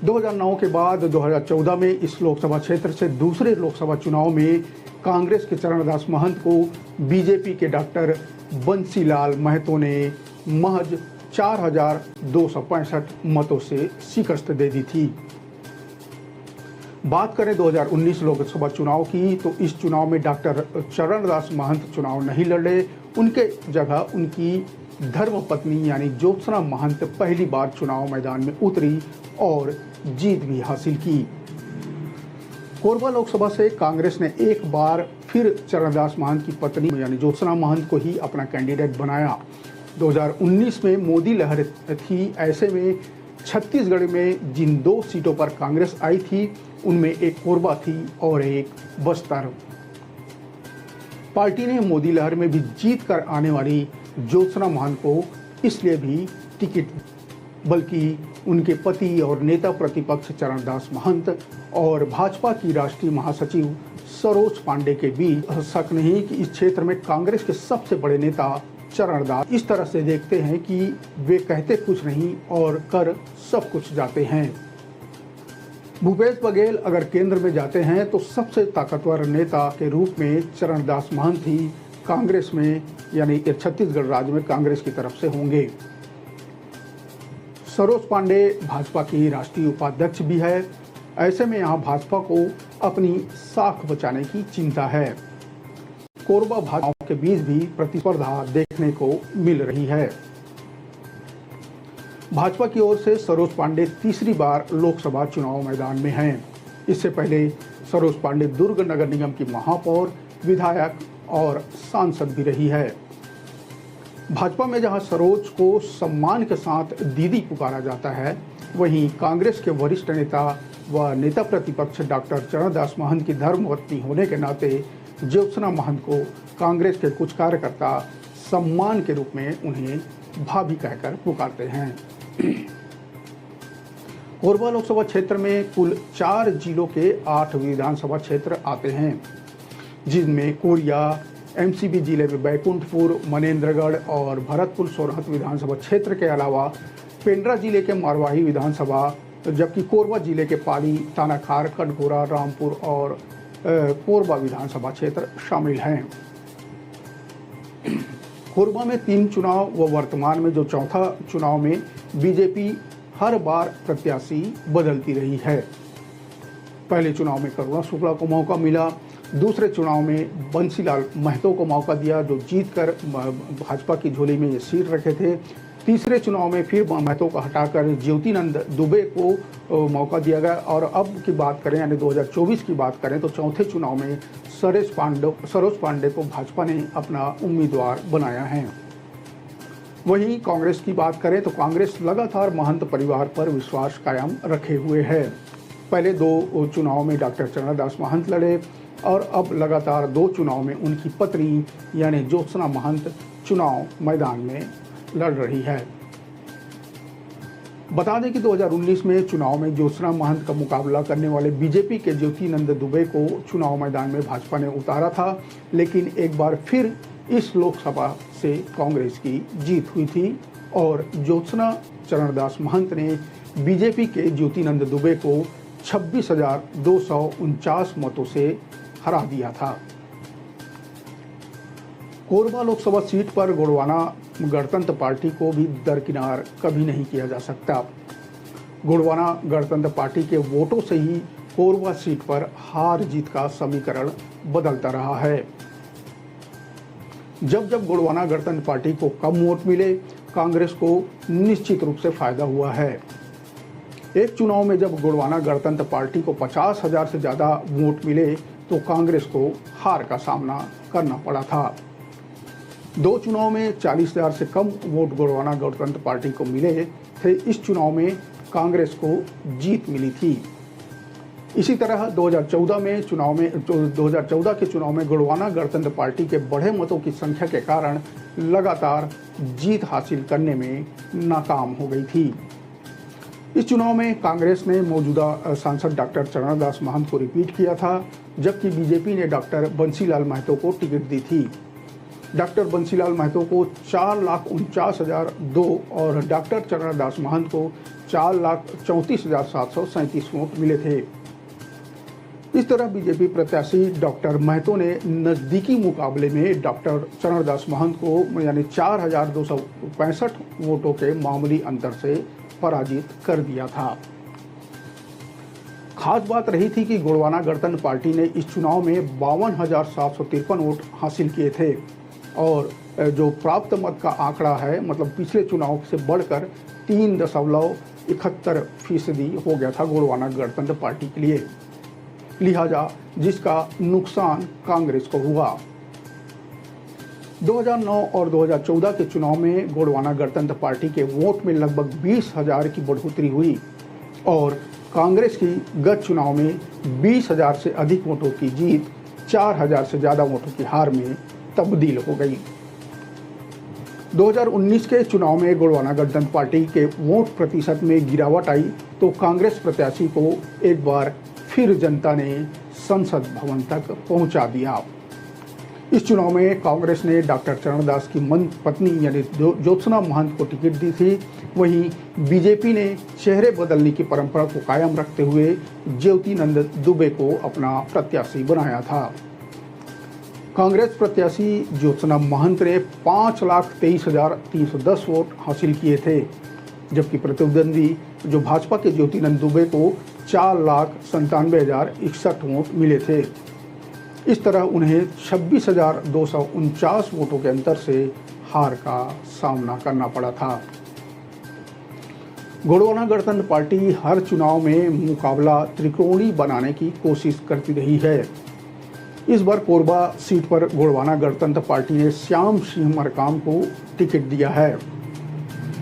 2009 के बाद 2014 में इस लोकसभा क्षेत्र से दूसरे लोकसभा चुनाव में कांग्रेस के चरणदास महंत को बीजेपी के डॉक्टर बंसीलाल महतो ने महज 4,265 मतों से शिकस्त दे दी थी। बात करें 2019 लोकसभा चुनाव की, तो इस चुनाव में डॉक्टर चरणदास महंत चुनाव नहीं लड़े। उनके जगह उनकी धर्मपत्नी यानी ज्योत्सना महंत पहली बार चुनाव मैदान में उतरी और जीत भी हासिल की। कोरबा लोकसभा से कांग्रेस ने एक बार फिर चरणदास महंत की पत्नी यानी ज्योत्सना महंत को ही अपना कैंडिडेट बनाया। 2019 में मोदी लहर थी, ऐसे में छत्तीसगढ़ में जिन 2 सीटों पर कांग्रेस आई थी उनमें एक कोरबा थी और एक बस्तर। पार्टी ने मोदी लहर में भी जीत कर आने वाली ज्योत्सना महंत को इसलिए भी टिकट बल्कि उनके पति और नेता प्रतिपक्ष चरणदास महंत और भाजपा की राष्ट्रीय महासचिव सरोज पांडे के बीच शक नहीं कि इस क्षेत्र में कांग्रेस के सबसे बड़े नेता चरणदास इस तरह से देखते हैं कि वे कहते कुछ नहीं और कर सब कुछ जाते हैं। भूपेश बघेल अगर केंद्र में जाते हैं तो सबसे ताकतवर नेता के रूप में चरणदास महंत ही कांग्रेस में यानी कि छत्तीसगढ़ राज्य में कांग्रेस की तरफ से होंगे। सरोज पांडे भाजपा की राष्ट्रीय उपाध्यक्ष भी है। ऐसे में यहाँ भाजपा को अपनी साख बचाने की चिंता है। कोरबा भाजपा के बीच भी प्रतिस्पर्धा देखने को मिल रही है। भाजपा की ओर से सरोज पांडे तीसरी बार लोकसभा चुनाव मैदान में हैं। इससे पहले सरोज पांडे दुर्ग नगर निगम की महापौर, विधायक और सांसद भी रही है। भाजपा में जहां सरोज को सम्मान के साथ दीदी पुकारा जाता है, वहीं कांग्रेस के वरिष्ठ नेता व नेता प्रतिपक्ष डॉक्टर चरणदास महंत की धर्मपत्नी होने के नाते ज्योत्सना महंत को कांग्रेस के कुछ कार्यकर्ता सम्मान के रूप में उन्हें भाभी कहकर पुकारते हैं। कोरबा लोकसभा क्षेत्र में कुल 4 जिलों के 8 विधानसभा क्षेत्र आते हैं, जिनमें कोरिया, एमसीबी जिले में बैकुंठपुर, मनेन्द्रगढ़ और भरतपुर सोरहत विधानसभा क्षेत्र के अलावा पेंड्रा जिले के मारवाही विधानसभा, जबकि कोरबा जिले के पाली, तानाखार, कटघोरा, रामपुर और कोरबा विधानसभा क्षेत्र शामिल हैं। कोरबा में 3 चुनाव व वर्तमान में जो चौथा चुनाव में बीजेपी हर बार प्रत्याशी बदलती रही है। पहले चुनाव में करुणा शुक्ला को मौका मिला, दूसरे चुनाव में बंसीलाल महतो को मौका दिया जो जीतकर भाजपा की झोली में ये सीट रखे थे। तीसरे चुनाव में फिर महतो को हटाकर ज्योतिनंद दुबे को मौका दिया गया और अब की बात करें यानी 2024 की बात करें तो चौथे चुनाव में सरोज पांडे को भाजपा ने अपना उम्मीदवार बनाया है। वहीं कांग्रेस की बात करें तो कांग्रेस लगातार महंत परिवार पर विश्वास कायम रखे हुए है। पहले 2 चुनाव में डॉक्टर चरणदास महंत लड़े और अब लगातार 2 चुनाव में उनकी पत्नी यानी ज्योत्सना महंत चुनाव मैदान में लड़ रही है। बता दें कि 2019 में चुनाव में ज्योत्सना महंत का मुकाबला करने वाले बीजेपी के ज्योतिनंद दुबे को चुनाव मैदान में भाजपा ने उतारा था, लेकिन एक बार फिर इस लोकसभा से कांग्रेस की जीत हुई थी और ज्योत्सना चरणदास महंत ने बीजेपी के ज्योतिनंद दुबे को 26,249 मतों से हरा दिया था। कोरबा लोकसभा सीट पर गोंडवाना गणतंत्र पार्टी को भी दरकिनार कभी नहीं किया जा सकता। गोंडवाना गणतंत्र पार्टी के वोटों से ही कोरबा सीट पर हार जीत का समीकरण बदलता रहा है। जब गोंडवाना गणतंत्र पार्टी को कम वोट मिले, कांग्रेस को निश्चित रूप से फायदा हुआ है। एक चुनाव में जब गोंडवाना गणतंत्र पार्टी को 50,000 से ज्यादा वोट मिले तो कांग्रेस को हार का सामना करना पड़ा था। 2 चुनाव में 40,000 से कम वोट गोंडवाना गणतंत्र पार्टी को मिले थे। इस चुनाव में कांग्रेस को जीत मिली थी। इसी तरह 2014 के चुनाव में गोंडवाना गणतंत्र पार्टी के बढ़े मतों की संख्या के कारण लगातार जीत हासिल करने में नाकाम हो गई थी। इस चुनाव में कांग्रेस ने मौजूदा सांसद डॉक्टर चरणदास महंत को रिपीट किया था, जबकि बीजेपी ने डॉक्टर बंसीलाल महतो को टिकट दी थी। डॉक्टर बंसीलाल महतो को 4,49,002 और डॉक्टर चरणदास महंत को 4,34,737 वोट मिले थे। इस तरह बीजेपी प्रत्याशी डॉक्टर महतो ने नजदीकी मुकाबले में डॉक्टर चरणदास महंत को यानी 4,265 वोटों के मामूली अंतर से पराजित कर दिया था। खास बात रही थी कि गोंडवाना गणतंत्र पार्टी ने इस चुनाव में 52,753 वोट हासिल किए थे और जो प्राप्त मत का आंकड़ा है, मतलब पिछले चुनाव से बढ़कर 3.71% हो गया था गोंडवाना गणतंत्र पार्टी के लिए, लिहाजा जिसका नुकसान कांग्रेस को हुआ। 2009 और 2014 के चुनाव में गोंडवाना गणतंत्र पार्टी के वोट में लगभग 20,000 की बढ़ोतरी हुई और कांग्रेस की गत चुनाव में 20,000 से अधिक वोटों की जीत 4,000 से ज्यादा वोटों की हार में तब्दील हो गई। 2019 के चुनाव में गोंडवाना गणतंत्र पार्टी के वोट प्रतिशत में गिरावट आई तो कांग्रेस प्रत्याशी को एक बार फिर जनता ने संसद भवन तक पहुंचा दिया। इस चुनाव में कांग्रेस ने डॉक्टर चरणदास की पत्नी यानी ज्योत्सना महंत को टिकट दी थी। वहीं बीजेपी ने चेहरे बदलने की परंपरा को कायम रखते हुए ज्योतिनंद दुबे को अपना प्रत्याशी बनाया था। कांग्रेस प्रत्याशी ज्योत्सना महंत ने 5,23,310 वोट हासिल किए थे, जबकि प्रतिद्वंदी जो भाजपा के ज्योतिनंद दुबे को 4,97,061 वोट मिले थे। इस तरह उन्हें 26,249 वोटों के अंतर से हार का सामना करना पड़ा था। गोंडवाना गणतंत्र पार्टी हर चुनाव में मुकाबला त्रिकोणीय बनाने की कोशिश करती रही है। इस बार कोरबा सीट पर गोंडवाना गणतंत्र पार्टी ने श्याम सिंह मरकाम को टिकट दिया है।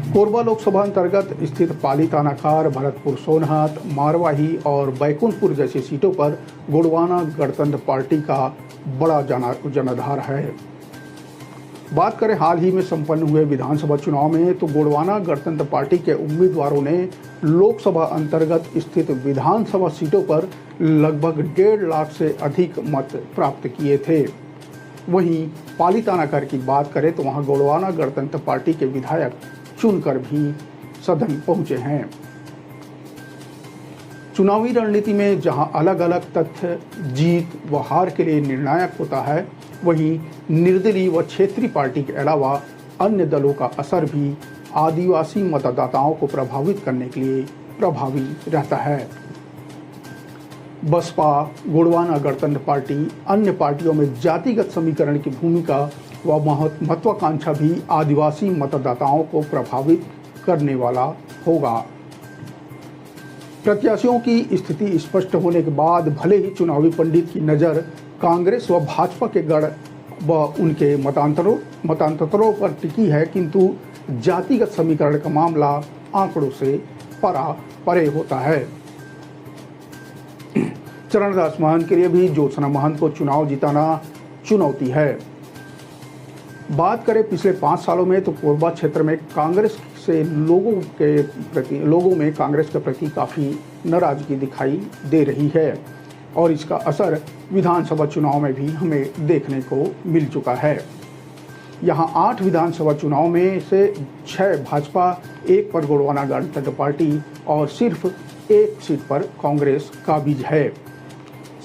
कोरबा लोकसभा अंतर्गत स्थित पाली तानाखार, भरतपुर सोनहत, मारवाही और बैकुंठपुर जैसी सीटों पर गोंडवाना गणतंत्र पार्टी का बड़ा जनाधार है। बात करें हाल ही में संपन्न हुए विधानसभा चुनाव में तो गोंडवाना गणतंत्र पार्टी के उम्मीदवारों ने लोकसभा अंतर्गत स्थित विधानसभा सीटों पर लगभग 1.5 लाख से अधिक मत प्राप्त किए थे। वहीं पाली तानाखार की बात करें तो वहां गोंडवाना गणतंत्र पार्टी के विधायक चुनकर भी सदन पहुंचे हैं। चुनावी रणनीति में जहां अलग अलग तथ्य जीत व हार के लिए निर्णायक होता है, वहीं निर्दलीय व क्षेत्रीय पार्टी के अलावा अन्य दलों का असर भी आदिवासी मतदाताओं को प्रभावित करने के लिए प्रभावी रहता है। बसपा, गोंडवाना गणतंत्र पार्टी, अन्य पार्टियों में जातिगत समीकरण की भूमिका व महत्वाकांक्षा भी आदिवासी मतदाताओं को प्रभावित करने वाला होगा। प्रत्याशियों की स्थिति स्पष्ट होने के बाद भले ही चुनावी पंडित की नज़र कांग्रेस व भाजपा के गढ़ व उनके मतांतरों पर टिकी है, किंतु जातिगत समीकरण का मामला आंकड़ों से परे होता है। चरणदास महंत के लिए भी ज्योत्सना महंत को चुनाव जिताना चुनौती है। बात करें पिछले 5 सालों में तो कोरबा क्षेत्र में कांग्रेस से लोगों में कांग्रेस के प्रति काफ़ी नाराजगी दिखाई दे रही है और इसका असर विधानसभा चुनाव में भी हमें देखने को मिल चुका है। यहाँ 8 विधानसभा चुनाव में से 6 भाजपा, 1 पर गोंडवाना गणतंत्र पार्टी और सिर्फ 1 सीट पर कांग्रेस काबिज है।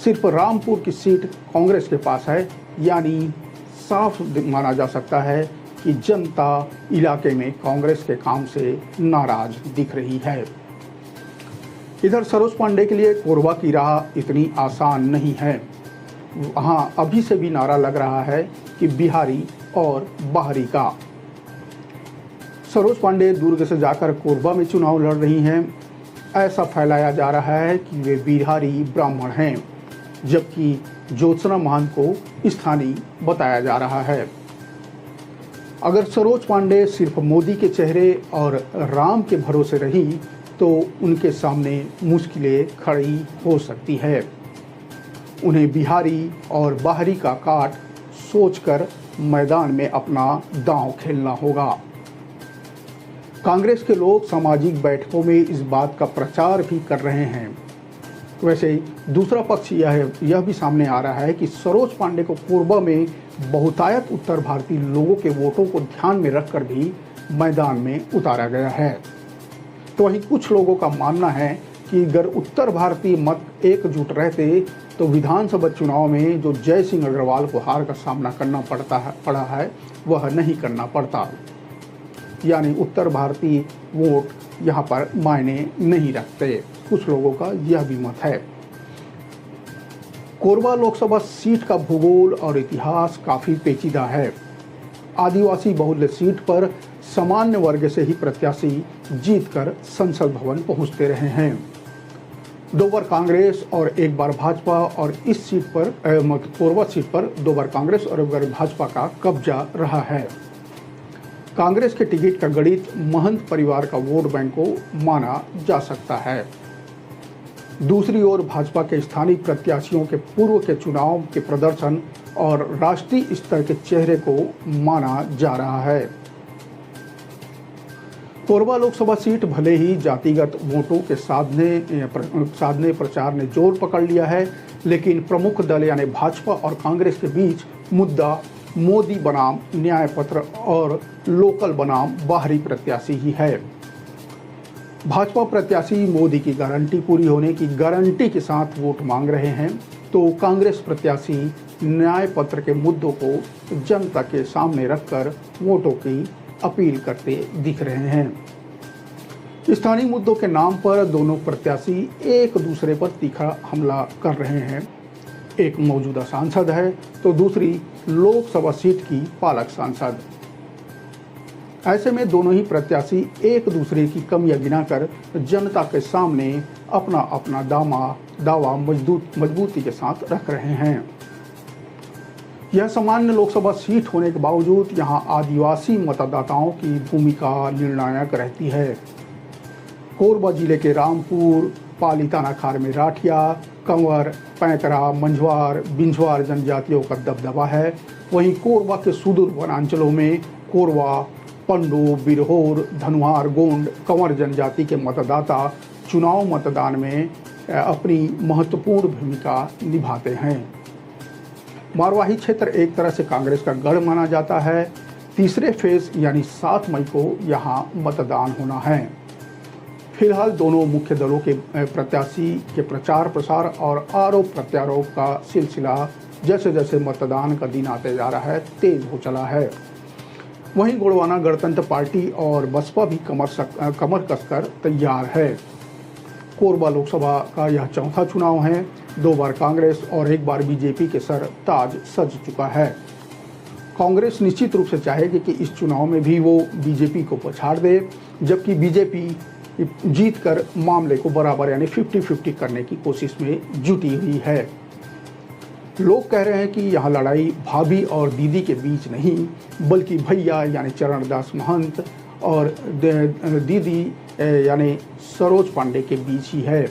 सिर्फ रामपुर की सीट कांग्रेस के पास है, यानी साफ माना जा सकता है कि जनता इलाके में कांग्रेस के काम से नाराज दिख रही है। इधर सरोज पांडे के लिए कोरबा की राह इतनी आसान नहीं है। वहाँ अभी से भी नारा लग रहा है कि बिहारी और बाहरी का। सरोज पांडे दुर्ग से जाकर कोरबा में चुनाव लड़ रही हैं। ऐसा फैलाया जा रहा है कि वे बिहारी ब्राह्मण हैं, जबकि ज्योत्सना महंत को स्थानीय बताया जा रहा है। अगर सरोज पांडे सिर्फ मोदी के चेहरे और राम के भरोसे रही तो उनके सामने मुश्किलें खड़ी हो सकती है। उन्हें बिहारी और बाहरी का काट सोचकर मैदान में अपना दांव खेलना होगा। कांग्रेस के लोग सामाजिक बैठकों में इस बात का प्रचार भी कर रहे हैं। वैसे दूसरा पक्ष यह भी सामने आ रहा है कि सरोज पांडे को कोरबा में बहुतायत उत्तर भारतीय लोगों के वोटों को ध्यान में रखकर भी मैदान में उतारा गया है। तो वहीं कुछ लोगों का मानना है कि अगर उत्तर भारतीय मत एकजुट रहते तो विधानसभा चुनाव में जो जय सिंह अग्रवाल को हार का सामना करना पड़ा है वह नहीं करना पड़ता, यानी उत्तर भारतीय वोट यहाँ पर मायने नहीं रखते। कुछ लोगों का यह भी मत है। कोरबा लोकसभा सीट का भूगोल और इतिहास काफी पेचीदा है। आदिवासी बहुल्य सीट पर सामान्य वर्ग से ही प्रत्याशी जीतकर संसद भवन पहुंचते रहे हैं। 2 बार कांग्रेस और 1 बार भाजपा, और इस सीट पर कोरबा सीट पर 2 बार कांग्रेस और 1 बार भाजपा का कब्जा रहा है। कांग्रेस के टिकट का गणित महंत परिवार का वोट बैंक को माना जा सकता है। दूसरी ओर भाजपा के स्थानीय प्रत्याशियों के पूर्व के चुनाव के प्रदर्शन और राष्ट्रीय स्तर के चेहरे को माना जा रहा है। कोरबा लोकसभा सीट भले ही जातिगत वोटों के साधने प्रचार ने जोर पकड़ लिया है, लेकिन प्रमुख दल यानी भाजपा और कांग्रेस के बीच मुद्दा मोदी बनाम न्याय पत्र और लोकल बनाम बाहरी प्रत्याशी ही है। भाजपा प्रत्याशी मोदी की गारंटी पूरी होने की गारंटी के साथ वोट मांग रहे हैं, तो कांग्रेस प्रत्याशी न्याय पत्र के मुद्दों को जनता के सामने रखकर वोटों की अपील करते दिख रहे हैं। स्थानीय मुद्दों के नाम पर दोनों प्रत्याशी एक दूसरे पर तीखा हमला कर रहे हैं। एक मौजूदा सांसद है तो दूसरी लोकसभा सीट की पालक सांसद। ऐसे में दोनों ही प्रत्याशी एक दूसरे की कमियां गिनाकर जनता के सामने अपना अपना दावा मजबूती के साथ रख रहे हैं। यह सामान्य लोकसभा सीट होने के बावजूद यहां आदिवासी मतदाताओं की भूमिका निर्णायक रहती है। कोरबा जिले के रामपुर, पाली थानाखार में राठिया, कंवर, पैंतरा, मंझवार, बिंझवार जनजातियों का दबदबा है। वहीं कोरबा के सुदूर वनांचलों में कोरवा, पंडो, बिरहोर, धनुहार, गोंड, कंवर जनजाति के मतदाता चुनाव मतदान में अपनी महत्वपूर्ण भूमिका निभाते हैं। मारवाही क्षेत्र एक तरह से कांग्रेस का गढ़ माना जाता है। तीसरे फेज यानी 7 मई को यहाँ मतदान होना है। फिलहाल दोनों मुख्य दलों के प्रत्याशी के प्रचार प्रसार और आरोप प्रत्यारोप का सिलसिला जैसे जैसे मतदान का दिन आते जा रहा है तेज हो चला है। वहीं गोंडवाना गणतंत्र पार्टी और बसपा भी कमर कसकर तैयार है। कोरबा लोकसभा का यह चौथा चुनाव है। 2 बार कांग्रेस और 1 बार बीजेपी के सर ताज सज चुका है। कांग्रेस निश्चित रूप से चाहेगी कि इस चुनाव में भी वो बीजेपी को पछाड़ दे, जबकि बीजेपी जीतकर मामले को बराबर यानी 50-50 करने की कोशिश में जुटी हुई है। लोग कह रहे हैं कि यह लड़ाई भाभी और दीदी के बीच नहीं, बल्कि भैया यानी चरणदास महंत और दीदी यानी सरोज पांडे के बीच ही है।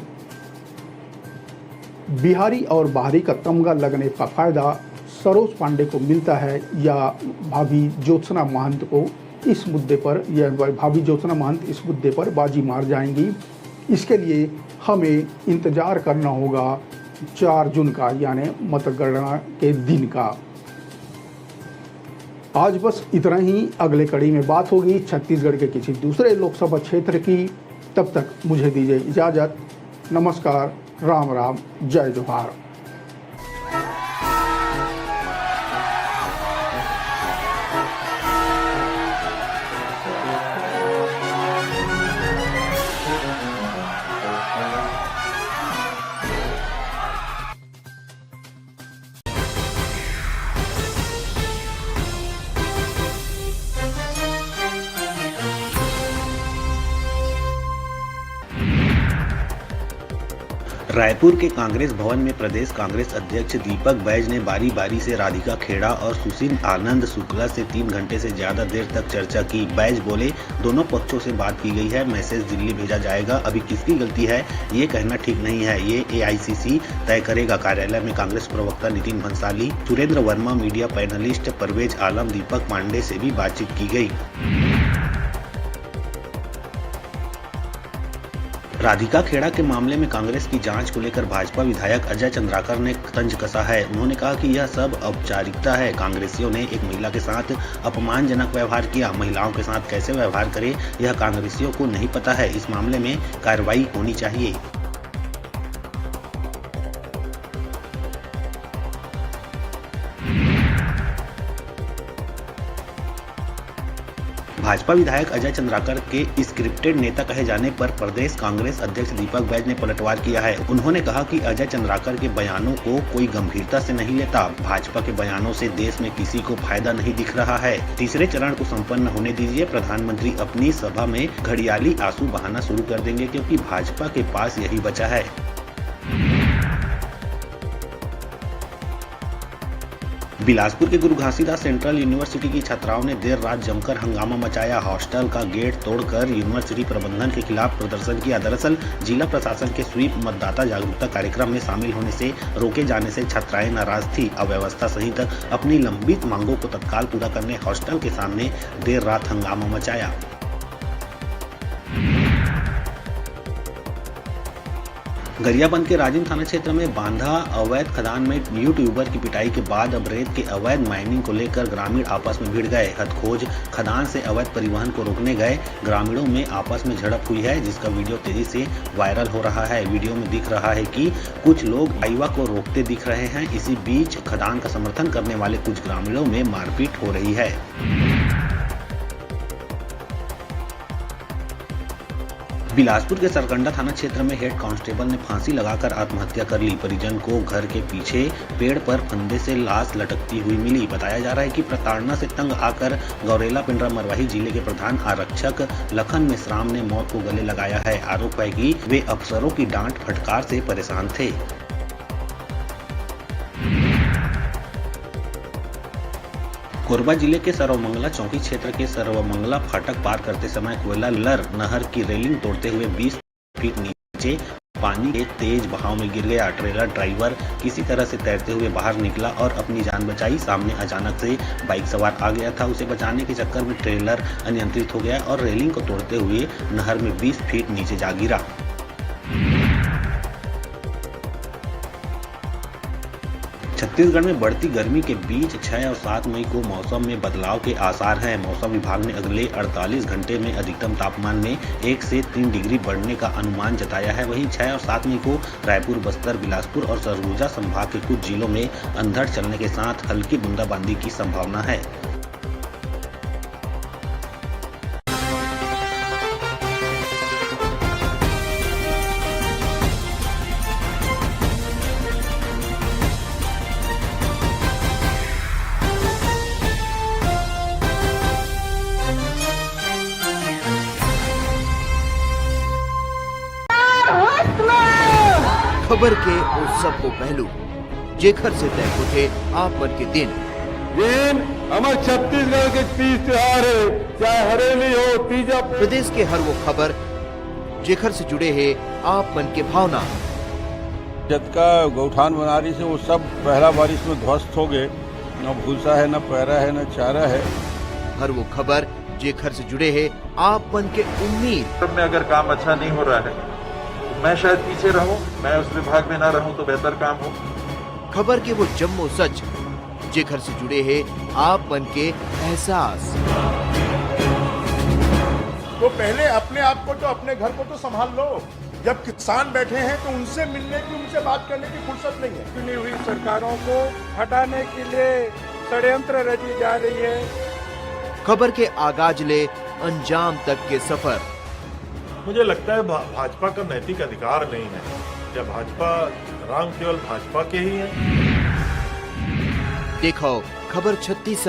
बिहारी और बाहरी का तमगा लगने का फायदा सरोज पांडे को मिलता है या भाभी ज्योत्सना महंत को इस मुद्दे पर, या भाभी ज्योत्सना महंत इस मुद्दे पर बाजी मार जाएंगी। इसके लिए हमें इंतज़ार करना होगा 4 जून का, यानी मतगणना के दिन का। आज बस इतना ही। अगले कड़ी में बात होगी छत्तीसगढ़ के किसी दूसरे लोकसभा क्षेत्र की। तब तक मुझे दीजिए इजाज़त। नमस्कार, राम राम, जय जोहार। रायपुर के कांग्रेस भवन में प्रदेश कांग्रेस अध्यक्ष दीपक बैज ने बारी बारी से राधिका खेड़ा और सुशील आनंद शुक्ला से 3 घंटे से ज्यादा देर तक चर्चा की। बैज बोले, दोनों पक्षों से बात की गई है, मैसेज दिल्ली भेजा जाएगा। अभी किसकी गलती है ये कहना ठीक नहीं है, ये AICC तय करेगा। कार्यालय में कांग्रेस प्रवक्ता नितिन भंसाली, सुरेंद्र वर्मा, मीडिया पैनलिस्ट परवेज आलम, दीपक पांडे से भी बातचीत की गई। राधिका खेड़ा के मामले में कांग्रेस की जांच को लेकर भाजपा विधायक अजय चंद्राकर ने तंज कसा है। उन्होंने कहा कि यह सब औपचारिकता है। कांग्रेसियों ने एक महिला के साथ अपमानजनक व्यवहार किया। महिलाओं के साथ कैसे व्यवहार करें यह कांग्रेसियों को नहीं पता है। इस मामले में कार्रवाई होनी चाहिए। भाजपा विधायक अजय चंद्राकर के स्क्रिप्टेड नेता कहे जाने पर प्रदेश कांग्रेस अध्यक्ष दीपक बैज ने पलटवार किया है। उन्होंने कहा कि अजय चंद्राकर के बयानों को कोई गंभीरता से नहीं लेता। भाजपा के बयानों से देश में किसी को फायदा नहीं दिख रहा है। तीसरे चरण को संपन्न होने दीजिए। प्रधानमंत्री अपनी सभा में घड़ियाली आंसू बहाना शुरू कर देंगे, क्योंकि भाजपा के पास यही बचा है। बिलासपुर के गुरु घासीदास सेंट्रल यूनिवर्सिटी की छात्राओं ने देर रात जमकर हंगामा मचाया। हॉस्टल का गेट तोड़कर यूनिवर्सिटी प्रबंधन के खिलाफ प्रदर्शन किया। दरअसल जिला प्रशासन के स्वीप मतदाता जागरूकता कार्यक्रम में शामिल होने से रोके जाने से छात्राएं नाराज थी। अव्यवस्था सहित अपनी लंबित मांगों को तत्काल पूरा करने हॉस्टल के सामने देर रात हंगामा मचाया। गरियाबंद के राजिम थाना क्षेत्र में बांधा अवैध खदान में यूट्यूबर की पिटाई के बाद अब रेत के अवैध माइनिंग को लेकर ग्रामीण आपस में भिड़ गए। हथखोज खदान से अवैध परिवहन को रोकने गए ग्रामीणों में आपस में झड़प हुई है, जिसका वीडियो तेजी से वायरल हो रहा है। वीडियो में दिख रहा है कि कुछ लोग हाईवा को रोकते दिख रहे हैं। इसी बीच खदान का समर्थन करने वाले कुछ ग्रामीणों में मारपीट हो रही है। बिलासपुर के सरकंडा थाना क्षेत्र में हेड कांस्टेबल ने फांसी लगाकर आत्महत्या कर ली। परिजन को घर के पीछे पेड़ पर फंदे से लाश लटकती हुई मिली। बताया जा रहा है कि प्रताड़ना से तंग आकर गौरेला पिंडरा मरवाही जिले के प्रधान आरक्षक लखन मेश्राम ने मौत को गले लगाया है। आरोप है कि वे अफसरों की डांट फटकार से परेशान थे। कोरबा जिले के सर्वमंगला चौकी क्षेत्र के सर्वमंगला फाटक पार करते समय कोयला लर नहर की रेलिंग तोड़ते हुए 20 फीट नीचे पानी के तेज बहाव में गिर गया। ट्रेलर ड्राइवर किसी तरह से तैरते हुए बाहर निकला और अपनी जान बचाई। सामने अचानक से बाइक सवार आ गया था। उसे बचाने के चक्कर में ट्रेलर अनियंत्रित हो गया और रेलिंग को तोड़ते हुए नहर में 20 फीट नीचे जा गिरा। छत्तीसगढ़ में बढ़ती गर्मी के बीच 6 और 7 मई को मौसम में बदलाव के आसार हैं। मौसम विभाग ने अगले 48 घंटे में अधिकतम तापमान में 1 से 3 डिग्री बढ़ने का अनुमान जताया है। वहीं 6 और 7 मई को रायपुर, बस्तर, बिलासपुर और सरगुजा संभाग के कुछ जिलों में अंधड़ चलने के साथ हल्की बूंदाबांदी की संभावना है। खबर के उस सब को पहलू जेखर से तय होते आप मन के दिन हमारे छत्तीसगढ़ के तीज त्योहार है, चाहे हरेली हो, तीजा। प्रदेश के हर वो खबर जेखर से जुड़े हैं आप मन के भावना। जब का गौठान बनारी से वो सब पहला बारिश में ध्वस्त हो गए न भूसा है, न पैरा है, न चारा है। हर वो खबर जे घर से जुड़े हैं आप बन के उम्मीद। सब में अगर काम अच्छा नहीं हो रहा है तो मैं शायद पीछे रहूं, मैं उस विभाग में ना रहूं तो बेहतर काम हो। खबर के वो जम्मो सच जे घर से जुड़े हैं आप बन के एहसास। तो पहले अपने आप को तो अपने घर को तो संभाल लो। जब किसान बैठे हैं तो उनसे मिलने की, उनसे बात करने की फुर्सत नहीं है। चुनी हुई सरकारों को हटाने के लिए षड्यंत्र रची जा रही है। खबर के आगाज ले अंजाम तक के सफर। मुझे लगता है भाजपा का नैतिक अधिकार नहीं है। क्या भाजपा राम केवल भाजपा के ही है? देखो खबर 36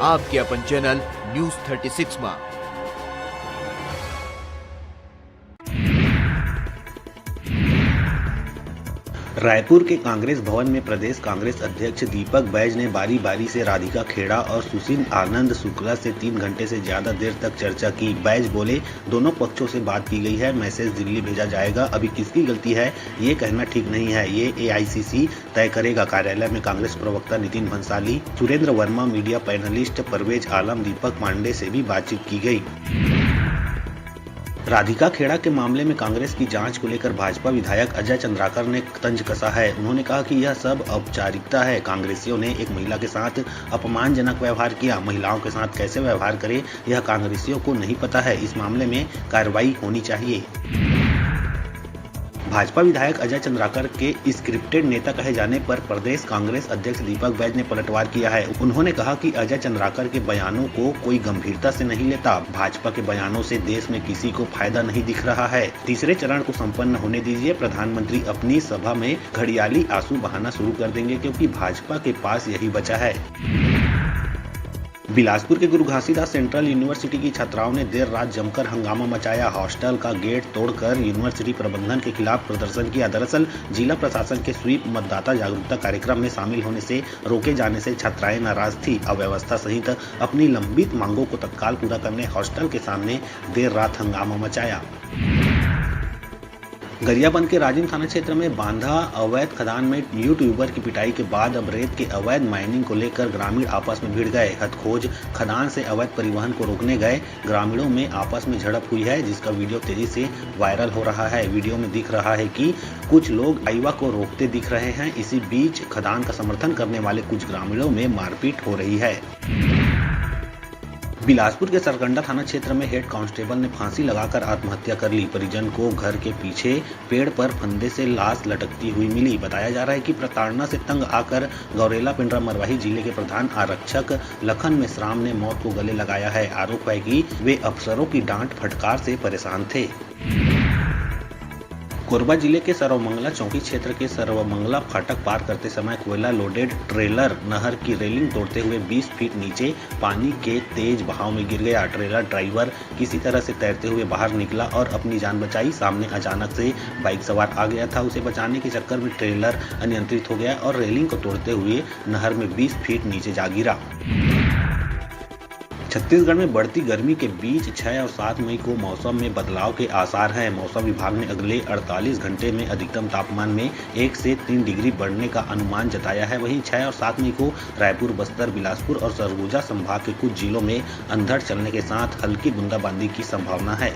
आपके अपन चैनल न्यूज 36 में। रायपुर के कांग्रेस भवन में प्रदेश कांग्रेस अध्यक्ष दीपक बैज ने बारी बारी से राधिका खेड़ा और सुशील आनंद शुक्ला से 3 घंटे से ज्यादा देर तक चर्चा की। बैज बोले, दोनों पक्षों से बात की गई है, मैसेज दिल्ली भेजा जाएगा। अभी किसकी गलती है ये कहना ठीक नहीं है, ये AICC तय करेगा। कार्यालय में कांग्रेस प्रवक्ता नितिन भंसाली, सुरेंद्र वर्मा, मीडिया पैनलिस्ट परवेज आलम, दीपक पांडे से भी बातचीत की गई। राधिका खेड़ा के मामले में कांग्रेस की जांच को लेकर भाजपा विधायक अजय चंद्राकर ने तंज कसा है। उन्होंने कहा कि यह सब औपचारिकता है। कांग्रेसियों ने एक महिला के साथ अपमानजनक व्यवहार किया। महिलाओं के साथ कैसे व्यवहार करें यह कांग्रेसियों को नहीं पता है। इस मामले में कार्रवाई होनी चाहिए। भाजपा विधायक अजय चंद्राकर के स्क्रिप्टेड नेता कहे जाने पर प्रदेश कांग्रेस अध्यक्ष दीपक बैज ने पलटवार किया है। उन्होंने कहा कि अजय चंद्राकर के बयानों को कोई गंभीरता से नहीं लेता। भाजपा के बयानों से देश में किसी को फायदा नहीं दिख रहा है। तीसरे चरण को संपन्न होने दीजिए। प्रधानमंत्री अपनी सभा में घड़ियाली आंसू बहाना शुरू कर देंगे क्योंकि भाजपा के पास यही बचा है। बिलासपुर के गुरु घासीदास सेंट्रल यूनिवर्सिटी की छात्राओं ने देर रात जमकर हंगामा मचाया। हॉस्टल का गेट तोड़कर यूनिवर्सिटी प्रबंधन के खिलाफ प्रदर्शन किया। दरअसल जिला प्रशासन के स्वीप मतदाता जागरूकता कार्यक्रम में शामिल होने से रोके जाने से छात्राएं नाराज थी। अव्यवस्था सहित अपनी लंबित मांगों को तत्काल पूरा करने हॉस्टल के सामने देर रात हंगामा मचाया। गरियाबंद के राजिम थाना क्षेत्र में बांधा अवैध खदान में यूट्यूबर की पिटाई के बाद अब रेत के अवैध माइनिंग को लेकर ग्रामीण आपस में भिड़ गए। हथखोज खदान से अवैध परिवहन को रोकने गए ग्रामीणों में आपस में झड़प हुई है, जिसका वीडियो तेजी से वायरल हो रहा है। वीडियो में दिख रहा है कि कुछ लोग हाईवा को रोकते दिख रहे हैं। इसी बीच खदान का समर्थन करने वाले कुछ ग्रामीणों में मारपीट हो रही है। बिलासपुर के सरकंडा थाना क्षेत्र में हेड कांस्टेबल ने फांसी लगाकर आत्महत्या कर ली। परिजन को घर के पीछे पेड़ पर फंदे से लाश लटकती हुई मिली। बताया जा रहा है कि प्रताड़ना से तंग आकर गौरेला पिंडरा मरवाही जिले के प्रधान आरक्षक लखन मेश्राम ने मौत को गले लगाया है। आरोप है कि वे अफसरों की डांट फटकार से परेशान थे। कोरबा जिले के सर्वमंगला चौकी क्षेत्र के सर्वमंगला फाटक पार करते समय कोयला लोडेड ट्रेलर नहर की रेलिंग तोड़ते हुए 20 फीट नीचे पानी के तेज बहाव में गिर गया। ट्रेलर ड्राइवर किसी तरह से तैरते हुए बाहर निकला और अपनी जान बचाई। सामने अचानक से बाइक सवार आ गया था। उसे बचाने के चक्कर में ट्रेलर अनियंत्रित हो गया और रेलिंग को तोड़ते हुए नहर में 20 फीट नीचे जा गिरा। छत्तीसगढ़ में बढ़ती गर्मी के बीच 6 और 7 मई को मौसम में बदलाव के आसार हैं। मौसम विभाग ने अगले 48 घंटे में अधिकतम तापमान में 1 से 3 डिग्री बढ़ने का अनुमान जताया है। वहीं 6 और 7 मई को रायपुर, बस्तर, बिलासपुर और सरगुजा संभाग के कुछ जिलों में अंधड़ चलने के साथ हल्की बूंदाबांदी की संभावना है।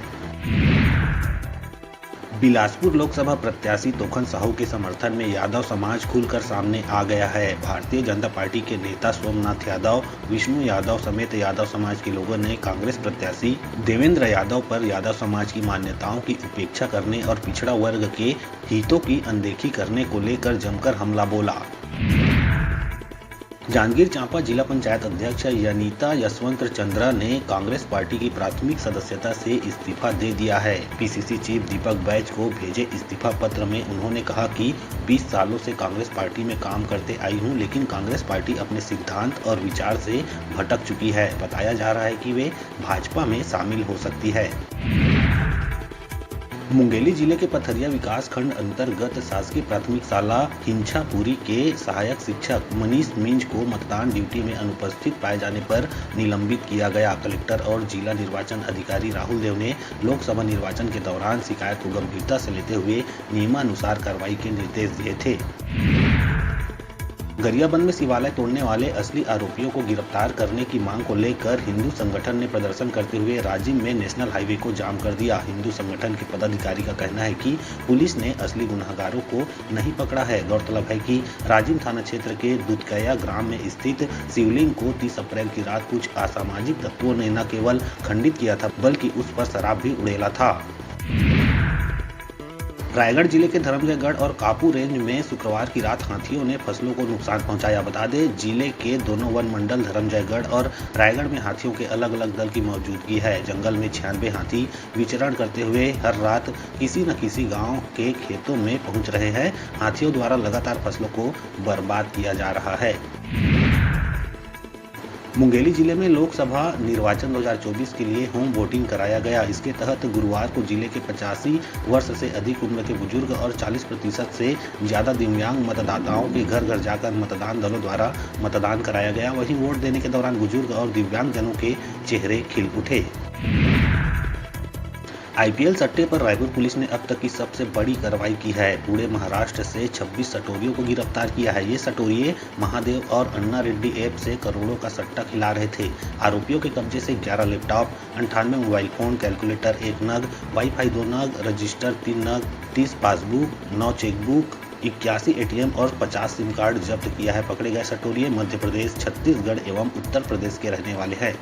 बिलासपुर लोकसभा प्रत्याशी तोखन साहू के समर्थन में यादव समाज खुलकर सामने आ गया है। भारतीय जनता पार्टी के नेता सोमनाथ यादव, विष्णु यादव समेत यादव समाज के लोगों ने कांग्रेस प्रत्याशी देवेंद्र यादव पर यादव समाज की मान्यताओं की उपेक्षा करने और पिछड़ा वर्ग के हितों की अनदेखी करने को लेकर जमकर हमला बोला। जांजगीर चांपा जिला पंचायत अध्यक्ष यनीता यशवंत चंद्रा ने कांग्रेस पार्टी की प्राथमिक सदस्यता से इस्तीफा दे दिया है। PCC चीफ दीपक बैज को भेजे इस्तीफा पत्र में उन्होंने कहा कि 20 सालों से कांग्रेस पार्टी में काम करते आई हूं, लेकिन कांग्रेस पार्टी अपने सिद्धांत और विचार से भटक चुकी है। बताया जा रहा है कि वे भाजपा में शामिल हो सकती है। मुंगेली जिले के पथरिया विकास खंड अंतर्गत शासकीय प्राथमिक शाला हिंछापुरी के सहायक शिक्षक मनीष मिंज को मतदान ड्यूटी में अनुपस्थित पाए जाने पर निलंबित किया गया। कलेक्टर और जिला निर्वाचन अधिकारी राहुल देव ने लोकसभा निर्वाचन के दौरान शिकायत को गंभीरता से लेते हुए नियमानुसार कार्रवाई के निर्देश दिए थे। गरियाबंद में शिवालय तोड़ने वाले असली आरोपियों को गिरफ्तार करने की मांग को लेकर हिंदू संगठन ने प्रदर्शन करते हुए राजिम में नेशनल हाईवे को जाम कर दिया। हिंदू संगठन के पदाधिकारी का कहना है कि पुलिस ने असली गुनहगारों को नहीं पकड़ा है। गौरतलब है कि राजिम थाना क्षेत्र के दुधकया ग्राम में स्थित शिवलिंग को 30 अप्रैल की रात कुछ असामाजिक तत्वों ने न केवल खंडित किया था बल्कि उस पर शराब भी उड़ेला था। रायगढ़ जिले के धर्मजयगढ़ और कापू रेंज में शुक्रवार की रात हाथियों ने फसलों को नुकसान पहुंचाया। बता दें, जिले के दोनों वन मंडल धर्मजयगढ़ और रायगढ़ में हाथियों के अलग अलग दल की मौजूदगी है। जंगल में 96 हाथी विचरण करते हुए हर रात किसी न किसी गांव के खेतों में पहुंच रहे हैं। हाथियों द्वारा लगातार फसलों को बर्बाद किया जा रहा है। मुंगेली जिले में लोकसभा निर्वाचन 2024 के लिए होम वोटिंग कराया गया। इसके तहत गुरुवार को जिले के 85 वर्ष से अधिक उम्र के बुजुर्ग और 40% से ज्यादा दिव्यांग मतदाताओं के घर घर जाकर मतदान दलों द्वारा मतदान कराया गया। वहीं वोट देने के दौरान बुजुर्ग और दिव्यांग जनों के चेहरे खिल उठे। आईपीएल सट्टे पर रायपुर पुलिस ने अब तक की सबसे बड़ी कार्रवाई की है। पूरे महाराष्ट्र से 26 सटोरियों को गिरफ्तार किया है। ये सटोरिये महादेव और अन्ना रेड्डी ऐप से करोड़ों का सट्टा खिला रहे थे। आरोपियों के कब्जे से 11 लैपटॉप, 98 मोबाइल फोन, कैलकुलेटर 1 नग, वाईफाई 2 नग, रजिस्टर 3 नग, 30 पासबुक, 9 चेकबुक, 81 एटीएम और 50 सिम कार्ड जब्त किया है। पकड़े गए सटोरिये मध्य प्रदेश, छत्तीसगढ़ एवं उत्तर प्रदेश के रहने वाले हैं।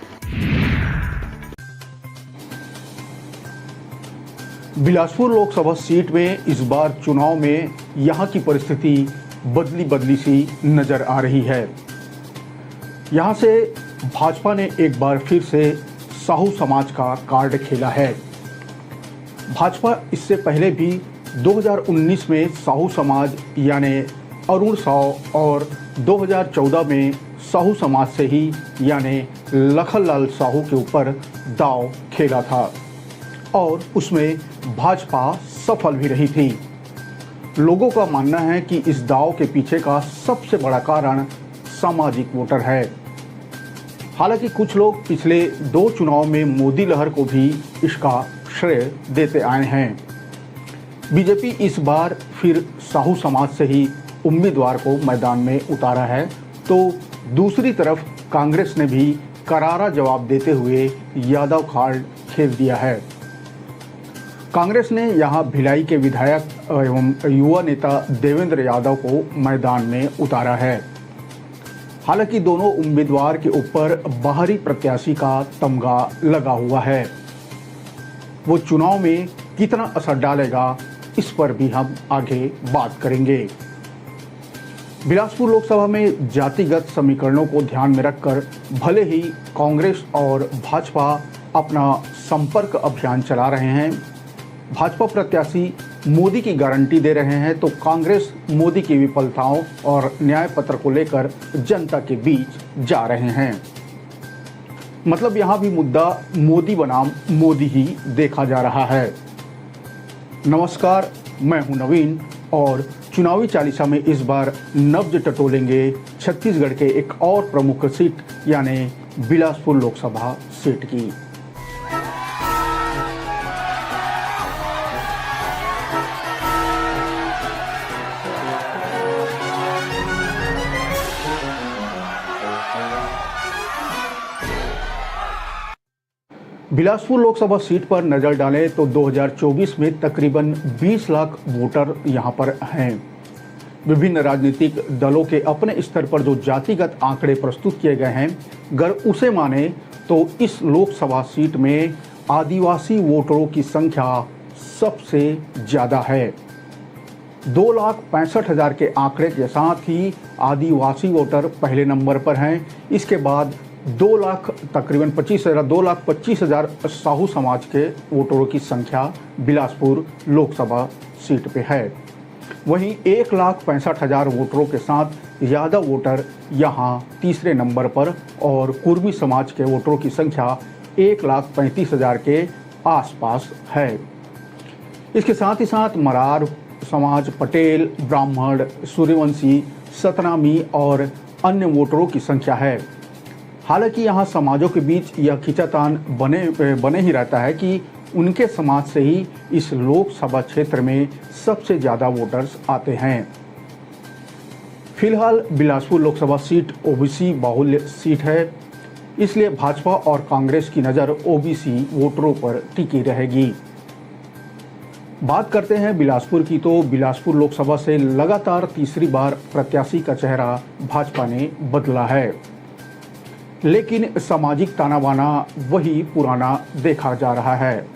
बिलासपुर लोकसभा सीट में इस बार चुनाव में यहां की परिस्थिति बदली सी नजर आ रही है। यहां से भाजपा ने एक बार फिर से साहू समाज का कार्ड खेला है। भाजपा इससे पहले भी 2019 में साहू समाज यानी अरुण साव और 2014 में साहू समाज से ही यानी लखनलाल साहू के ऊपर दांव खेला था और उसमें भाजपा सफल भी रही थी। लोगों का मानना है कि इस दांव के पीछे का सबसे बड़ा कारण सामाजिक वोटर है। हालांकि कुछ लोग पिछले 2 चुनाव में मोदी लहर को भी इसका श्रेय देते आए हैं। बीजेपी इस बार फिर साहू समाज से ही उम्मीदवार को मैदान में उतारा है, तो दूसरी तरफ कांग्रेस ने भी करारा जवाब देते हुए यादव कार्ड खेल दिया है। कांग्रेस ने यहां भिलाई के विधायक एवं युवा नेता देवेंद्र यादव को मैदान में उतारा है। हालांकि दोनों उम्मीदवार के ऊपर बाहरी प्रत्याशी का तमगा लगा हुआ है। वो चुनाव में कितना असर डालेगा इस पर भी हम आगे बात करेंगे। बिलासपुर लोकसभा में जातिगत समीकरणों को ध्यान में रखकर भले ही कांग्रेस और भाजपा अपना संपर्क अभियान चला रहे हैं, भाजपा प्रत्याशी मोदी की गारंटी दे रहे हैं, तो कांग्रेस मोदी की विफलताओं और न्याय पत्र को लेकर जनता के बीच जा रहे हैं। मतलब यहां भी मुद्दा मोदी बनाम मोदी ही देखा जा रहा है। नमस्कार, मैं हूं नवीन और चुनावी चालीसा में इस बार नब्ज टटोलेंगे छत्तीसगढ़ के एक और प्रमुख सीट यानी बिलासपुर लोकसभा सीट की। बिलासपुर लोकसभा सीट पर नजर डालें तो 2024 में तकरीबन 20 लाख वोटर यहां पर हैं। विभिन्न राजनीतिक दलों के अपने स्तर पर जो जातिगत आंकड़े प्रस्तुत किए गए हैं, अगर उसे माने तो इस लोकसभा सीट में आदिवासी वोटरों की संख्या सबसे ज़्यादा है। 2,65,000 के आंकड़े के साथ ही आदिवासी वोटर पहले नंबर पर हैं। इसके बाद 2 लाख तकरीबन 2,25,000 साहू समाज के वोटरों की संख्या बिलासपुर लोकसभा सीट पे है। वहीं 1,65,000 वोटरों के साथ यादव वोटर यहां तीसरे नंबर पर और कुर्मी समाज के वोटरों की संख्या 1,35,000 के आसपास है। इसके साथ ही साथ मरार समाज, पटेल, ब्राह्मण, सूर्यवंशी, सतनामी और अन्य वोटरों की संख्या है। हालांकि यहाँ समाजों के बीच यह खींचातान बने ही रहता है कि उनके समाज से ही इस लोकसभा क्षेत्र में सबसे ज़्यादा वोटर्स आते हैं। फिलहाल बिलासपुर लोकसभा सीट ओबीसी बाहुल्य सीट है, इसलिए भाजपा और कांग्रेस की नज़र ओबीसी वोटरों पर टिकी रहेगी। बात करते हैं बिलासपुर की, तो बिलासपुर लोकसभा से लगातार तीसरी बार प्रत्याशी का चेहरा भाजपा ने बदला है, लेकिन सामाजिक ताना बाना वही पुराना देखा जा रहा है।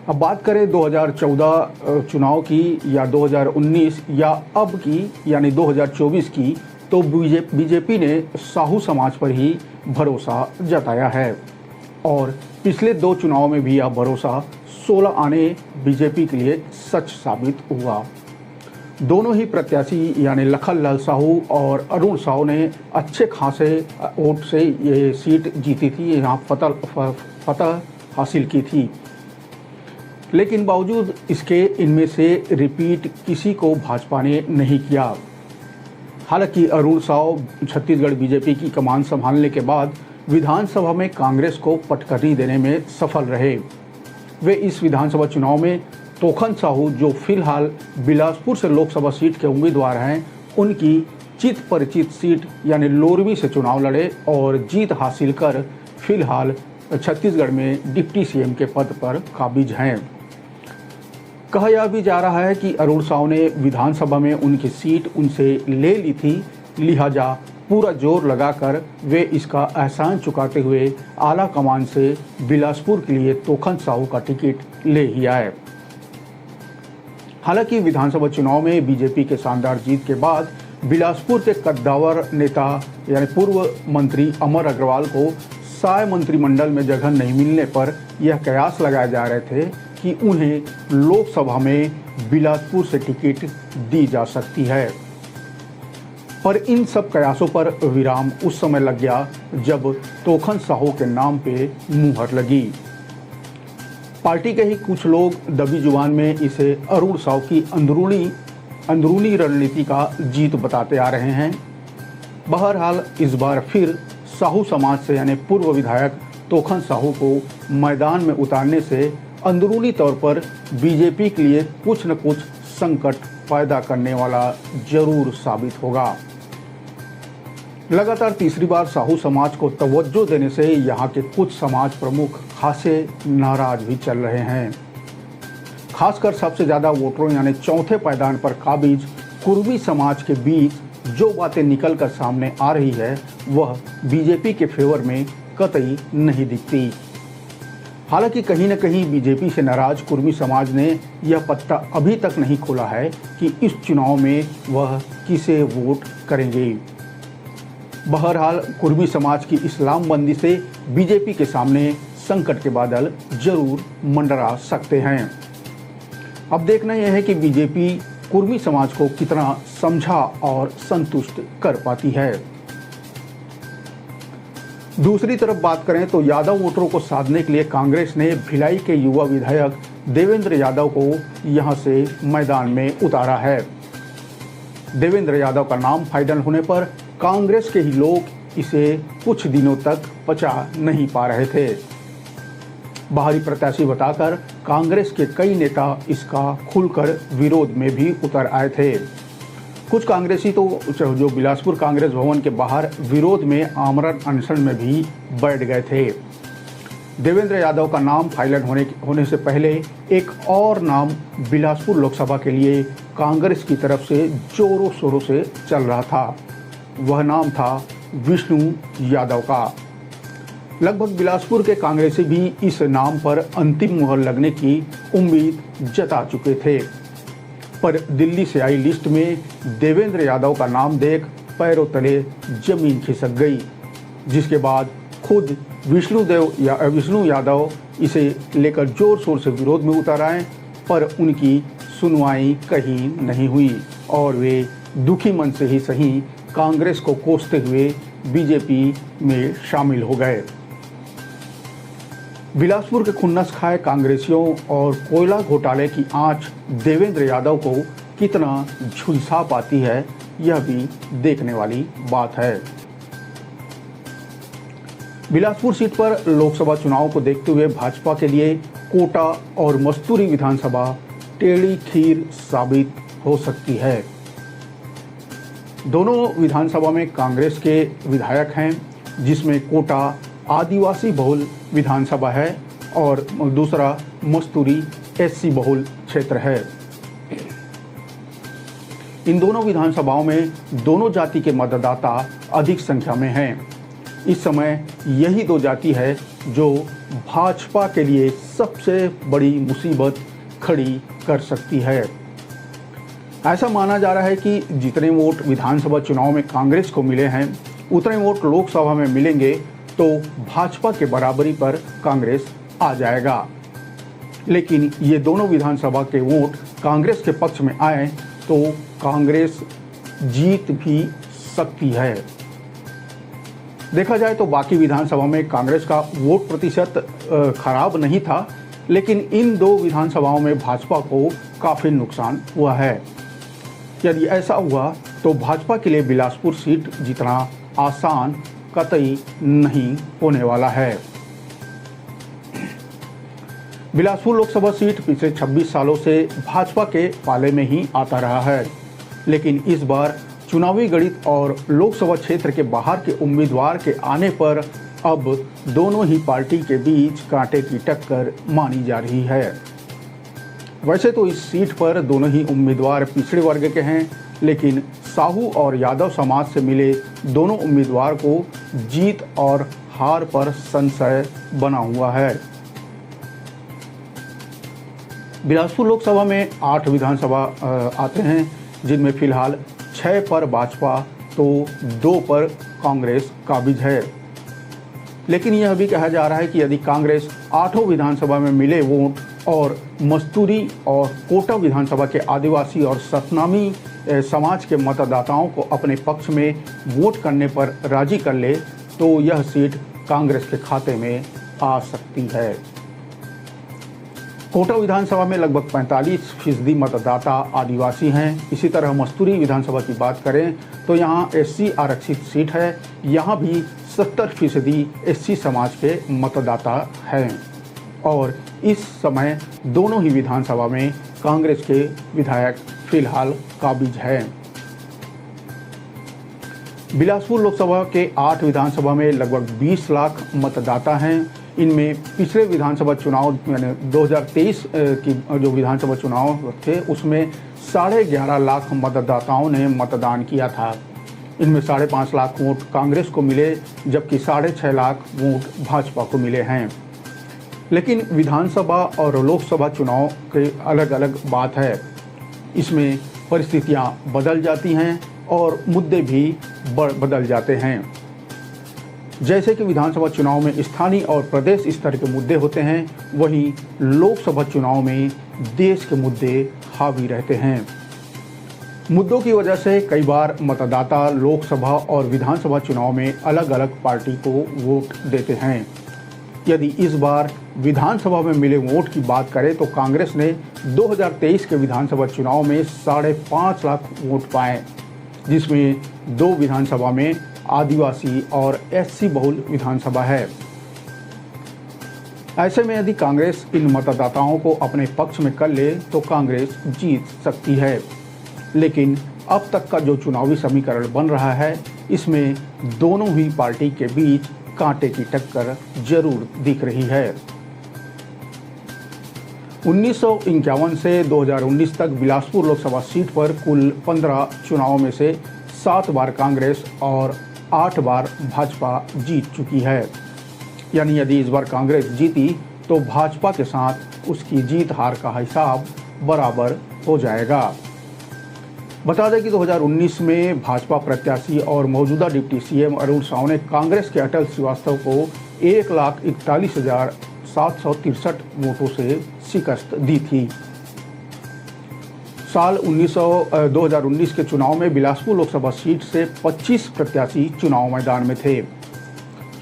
अब बात करें 2014 चुनाव की या 2019 या अब की यानी 2024 की, तो बीजेपी ने साहू समाज पर ही भरोसा जताया है और पिछले 2 चुनाव में भी यह भरोसा 16 आने बीजेपी के लिए सच साबित हुआ। दोनों ही प्रत्याशी यानी लखन लाल साहू और अरुण साहू ने अच्छे खासे वोट से ये सीट जीती थी, यहाँ फतह हासिल की थी। लेकिन बावजूद इसके इनमें से रिपीट किसी को भाजपा ने नहीं किया। हालांकि अरुण साहू छत्तीसगढ़ बीजेपी की कमान संभालने के बाद विधानसभा में कांग्रेस को पटखनी देने में सफल रहे। वे इस विधानसभा चुनाव में तोखन साहू, जो फिलहाल बिलासपुर से लोकसभा सीट के उम्मीदवार हैं, उनकी चित परिचित सीट यानी लोरवी से चुनाव लड़े और जीत हासिल कर फिलहाल छत्तीसगढ़ में डिप्टी सीएम के पद पर काबिज हैं। कहा यह भी जा रहा है कि अरुण साहू ने विधानसभा में उनकी सीट उनसे ले ली थी, लिहाजा पूरा जोर लगाकर वे इसका एहसान चुकाते हुए आला कमान से बिलासपुर के लिए तोखन साहू का टिकट ले ही आए। हालांकि विधानसभा चुनाव में बीजेपी के शानदार जीत के बाद बिलासपुर के कद्दावर नेता यानी पूर्व मंत्री अमर अग्रवाल को साय मंत्रिमंडल में जगह नहीं मिलने पर यह कयास लगाए जा रहे थे कि उन्हें लोकसभा में बिलासपुर से टिकट दी जा सकती है। पर इन सब कयासों पर विराम उस समय लग गया जब तोखन साहू के नाम पे मुहर लगी। पार्टी के ही कुछ लोग दबी जुबान में इसे अरुण साहू की अंदरूनी रणनीति का जीत बताते आ रहे हैं। बहरहाल इस बार फिर साहू समाज से यानी पूर्व विधायक तोखन साहू को मैदान में उतारने से अंदरूनी तौर पर बीजेपी के लिए कुछ न कुछ संकट पैदा करने वाला जरूर साबित होगा। लगातार तीसरी बार साहू समाज को तवज्जो देने से यहाँ के कुछ समाज प्रमुख खासे नाराज भी चल रहे हैं। खासकर सबसे ज्यादा वोटरों यानी चौथे पायदान पर काबिज कुर्मी समाज के बीच जो बातें निकल कर सामने आ रही है वह बीजेपी के फेवर में कतई नहीं दिखती। हालांकि कहीं न कहीं बीजेपी से नाराज कुर्मी समाज ने यह पत्ता अभी तक नहीं खोला है कि इस चुनाव में वह किसे वोट करेंगे। बहरहाल कुर्मी समाज की इस्लामबंदी से बीजेपी के सामने संकट के बादल जरूर मंडरा सकते हैं। अब देखना यह है कि बीजेपी कुर्मी समाज को कितना समझा और संतुष्ट कर पाती है। दूसरी तरफ बात करें तो यादव वोटरों को साधने के लिए कांग्रेस ने भिलाई के युवा विधायक देवेंद्र यादव को यहां से मैदान में उतारा है। देवेंद्र यादव का नाम फाइनल होने पर कांग्रेस के ही लोग इसे कुछ दिनों तक पचा नहीं पा रहे थे। बाहरी प्रत्याशी बताकर कांग्रेस के कई नेता इसका खुलकर विरोध में भी उतर आए थे। कुछ कांग्रेसी तो जो बिलासपुर कांग्रेस भवन के बाहर विरोध में आमरण अनशन में भी बैठ गए थे। देवेंद्र यादव का नाम फाइनल होने से पहले एक और नाम बिलासपुर लोकसभा के लिए कांग्रेस की तरफ से जोरों शोरों से चल रहा था। वह नाम था विष्णु यादव का। लगभग बिलासपुर के कांग्रेसी भी इस नाम पर अंतिम मुहर लगने की उम्मीद जता चुके थे, पर दिल्ली से आई लिस्ट में देवेंद्र यादव का नाम देख पैरों तले जमीन खिसक गई, जिसके बाद खुद विष्णु यादव इसे लेकर जोर शोर से विरोध में उतर आए, पर उनकी सुनवाई कहीं नहीं हुई और वे दुखी मन से ही सही कांग्रेस को कोसते हुए बीजेपी में शामिल हो गए। बिलासपुर के खुन्नस खाए कांग्रेसियों और कोयला घोटाले की आंच देवेंद्र यादव को कितना झुलसा पाती है, यह भी देखने वाली बात है। बिलासपुर सीट पर लोकसभा चुनाव को देखते हुए भाजपा के लिए कोटा और मस्तूरी विधानसभा टेढ़ी खीर साबित हो सकती है। दोनों विधानसभा में कांग्रेस के विधायक हैं, जिसमें कोटा आदिवासी बहुल विधानसभा है और दूसरा मस्तूरी एससी बहुल क्षेत्र है। इन दोनों विधानसभाओं में दोनों जाति के मतदाता अधिक संख्या में हैं। इस समय यही दो जाति है जो भाजपा के लिए सबसे बड़ी मुसीबत खड़ी कर सकती है। ऐसा माना जा रहा है कि जितने वोट विधानसभा चुनाव में कांग्रेस को मिले हैं, उतने वोट लोकसभा में मिलेंगे तो भाजपा के बराबरी पर कांग्रेस आ जाएगा। लेकिन ये दोनों विधानसभा के वोट कांग्रेस के पक्ष में आए तो कांग्रेस जीत भी सकती है। देखा जाए तो बाकी विधानसभा में कांग्रेस का वोट प्रतिशत खराब नहीं था, लेकिन इन दो विधानसभाओं में भाजपा को काफ़ी नुकसान हुआ है। यदि ऐसा हुआ तो भाजपा के लिए बिलासपुर सीट जीतना आसान कतई नहीं होने वाला है। बिलासपुर लोकसभा सीट पिछले 26 सालों से भाजपा के पाले में ही आता रहा है, लेकिन इस बार चुनावी गणित और लोकसभा क्षेत्र के बाहर के उम्मीदवार के आने पर अब दोनों ही पार्टी के बीच कांटे की टक्कर मानी जा रही है। वैसे तो इस सीट पर दोनों ही उम्मीदवार पिछड़े वर्ग के हैं, लेकिन साहू और यादव समाज से मिले दोनों उम्मीदवार को जीत और हार पर संशय बना हुआ है। बिलासपुर लोकसभा में 8 विधानसभा आते हैं, जिनमें फिलहाल 6 पर भाजपा तो 2 पर कांग्रेस काबिज है। लेकिन यह भी कहा जा रहा है कि यदि कांग्रेस 8 विधानसभा में मिले वोट और मस्तूरी और कोटा विधानसभा के आदिवासी और सतनामी समाज के मतदाताओं को अपने पक्ष में वोट करने पर राजी कर ले तो यह सीट कांग्रेस के खाते में आ सकती है। कोटा विधानसभा में लगभग 45% मतदाता आदिवासी हैं। इसी तरह मस्तूरी विधानसभा की बात करें तो यहाँ एससी आरक्षित सीट है, यहाँ भी 70% एससी समाज के मतदाता हैं और इस समय दोनों ही विधानसभा में कांग्रेस के विधायक फिलहाल काबिज हैं। बिलासपुर लोकसभा के 8 विधानसभा में लगभग 20 लाख मतदाता हैं। इनमें पिछले विधानसभा चुनाव यानी 2023 की जो विधानसभा चुनाव थे उसमें 11.5 लाख मतदाताओं ने मतदान किया था। इनमें 5.5 लाख वोट कांग्रेस को मिले, जबकि 6.5 लाख वोट भाजपा को मिले हैं। लेकिन विधानसभा और लोकसभा चुनाव के अलग अलग बात है। इसमें परिस्थितियां बदल जाती हैं और मुद्दे भी बदल जाते हैं। जैसे कि विधानसभा चुनाव में स्थानीय और प्रदेश स्तर के मुद्दे होते हैं, वहीं लोकसभा चुनाव में देश के मुद्दे हावी रहते हैं। मुद्दों की वजह से कई बार मतदाता लोकसभा और विधानसभा चुनाव में अलग अलग पार्टी को वोट देते हैं। यदि इस बार विधानसभा में मिले वोट की बात करें तो कांग्रेस ने 2023 के विधानसभा चुनाव में 5.5 लाख वोट पाए, जिसमें 2 विधानसभा में आदिवासी और एससी बहुल विधानसभा है। ऐसे में यदि कांग्रेस इन मतदाताओं को अपने पक्ष में कर ले तो कांग्रेस जीत सकती है। लेकिन अब तक का जो चुनावी समीकरण बन रहा है, इसमें दोनों ही पार्टी के बीच कांटे की टक्कर जरूर दिख रही है। 1951 से 2019 तक बिलासपुर लोकसभा सीट पर कुल 15 चुनावों में से 7 बार कांग्रेस और 8 बार भाजपा जीत चुकी है। यानी यदि इस बार कांग्रेस जीती तो भाजपा के साथ उसकी जीत हार का हिसाब बराबर हो जाएगा। बता दें कि 2019 में भाजपा प्रत्याशी और मौजूदा डिप्टी सीएम अरुण साव ने कांग्रेस के अटल श्रीवास्तव को 1,41,763 वोटों से शिकस्त दी थी। साल 2019 के चुनाव में बिलासपुर लोकसभा सीट से 25 प्रत्याशी चुनाव मैदान में थे।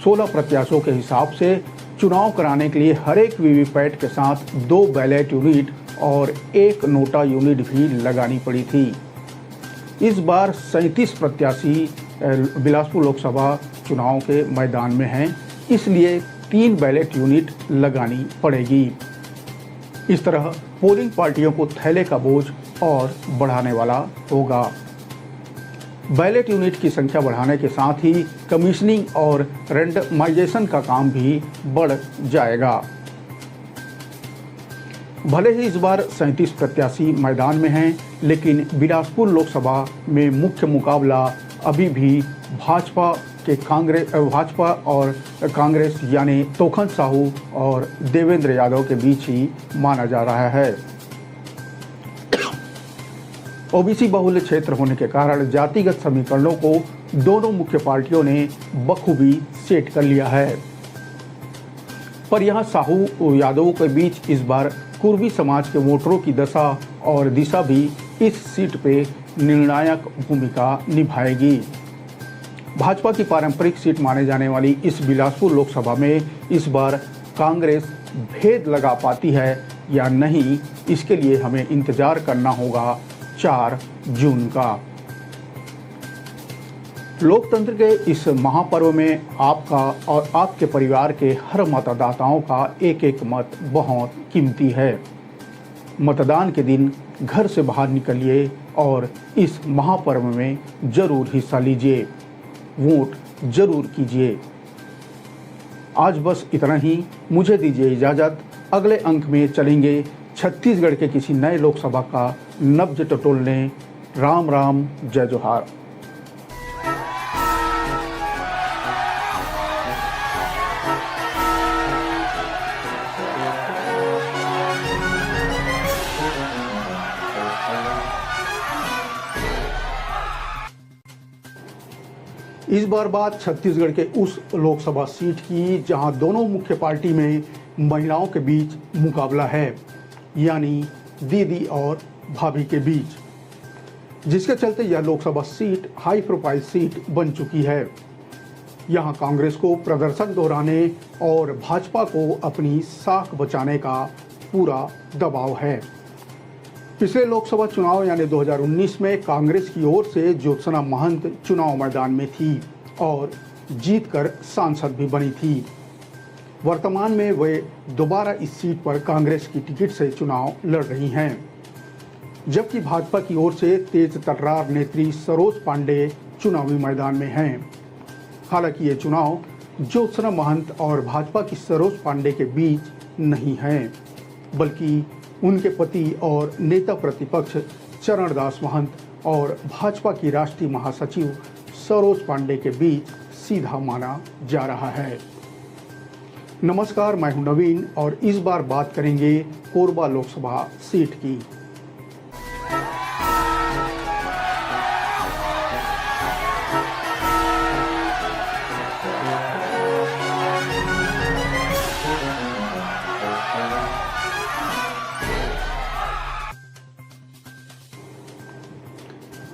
16 प्रत्याशियों के हिसाब से चुनाव कराने के लिए हर एक वीवीपैट के साथ 2 बैलेट यूनिट और 1 नोटा यूनिट भी लगानी पड़ी थी। इस बार 37 प्रत्याशी बिलासपुर लोकसभा चुनाव के मैदान में हैं, इसलिए 3 बैलेट यूनिट लगानी पड़ेगी। इस तरह पोलिंग पार्टियों को थैले का बोझ और बढ़ाने वाला होगा। बैलेट यूनिट की संख्या बढ़ाने के साथ ही कमीशनिंग और रेंडमाइजेशन का काम भी बढ़ जाएगा। भले ही इस बार 37 प्रत्याशी मैदान में हैं, लेकिन बिलासपुर लोकसभा में मुख्य मुकाबला अभी भी भाजपा और कांग्रेस यानी तोखन साहू और देवेंद्र यादव के बीच ही माना जा रहा है। ओबीसी बहुल क्षेत्र होने के कारण जातिगत समीकरणों को दोनों मुख्य पार्टियों ने बखूबी सेट कर लिया है। पर यहां साहू यादवों के बीच इस बार कुर्मी समाज के वोटरों की दशा और दिशा भी इस सीट पे निर्णायक भूमिका निभाएगी। भाजपा की पारंपरिक सीट माने जाने वाली इस बिलासपुर लोकसभा में इस बार कांग्रेस भेद लगा पाती है या नहीं, इसके लिए हमें इंतजार करना होगा 4 जून का। लोकतंत्र के इस महापर्व में आपका और आपके परिवार के हर मतदाताओं का एक एक मत बहुत कीमती है। मतदान के दिन घर से बाहर निकलिए और इस महापर्व में जरूर हिस्सा लीजिए, वोट जरूर कीजिए। आज बस इतना ही, मुझे दीजिए इजाजत। अगले अंक में चलेंगे छत्तीसगढ़ के किसी नए लोकसभा का नब्ज टटोलने। राम राम, जय जोहार। इस बार बात छत्तीसगढ़ के उस लोकसभा सीट की जहां दोनों मुख्य पार्टी में महिलाओं के बीच मुकाबला है, यानी दीदी और भाभी के बीच, जिसके चलते यह Lok Sabha seat high profile seat बन चुकी है। यहां कांग्रेस को प्रदर्शन दोहराने और भाजपा को अपनी साख बचाने का पूरा दबाव है। पिछले लोकसभा चुनाव यानी 2019 में कांग्रेस की ओर से ज्योत्सना महंत चुनाव मैदान में थी और जीतकर सांसद भी बनी थी। वर्तमान में वे दोबारा इस सीट पर कांग्रेस की टिकट से चुनाव लड़ रही हैं, जबकि भाजपा की ओर से तेज तर्रार नेत्री सरोज पांडे चुनावी मैदान में हैं। हालांकि ये चुनाव ज्योत्सना महंत और भाजपा की सरोज पांडे के बीच नहीं है, बल्कि उनके पति और नेता प्रतिपक्ष चरणदास महंत और भाजपा की राष्ट्रीय महासचिव सरोज पांडे के बीच सीधा माना जा रहा है। नमस्कार, मैं हूं नवीन और इस बार बात करेंगे कोरबा लोकसभा सीट की।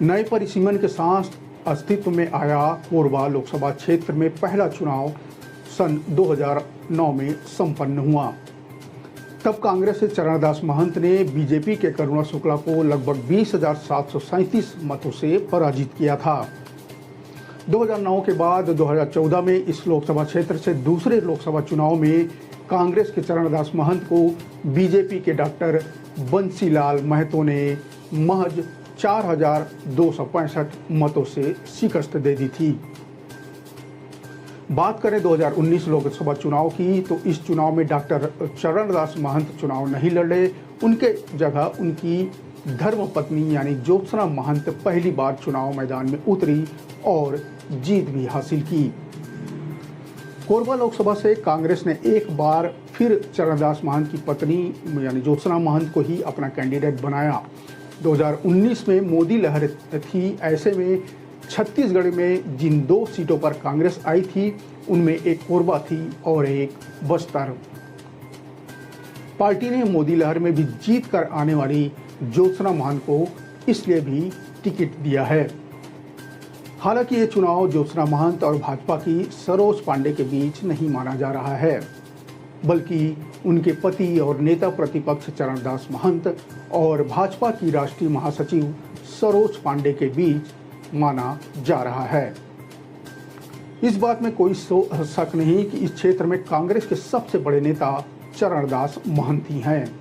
नए परिसीमन के साथ अस्तित्व में आया कोरबा लोकसभा क्षेत्र में पहला चुनाव सन 2009 में संपन्न हुआ। तब कांग्रेस से चरणदास महंत ने बीजेपी के करुणा शुक्ला को लगभग 20,737 मतों से पराजित किया था। 2009 के बाद 2014 में इस लोकसभा क्षेत्र से दूसरे लोकसभा चुनाव में कांग्रेस के चरणदास महंत को बीजेपी के डॉक्टर बंसीलाल महतो ने महज 4,265 मतों से शिकस्त दे दी थी। बात करें 2019 लोकसभा चुनाव की, तो इस चुनाव में डॉक्टर चरणदास महंत चुनाव नहीं लड़े। उनके जगह उनकी धर्मपत्नी यानी ज्योत्सना महंत पहली बार चुनाव मैदान में उतरी और जीत भी हासिल की। कोरबा लोकसभा से कांग्रेस ने एक बार फिर चरणदास महंत की पत्नी यानी ज्योत्सना महंत को ही अपना कैंडिडेट बनाया। 2019 में मोदी लहर थी, ऐसे में छत्तीसगढ़ में जिन 2 सीटों पर कांग्रेस आई थी उनमें एक कोरबा थी और एक बस्तर। पार्टी ने मोदी लहर में भी जीत कर आने वाली ज्योत्सना महंत को इसलिए भी टिकट दिया है। हालांकि ये चुनाव ज्योत्सना महंत और भाजपा की सरोज पांडे के बीच नहीं माना जा रहा है, बल्कि उनके पति और नेता प्रतिपक्ष चरणदास महंत और भाजपा की राष्ट्रीय महासचिव सरोज पांडे के बीच माना जा रहा है। इस बात में कोई शक नहीं कि इस क्षेत्र में कांग्रेस के सबसे बड़े नेता चरणदास महंत ही हैं।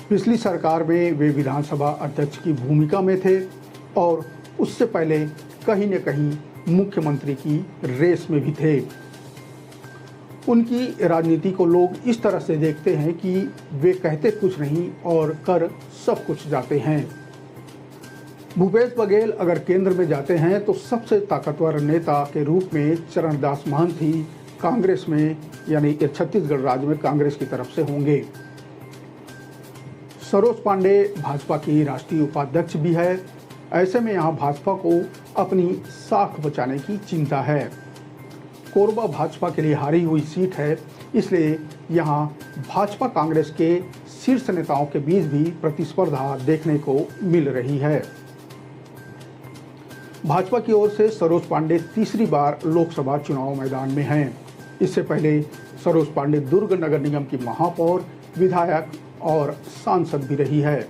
पिछली सरकार में वे विधानसभा अध्यक्ष की भूमिका में थे और उससे पहले कहीं न कहीं मुख्यमंत्री की रेस में भी थे। उनकी राजनीति को लोग इस तरह से देखते हैं कि वे कहते कुछ नहीं और कर सब कुछ जाते हैं। भूपेश बघेल अगर केंद्र में जाते हैं तो सबसे ताकतवर नेता के रूप में चरणदास महंत ही कांग्रेस में यानी छत्तीसगढ़ राज्य में कांग्रेस की तरफ से होंगे। सरोज पांडे भाजपा की राष्ट्रीय उपाध्यक्ष भी है। ऐसे में यहाँ भाजपा को अपनी साख बचाने की चिंता है। कोरबा भाजपा के लिए हारी हुई सीट है, इसलिए यहाँ भाजपा कांग्रेस के शीर्ष नेताओं के बीच भी प्रतिस्पर्धा देखने को मिल रही है। भाजपा की ओर से सरोज पांडे तीसरी बार लोकसभा चुनाव मैदान में हैं। इससे पहले सरोज पांडे दुर्ग नगर निगम की महापौर, विधायक और सांसद भी रही है।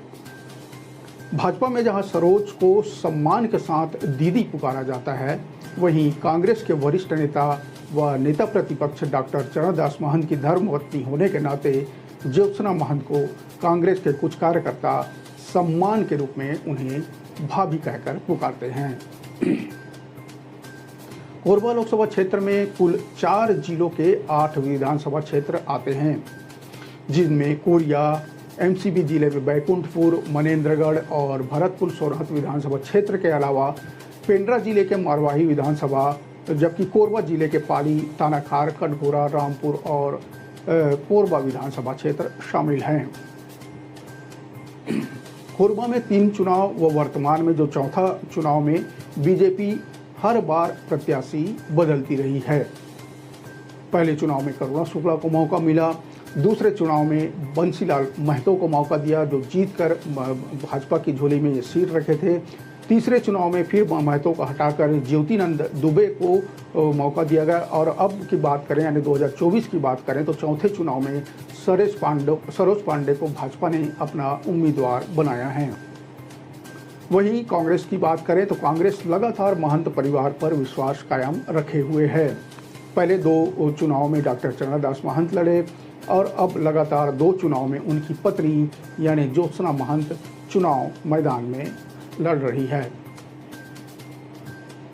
भाजपा में जहां सरोज को सम्मान के साथ दीदी पुकारा जाता है, वहीं कांग्रेस के वरिष्ठ नेता व नेता प्रतिपक्ष डॉक्टर चरणदास महंत की धर्मपत्नी होने के नाते ज्योत्सना महंत को कांग्रेस के कुछ कार्यकर्ता सम्मान के रूप में उन्हें भाभी कहकर पुकारते हैं। कोरबा लोकसभा क्षेत्र में कुल 4 जिलों के 8 विधानसभा क्षेत्र आते हैं, जिनमें कोरिया, एमसीबी जिले में बैकुंठपुर, मनेन्द्रगढ़ और भरतपुर सोरहत विधानसभा क्षेत्र के अलावा पेंड्रा जिले के मरवाही विधानसभा, जबकि कोरबा जिले के पाली, तानाखार, कटघोरा, रामपुर और कोरबा विधानसभा क्षेत्र शामिल हैं। कोरबा में 3 चुनाव व वर्तमान में जो चौथा चुनाव में बीजेपी हर बार प्रत्याशी बदलती रही है। पहले चुनाव में करुणा शुक्ला को मौका मिला, दूसरे चुनाव में बंसीलाल महतो को मौका दिया जो जीतकर भाजपा की झोली में ये सीट रखे थे। तीसरे चुनाव में फिर महतो को हटाकर ज्योतिनंद दुबे को मौका दिया गया और अब की बात करें यानी 2024 की बात करें तो चौथे चुनाव में सरोज पांडे को भाजपा ने अपना उम्मीदवार बनाया है। वहीं कांग्रेस की बात करें तो कांग्रेस लगातार महंत परिवार पर विश्वास कायम रखे हुए है। पहले 2 चुनाव में डॉक्टर चरणदास महंत लड़े और अब लगातार 2 चुनाव में उनकी पत्नी यानी ज्योत्सना महंत चुनाव मैदान में लड़ रही है।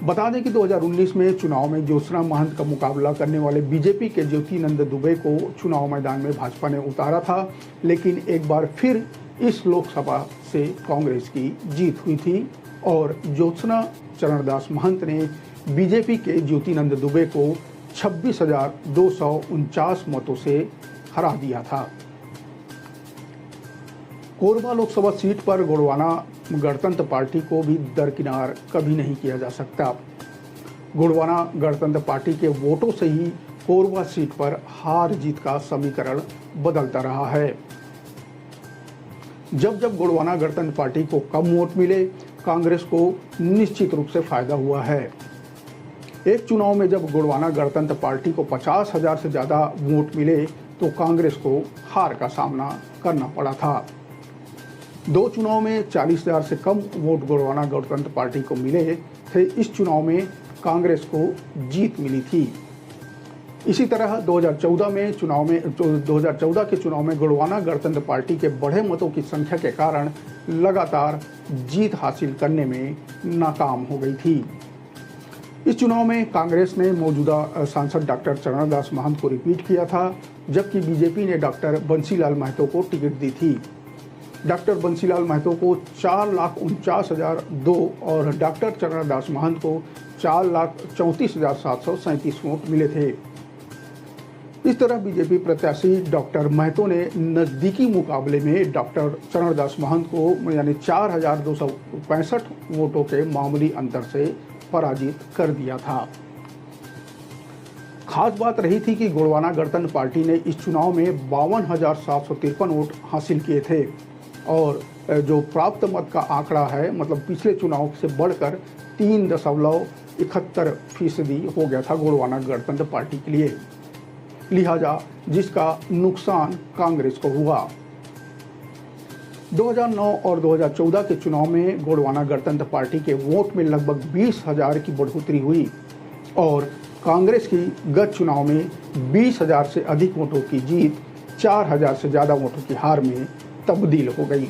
बता दें कि 2019 में चुनाव में ज्योत्सना महंत का मुकाबला करने वाले बीजेपी के ज्योतिनंद दुबे को चुनाव मैदान में भाजपा ने उतारा था, लेकिन एक बार फिर इस लोकसभा से कांग्रेस की जीत हुई थी और ज्योत्सना चरणदास महंत ने बीजेपी के ज्योतिनंद दुबे को 26,249 मतों से हरा दिया था। कोरबा लोकसभा सीट पर गोंडवाना गणतंत्र पार्टी को भी दरकिनार कभी नहीं किया जा सकता। गोंडवाना गणतंत्र पार्टी के वोटों से ही कोरबा सीट पर हार जीत का समीकरण बदलता रहा है। जब जब गोंडवाना गणतंत्र पार्टी को कम वोट मिले, कांग्रेस को निश्चित रूप से फायदा हुआ है। एक चुनाव में जब गोंडवाना गणतंत्र पार्टी को 50,000 से ज़्यादा वोट मिले तो कांग्रेस को हार का सामना करना पड़ा था। 2 चुनाव में 40,000 से कम वोट गोंडवाना गणतंत्र पार्टी को मिले थे। इस चुनाव में कांग्रेस को जीत मिली थी। इसी तरह 2014 के चुनाव में गोंडवाना गणतंत्र पार्टी के बढ़े मतों की संख्या के कारण लगातार जीत हासिल करने में नाकाम हो गई थी। इस चुनाव में कांग्रेस ने मौजूदा सांसद डॉक्टर चरणदास महंत को रिपीट किया था, जबकि बीजेपी ने डॉक्टर बंसीलाल महतो को टिकट दी थी। डॉक्टर बंसीलाल महतो को 4,49,002 और डॉक्टर चरणदास महंत को 4,34,737 वोट मिले थे। इस तरह बीजेपी प्रत्याशी डॉक्टर महतो ने नजदीकी मुकाबले में डॉक्टर चरणदास महंत को यानी 4,265 वोटों के मामूली अंतर से पराजित कर दिया था। खास बात रही थी कि गोंडवाना गणतंत्र पार्टी ने इस चुनाव में 52,753 वोट हासिल किए थे और जो प्राप्त मत का आंकड़ा है मतलब पिछले चुनाव से बढ़कर 3.71% हो गया था गोंडवाना गणतंत्र पार्टी के लिए, लिहाजा जिसका नुकसान कांग्रेस को हुआ। 2009 और 2014 के चुनाव में गोंडवाना गणतंत्र पार्टी के वोट में लगभग 20,000 की बढ़ोतरी हुई और कांग्रेस की गत चुनाव में 20,000 से अधिक वोटों की जीत 4,000 से ज़्यादा वोटों की हार में तब्दील हो गई।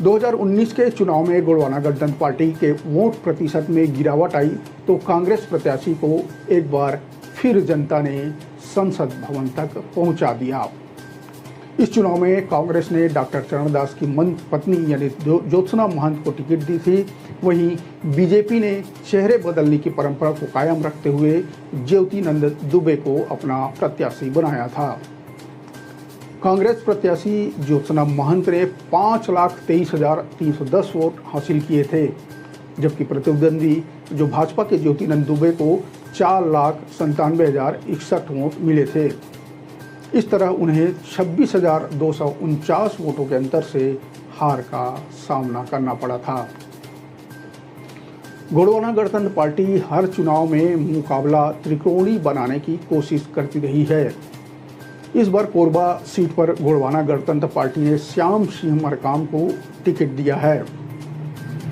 2019 के चुनाव में गोंडवाना गणतंत्र पार्टी के वोट प्रतिशत में गिरावट आई तो कांग्रेस प्रत्याशी को एक बार फिर जनता ने संसद भवन तक पहुंचा दिया। इस चुनाव में कांग्रेस ने डॉक्टर चरणदास की पत्नी यानी ज्योत्सना महंत को टिकट दी थी। वहीं बीजेपी ने चेहरे बदलने की परंपरा को कायम रखते हुए ज्योतिनंद दुबे को अपना प्रत्याशी बनाया था। कांग्रेस प्रत्याशी ज्योत्सना महंत ने 5,23,310 वोट हासिल किए थे, जबकि प्रतिद्वंदी जो भाजपा के ज्योतिनंद दुबे को 4,97,061 वोट मिले थे। इस तरह उन्हें 26,249 वोटों के अंतर से हार का सामना करना पड़ा था। गोंडवाना गणतंत्र पार्टी हर चुनाव में मुकाबला त्रिकोणीय बनाने की कोशिश करती रही है। इस बार कोरबा सीट पर गोंडवाना गणतंत्र पार्टी ने श्याम सिंह मरकाम को टिकट दिया है।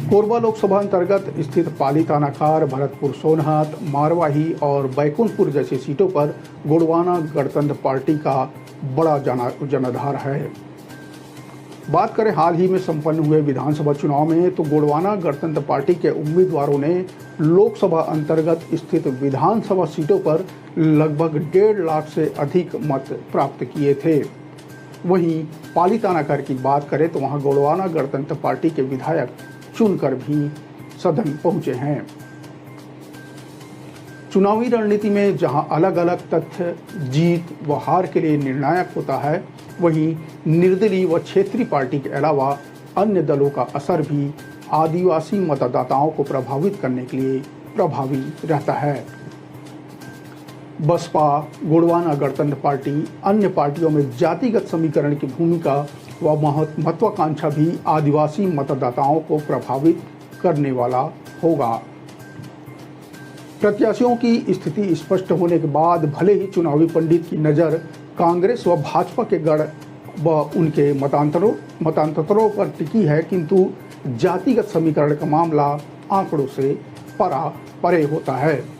कोरबा लोकसभा अंतर्गत स्थित पाली तानाखार, भरतपुर सोनहत, मारवाही और बैकुंठपुर जैसी सीटों पर गोंडवाना गणतंत्र पार्टी का बड़ा जनाधार है। बात करें हाल ही में संपन्न हुए विधानसभा चुनाव में तो गोंडवाना गणतंत्र पार्टी के उम्मीदवारों ने लोकसभा अंतर्गत स्थित विधानसभा सीटों पर लगभग 1.5 लाख से अधिक मत प्राप्त किए थे। वहीं पाली तानाखार की बात करें तो वहां गोंडवाना गणतंत्र पार्टी के विधायक चुनकर भी सदन पहुंचे हैं। चुनावी रणनीति में जहां अलग अलग तथ्य जीत व हार के लिए निर्णायक होता है, वहीं निर्दलीय व क्षेत्रीय पार्टी के अलावा अन्य दलों का असर भी आदिवासी मतदाताओं को प्रभावित करने के लिए प्रभावी रहता है। बसपा, गोंडवाना गणतंत्र पार्टी, अन्य पार्टियों में जातिगत समीकरण की भूमिका व महत्वाकांक्षा भी आदिवासी मतदाताओं को प्रभावित करने वाला होगा। प्रत्याशियों की स्थिति स्पष्ट होने के बाद भले ही चुनावी पंडित की नज़र कांग्रेस व भाजपा के गढ़ व उनके मतांतरों पर टिकी है, किंतु जातिगत समीकरण का मामला आंकड़ों से परे होता है।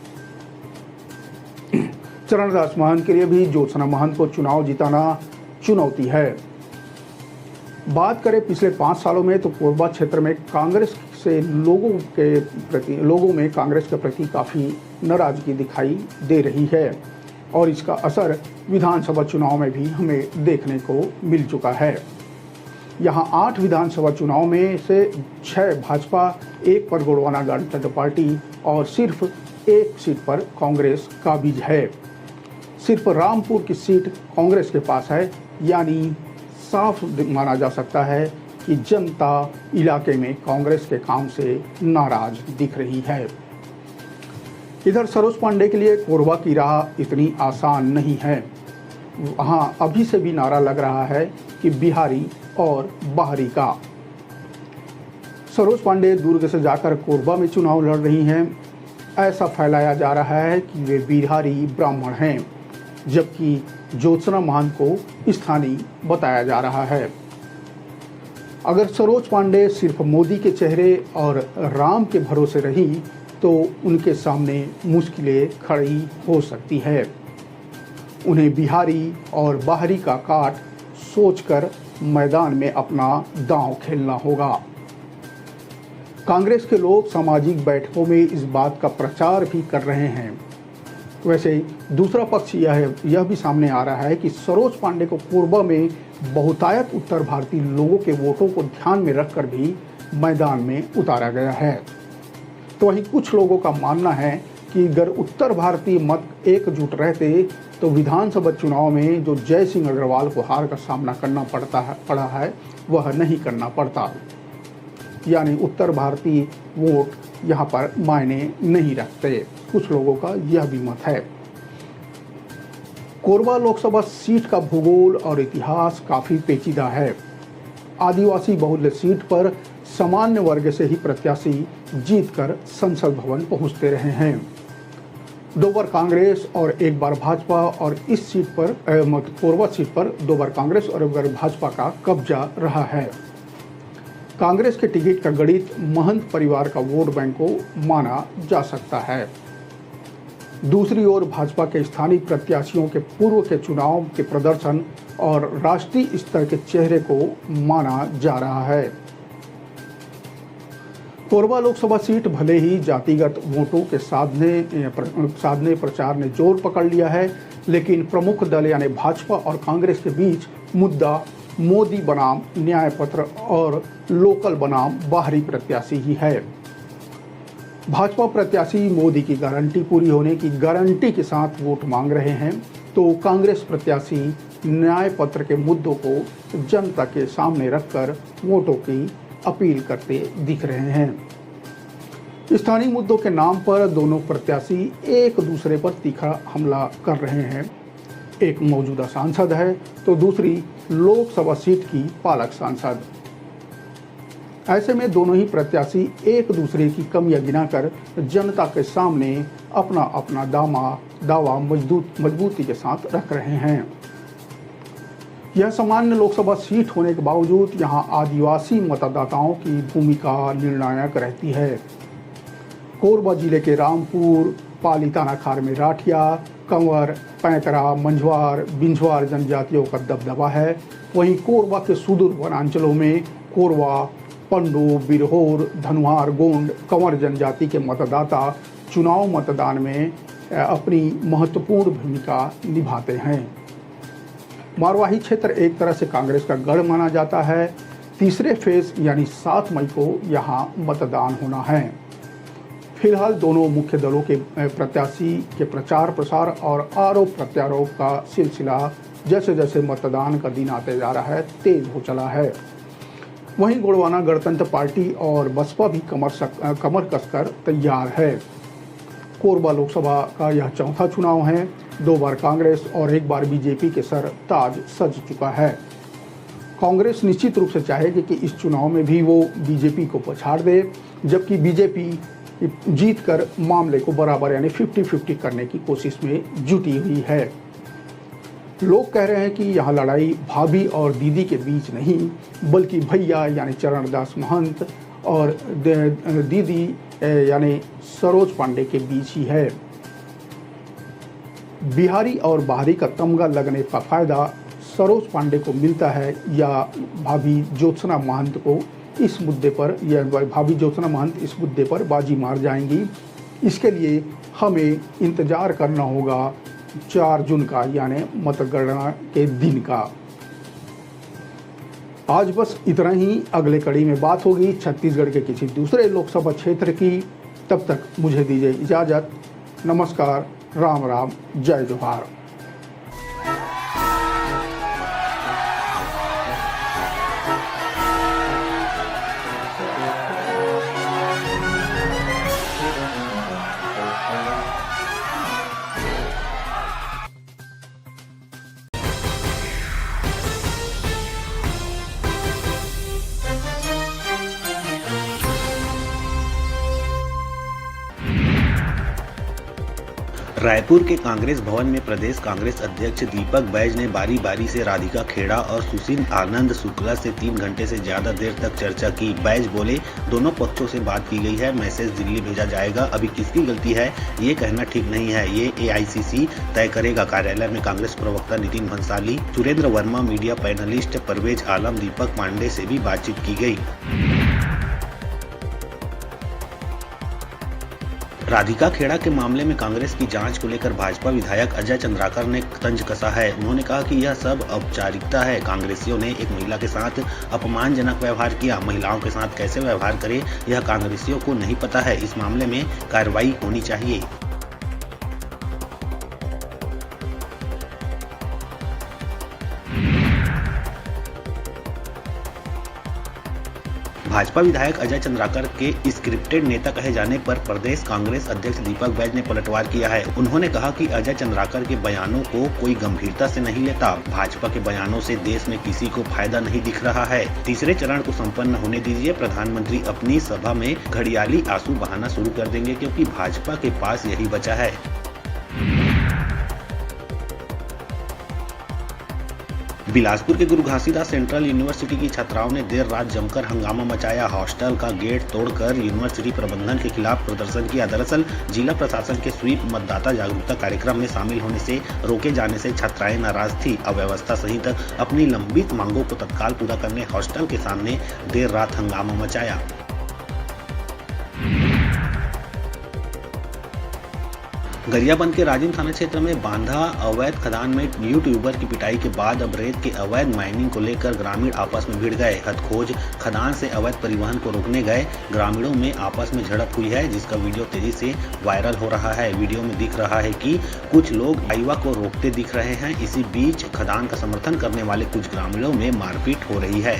चरणदास महंत के लिए भी ज्योत्सना महंत को चुनाव जिताना चुनौती है। बात करें पिछले 5 सालों में तो कोरबा क्षेत्र में कांग्रेस से लोगों में कांग्रेस के प्रति काफ़ी नाराजगी दिखाई दे रही है और इसका असर विधानसभा चुनाव में भी हमें देखने को मिल चुका है। यहाँ 8 विधानसभा चुनाव में से 6 भाजपा, 1 पर गोंडवाना गणतंत्र पार्टी और सिर्फ 1 सीट पर कांग्रेस काबिज है। सिर्फ रामपुर की सीट कांग्रेस के पास है, यानी साफ माना जा सकता है कि जनता इलाके में कांग्रेस के काम से नाराज दिख रही है। इधर सरोज पांडे के लिए कोरबा की राह इतनी आसान नहीं है। वहाँ अभी से भी नारा लग रहा है कि बिहारी और बाहरी का। सरोज पांडे दुर्ग से जाकर कोरबा में चुनाव लड़ रही हैं। ऐसा फैलाया जा रहा है कि वे बिहारी ब्राह्मण हैं, जबकि ज्योत्सना महंत को स्थानीय बताया जा रहा है। अगर सरोज पांडे सिर्फ मोदी के चेहरे और राम के भरोसे रही तो उनके सामने मुश्किलें खड़ी हो सकती है। उन्हें बिहारी और बाहरी का काट सोचकर मैदान में अपना दांव खेलना होगा। कांग्रेस के लोग सामाजिक बैठकों में इस बात का प्रचार भी कर रहे हैं। वैसे दूसरा पक्ष यह भी सामने आ रहा है कि सरोज पांडे को कोरबा में बहुतायत उत्तर भारतीय लोगों के वोटों को ध्यान में रखकर भी मैदान में उतारा गया है। तो वहीं कुछ लोगों का मानना है कि अगर उत्तर भारतीय मत एकजुट रहते तो विधानसभा चुनाव में जो जय सिंह अग्रवाल को हार का सामना करना पड़ा है वह नहीं करना पड़ता। यानी उत्तर भारतीय वोट यहाँ पर मायने नहीं रखते। कुछ लोगों का यह भी मत है। कोरबा लोकसभा सीट का भूगोल और इतिहास काफ़ी पेचीदा है। आदिवासी बहुल्य सीट पर सामान्य वर्ग से ही प्रत्याशी जीतकर संसद भवन पहुंचते रहे हैं। 2 बार कांग्रेस और 1 बार भाजपा और इस सीट पर कोरबा सीट पर 2 बार कांग्रेस और 1 बार भाजपा का कब्जा रहा है। कांग्रेस के टिकट का गणित महंत परिवार का वोट बैंक को माना जा सकता है। दूसरी ओर भाजपा के स्थानीय प्रत्याशियों के पूर्व के चुनाव के प्रदर्शन और राष्ट्रीय स्तर के चेहरे को माना जा रहा है। कोरबा लोकसभा सीट भले ही जातिगत वोटों के साधने प्रचार ने जोर पकड़ लिया है, लेकिन प्रमुख दल यानी भाजपा और कांग्रेस के बीच मुद्दा मोदी बनाम न्याय पत्र और लोकल बनाम बाहरी प्रत्याशी ही है। भाजपा प्रत्याशी मोदी की गारंटी पूरी होने की गारंटी के साथ वोट मांग रहे हैं, तो कांग्रेस प्रत्याशी न्याय पत्र के मुद्दों को जनता के सामने रखकर वोटों की अपील करते दिख रहे हैं। स्थानीय मुद्दों के नाम पर दोनों प्रत्याशी एक दूसरे पर तीखा हमला कर रहे हैं। एक मौजूदा सांसद है तो दूसरी लोकसभा सीट की पालक सांसद। ऐसे में दोनों ही प्रत्याशी एक दूसरे की कमियां गिनाकर जनता के सामने अपना अपना दावा मजबूती के साथ रख रहे हैं। यह सामान्य लोकसभा सीट होने के बावजूद यहां आदिवासी मतदाताओं की भूमिका निर्णायक रहती है। कोरबा जिले के रामपुर, पाली थानाखार में राठिया, कंवर, पैंकरा, मंझवार, बिंझवार जनजातियों का दबदबा है। वहीं कोरबा के सुदूर वनांचलों में कोरवा, पंडो, बिरहोर, धनुहार, गोंड, कंवर जनजाति के मतदाता चुनाव मतदान में अपनी महत्वपूर्ण भूमिका निभाते हैं। मारवाही क्षेत्र एक तरह से कांग्रेस का गढ़ माना जाता है। तीसरे फेज यानी 7 मई को यहां मतदान होना है। फिलहाल दोनों मुख्य दलों के प्रत्याशी के प्रचार प्रसार और आरोप प्रत्यारोप का सिलसिला जैसे जैसे मतदान का दिन आते जा रहा है तेज हो चला है। वहीं गोंडवाना गणतंत्र पार्टी और बसपा भी कमर कसकर तैयार है। कोरबा लोकसभा का यह चौथा चुनाव है। 2 बार कांग्रेस और 1 बार बीजेपी के सर ताज सज चुका है। कांग्रेस निश्चित रूप से चाहेगी कि इस चुनाव में भी वो बीजेपी को पछाड़ दे, जबकि बीजेपी जीतकर मामले को बराबर यानी 50-50 करने की कोशिश में जुटी हुई है। लोग कह रहे हैं कि यह लड़ाई भाभी और दीदी के बीच नहीं, बल्कि भैया यानी चरणदास महंत और दीदी यानी सरोज पांडे के बीच ही है। बिहारी और बाहरी का तमगा लगने का फायदा सरोज पांडे को मिलता है या भाभी ज्योत्सना महंत को इस मुद्दे पर, या भाभी ज्योत्सना महंत इस मुद्दे पर बाजी मार जाएंगी। इसके लिए हमें इंतजार करना होगा 4 जून का यानी मतगणना के दिन का। आज बस इतना ही। अगले कड़ी में बात होगी छत्तीसगढ़ के किसी दूसरे लोकसभा क्षेत्र की। तब तक मुझे दीजिए इजाजत। नमस्कार, राम राम, जय जोहार। रायपुर के कांग्रेस भवन में प्रदेश कांग्रेस अध्यक्ष दीपक बैज ने बारी बारी से राधिका खेड़ा और सुशील आनंद शुक्ला से 3 घंटे से ज्यादा देर तक चर्चा की। बैज बोले, दोनों पक्षों से बात की गई है, मैसेज दिल्ली भेजा जाएगा। अभी किसकी गलती है ये कहना ठीक नहीं है, ये AICC तय करेगा। कार्यालय में कांग्रेस प्रवक्ता नितिन भंसाली, सुरेंद्र वर्मा, मीडिया पैनलिस्ट परवेज आलम, दीपक पांडे से भी बातचीत की गई। राधिका खेड़ा के मामले में कांग्रेस की जांच को लेकर भाजपा विधायक अजय चंद्राकर ने तंज कसा है। उन्होंने कहा कि यह सब औपचारिकता है। कांग्रेसियों ने एक महिला के साथ अपमानजनक व्यवहार किया। महिलाओं के साथ कैसे व्यवहार करें यह कांग्रेसियों को नहीं पता है। इस मामले में कार्रवाई होनी चाहिए। भाजपा विधायक अजय चंद्राकर के स्क्रिप्टेड नेता कहे जाने पर प्रदेश कांग्रेस अध्यक्ष दीपक बैज ने पलटवार किया है। उन्होंने कहा कि अजय चंद्राकर के बयानों को कोई गंभीरता से नहीं लेता। भाजपा के बयानों से देश में किसी को फायदा नहीं दिख रहा है। तीसरे चरण को संपन्न होने दीजिए। प्रधानमंत्री अपनी सभा में घड़ियाली आंसू बहाना शुरू कर देंगे, क्योंकि भाजपा के पास यही बचा है। बिलासपुर के गुरु घासीदास सेंट्रल यूनिवर्सिटी की छात्राओं ने देर रात जमकर हंगामा मचाया। हॉस्टल का गेट तोड़कर यूनिवर्सिटी प्रबंधन के खिलाफ प्रदर्शन किया। दरअसल जिला प्रशासन के स्वीप मतदाता जागरूकता कार्यक्रम में शामिल होने से रोके जाने से छात्राएं नाराज थी। अव्यवस्था सहित अपनी लंबित मांगों को तत्काल पूरा करने हॉस्टल के सामने देर रात हंगामा मचाया। गरियाबंद के राजिम थाना क्षेत्र में बांधा अवैध खदान में यूट्यूबर की पिटाई के बाद अब रेत के अवैध माइनिंग को लेकर ग्रामीण आपस में भिड़ गए। हथखोज खदान से अवैध परिवहन को रोकने गए ग्रामीणों में आपस में झड़प हुई है, जिसका वीडियो तेजी से वायरल हो रहा है। वीडियो में दिख रहा है कि कुछ लोग हाईवा को रोकते दिख रहे हैं। इसी बीच खदान का समर्थन करने वाले कुछ ग्रामीणों में मारपीट हो रही है।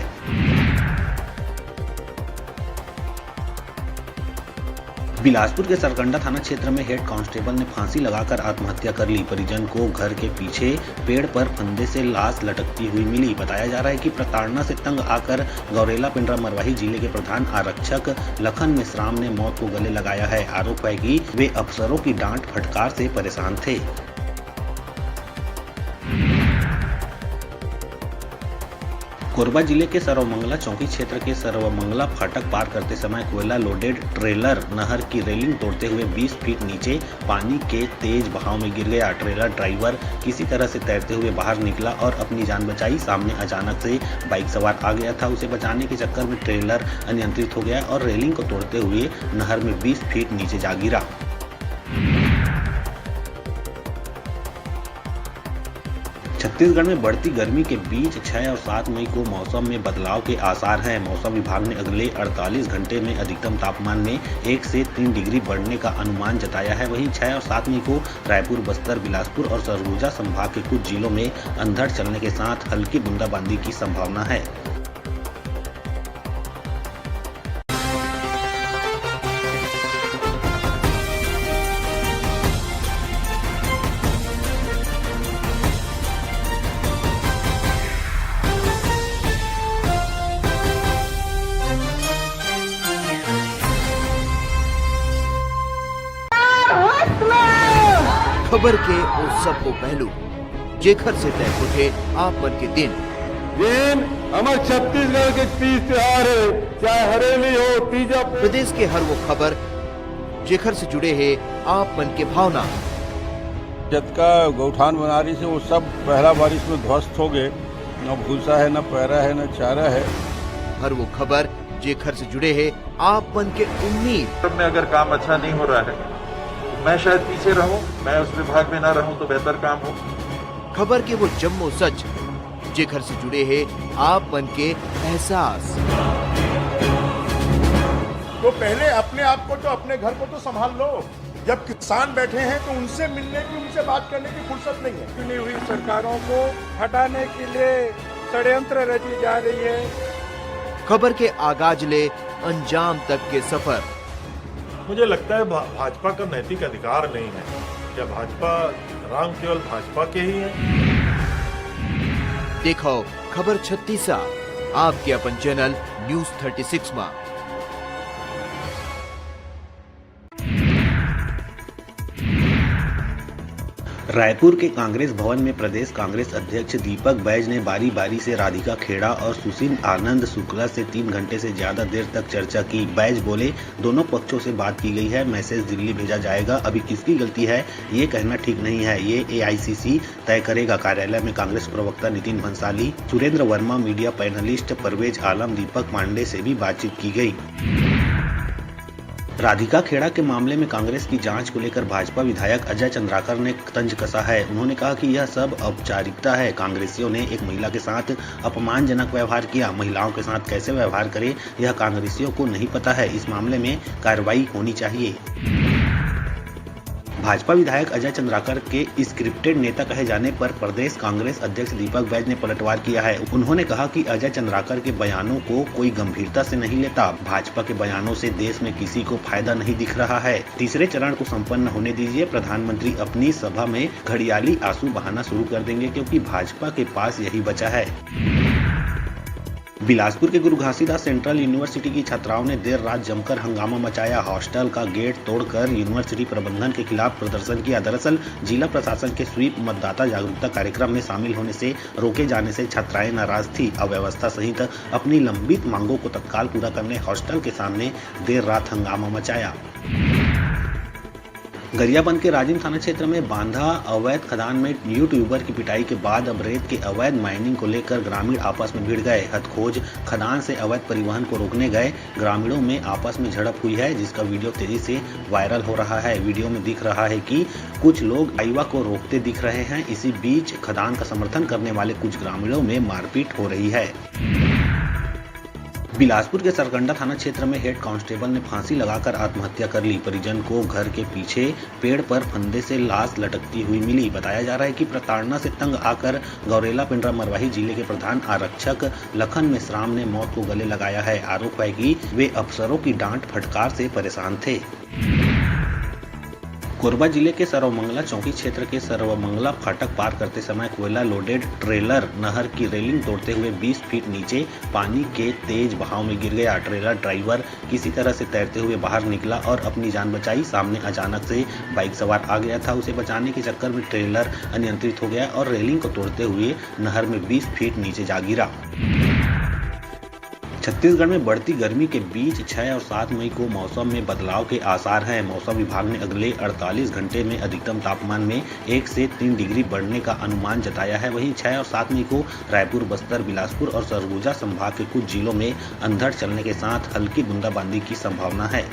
बिलासपुर के सरकंडा थाना क्षेत्र में हेड कांस्टेबल ने फांसी लगाकर आत्महत्या कर ली। परिजन को घर के पीछे पेड़ पर फंदे से लाश लटकती हुई मिली। बताया जा रहा है कि प्रताड़ना से तंग आकर गौरेला पिंडरा मरवाही जिले के प्रधान आरक्षक लखन मेश्राम ने मौत को गले लगाया है। आरोप है कि वे अफसरों की डांट फटकार से परेशान थे। कोरबा जिले के सर्वमंगला चौकी क्षेत्र के सर्वमंगला फाटक पार करते समय कोयला लोडेड ट्रेलर नहर की रेलिंग तोड़ते हुए 20 फीट नीचे पानी के तेज बहाव में गिर गया। ट्रेलर ड्राइवर किसी तरह से तैरते हुए बाहर निकला और अपनी जान बचाई। सामने अचानक से बाइक सवार आ गया था। उसे बचाने के चक्कर में ट्रेलर अनियंत्रित हो गया और रेलिंग को तोड़ते हुए नहर में 20 फीट नीचे जा गिरा। छत्तीसगढ़ में बढ़ती गर्मी के बीच 6 और 7 मई को मौसम में बदलाव के आसार हैं। मौसम विभाग ने अगले 48 घंटे में अधिकतम तापमान में 1 से 3 डिग्री बढ़ने का अनुमान जताया है। वहीं 6 और 7 मई को रायपुर, बस्तर, बिलासपुर और सरगुजा संभाग के कुछ जिलों में अंधड़ चलने के साथ हल्की बूंदाबांदी की संभावना है। खबर के उस सब को पहलू जेखर से तय उठे आप मन के दिन हमारे छत्तीसगढ़ के तीज त्योहार है, चाहे हरेली हो, तीजा। प्रदेश के हर वो खबर जेखर से जुड़े हैं आप मन के भावना। जतका गौठान बनारी से वो सब पहला बारिश में ध्वस्त हो गए। न भूसा है, न पैरा है, न चारा है। हर वो खबर जेखर से जुड़े हैं आप मन के उम्मीद। में अगर काम अच्छा नहीं हो रहा है, मैं शायद पीछे रहूं, मैं उस विभाग में ना रहूं तो बेहतर काम हो। खबर के वो जम्मो सच जेखर से जुड़े हैं आप मन के एहसास। तो पहले अपने आप को तो अपने घर को तो संभाल लो। जब किसान बैठे हैं तो उनसे मिलने की, उनसे बात करने की फुर्सत नहीं है। चुनी हुई सरकारों को हटाने के लिए षड्यंत्र रची जा रही है। खबर के आगाज ले अंजाम तक के सफर। मुझे लगता है भाजपा का नैतिक अधिकार नहीं है। क्या भाजपा राम केवल भाजपा के ही है? देखो खबर 36 आपके अपन चैनल न्यूज 36 में। रायपुर के कांग्रेस भवन में प्रदेश कांग्रेस अध्यक्ष दीपक बैज ने बारी बारी से राधिका खेड़ा और सुशील आनंद शुक्ला से 3 घंटे से ज्यादा देर तक चर्चा की। बैज बोले, दोनों पक्षों से बात की गई है, मैसेज दिल्ली भेजा जाएगा। अभी किसकी गलती है ये कहना ठीक नहीं है, ये AICC तय करेगा। कार्यालय में कांग्रेस प्रवक्ता नितिन भंसाली, सुरेंद्र वर्मा, मीडिया पैनलिस्ट परवेज आलम, दीपक पांडे से भी बातचीत की गई। राधिका खेड़ा के मामले में कांग्रेस की जांच को लेकर भाजपा विधायक अजय चंद्राकर ने तंज कसा है। उन्होंने कहा कि यह सब औपचारिकता है। कांग्रेसियों ने एक महिला के साथ अपमानजनक व्यवहार किया। महिलाओं के साथ कैसे व्यवहार करें यह कांग्रेसियों को नहीं पता है। इस मामले में कार्रवाई होनी चाहिए। भाजपा विधायक अजय चंद्राकर के स्क्रिप्टेड नेता कहे जाने पर प्रदेश कांग्रेस अध्यक्ष दीपक बैज ने पलटवार किया है। उन्होंने कहा कि अजय चंद्राकर के बयानों को कोई गंभीरता से नहीं लेता। भाजपा के बयानों से देश में किसी को फायदा नहीं दिख रहा है। तीसरे चरण को संपन्न होने दीजिए। प्रधानमंत्री अपनी सभा में घड़ियाली आंसू बहाना शुरू कर देंगे, क्योंकि भाजपा के पास यही बचा है। बिलासपुर के गुरु घासीदास सेंट्रल यूनिवर्सिटी की छात्राओं ने देर रात जमकर हंगामा मचाया। हॉस्टल का गेट तोड़कर यूनिवर्सिटी प्रबंधन के खिलाफ प्रदर्शन किया। दरअसल जिला प्रशासन के स्वीप मतदाता जागरूकता कार्यक्रम में शामिल होने से रोके जाने से छात्राएं नाराज थी। अव्यवस्था सहित अपनी लंबित मांगों को तत्काल पूरा करने हॉस्टल के सामने देर रात हंगामा मचाया। गरियाबंद के राजिम थाना क्षेत्र में बांधा अवैध खदान में यूट्यूबर की पिटाई के बाद अब रेत के अवैध माइनिंग को लेकर ग्रामीण आपस में भिड़ गए। हथखोज खदान से अवैध परिवहन को रोकने गए ग्रामीणों में आपस में झड़प हुई है, जिसका वीडियो तेजी से वायरल हो रहा है। वीडियो में दिख रहा है कि कुछ लोग हाईवा को रोकते दिख रहे हैं। इसी बीच खदान का समर्थन करने वाले कुछ ग्रामीणों में मारपीट हो रही है। बिलासपुर के सरकंडा थाना क्षेत्र में हेड कांस्टेबल ने फांसी लगाकर आत्महत्या कर ली। परिजन को घर के पीछे पेड़ पर फंदे से लाश लटकती हुई मिली। बताया जा रहा है कि प्रताड़ना से तंग आकर गौरेला पिंडरा मरवाही जिले के प्रधान आरक्षक लखन मेश्राम ने मौत को गले लगाया है। आरोप है कि वे अफसरों की डांट फटकार से परेशान थे। कोरबा जिले के सर्वमंगला चौकी क्षेत्र के सर्वमंगला फाटक पार करते समय कोयला लोडेड ट्रेलर नहर की रेलिंग तोड़ते हुए 20 फीट नीचे पानी के तेज बहाव में गिर गया। ट्रेलर ड्राइवर किसी तरह से तैरते हुए बाहर निकला और अपनी जान बचाई। सामने अचानक से बाइक सवार आ गया था। उसे बचाने के चक्कर में ट्रेलर अनियंत्रित हो गया और रेलिंग को तोड़ते हुए नहर में 20 फीट नीचे जा गिरा। छत्तीसगढ़ में बढ़ती गर्मी के बीच 6 और 7 मई को मौसम में बदलाव के आसार हैं। मौसम विभाग ने अगले 48 घंटे में अधिकतम तापमान में 1 से 3 डिग्री बढ़ने का अनुमान जताया है। वहीं 6 और 7 मई को रायपुर, बस्तर, बिलासपुर और सरगुजा संभाग के कुछ जिलों में अंधड़ चलने के साथ हल्की बूंदाबांदी की संभावना है।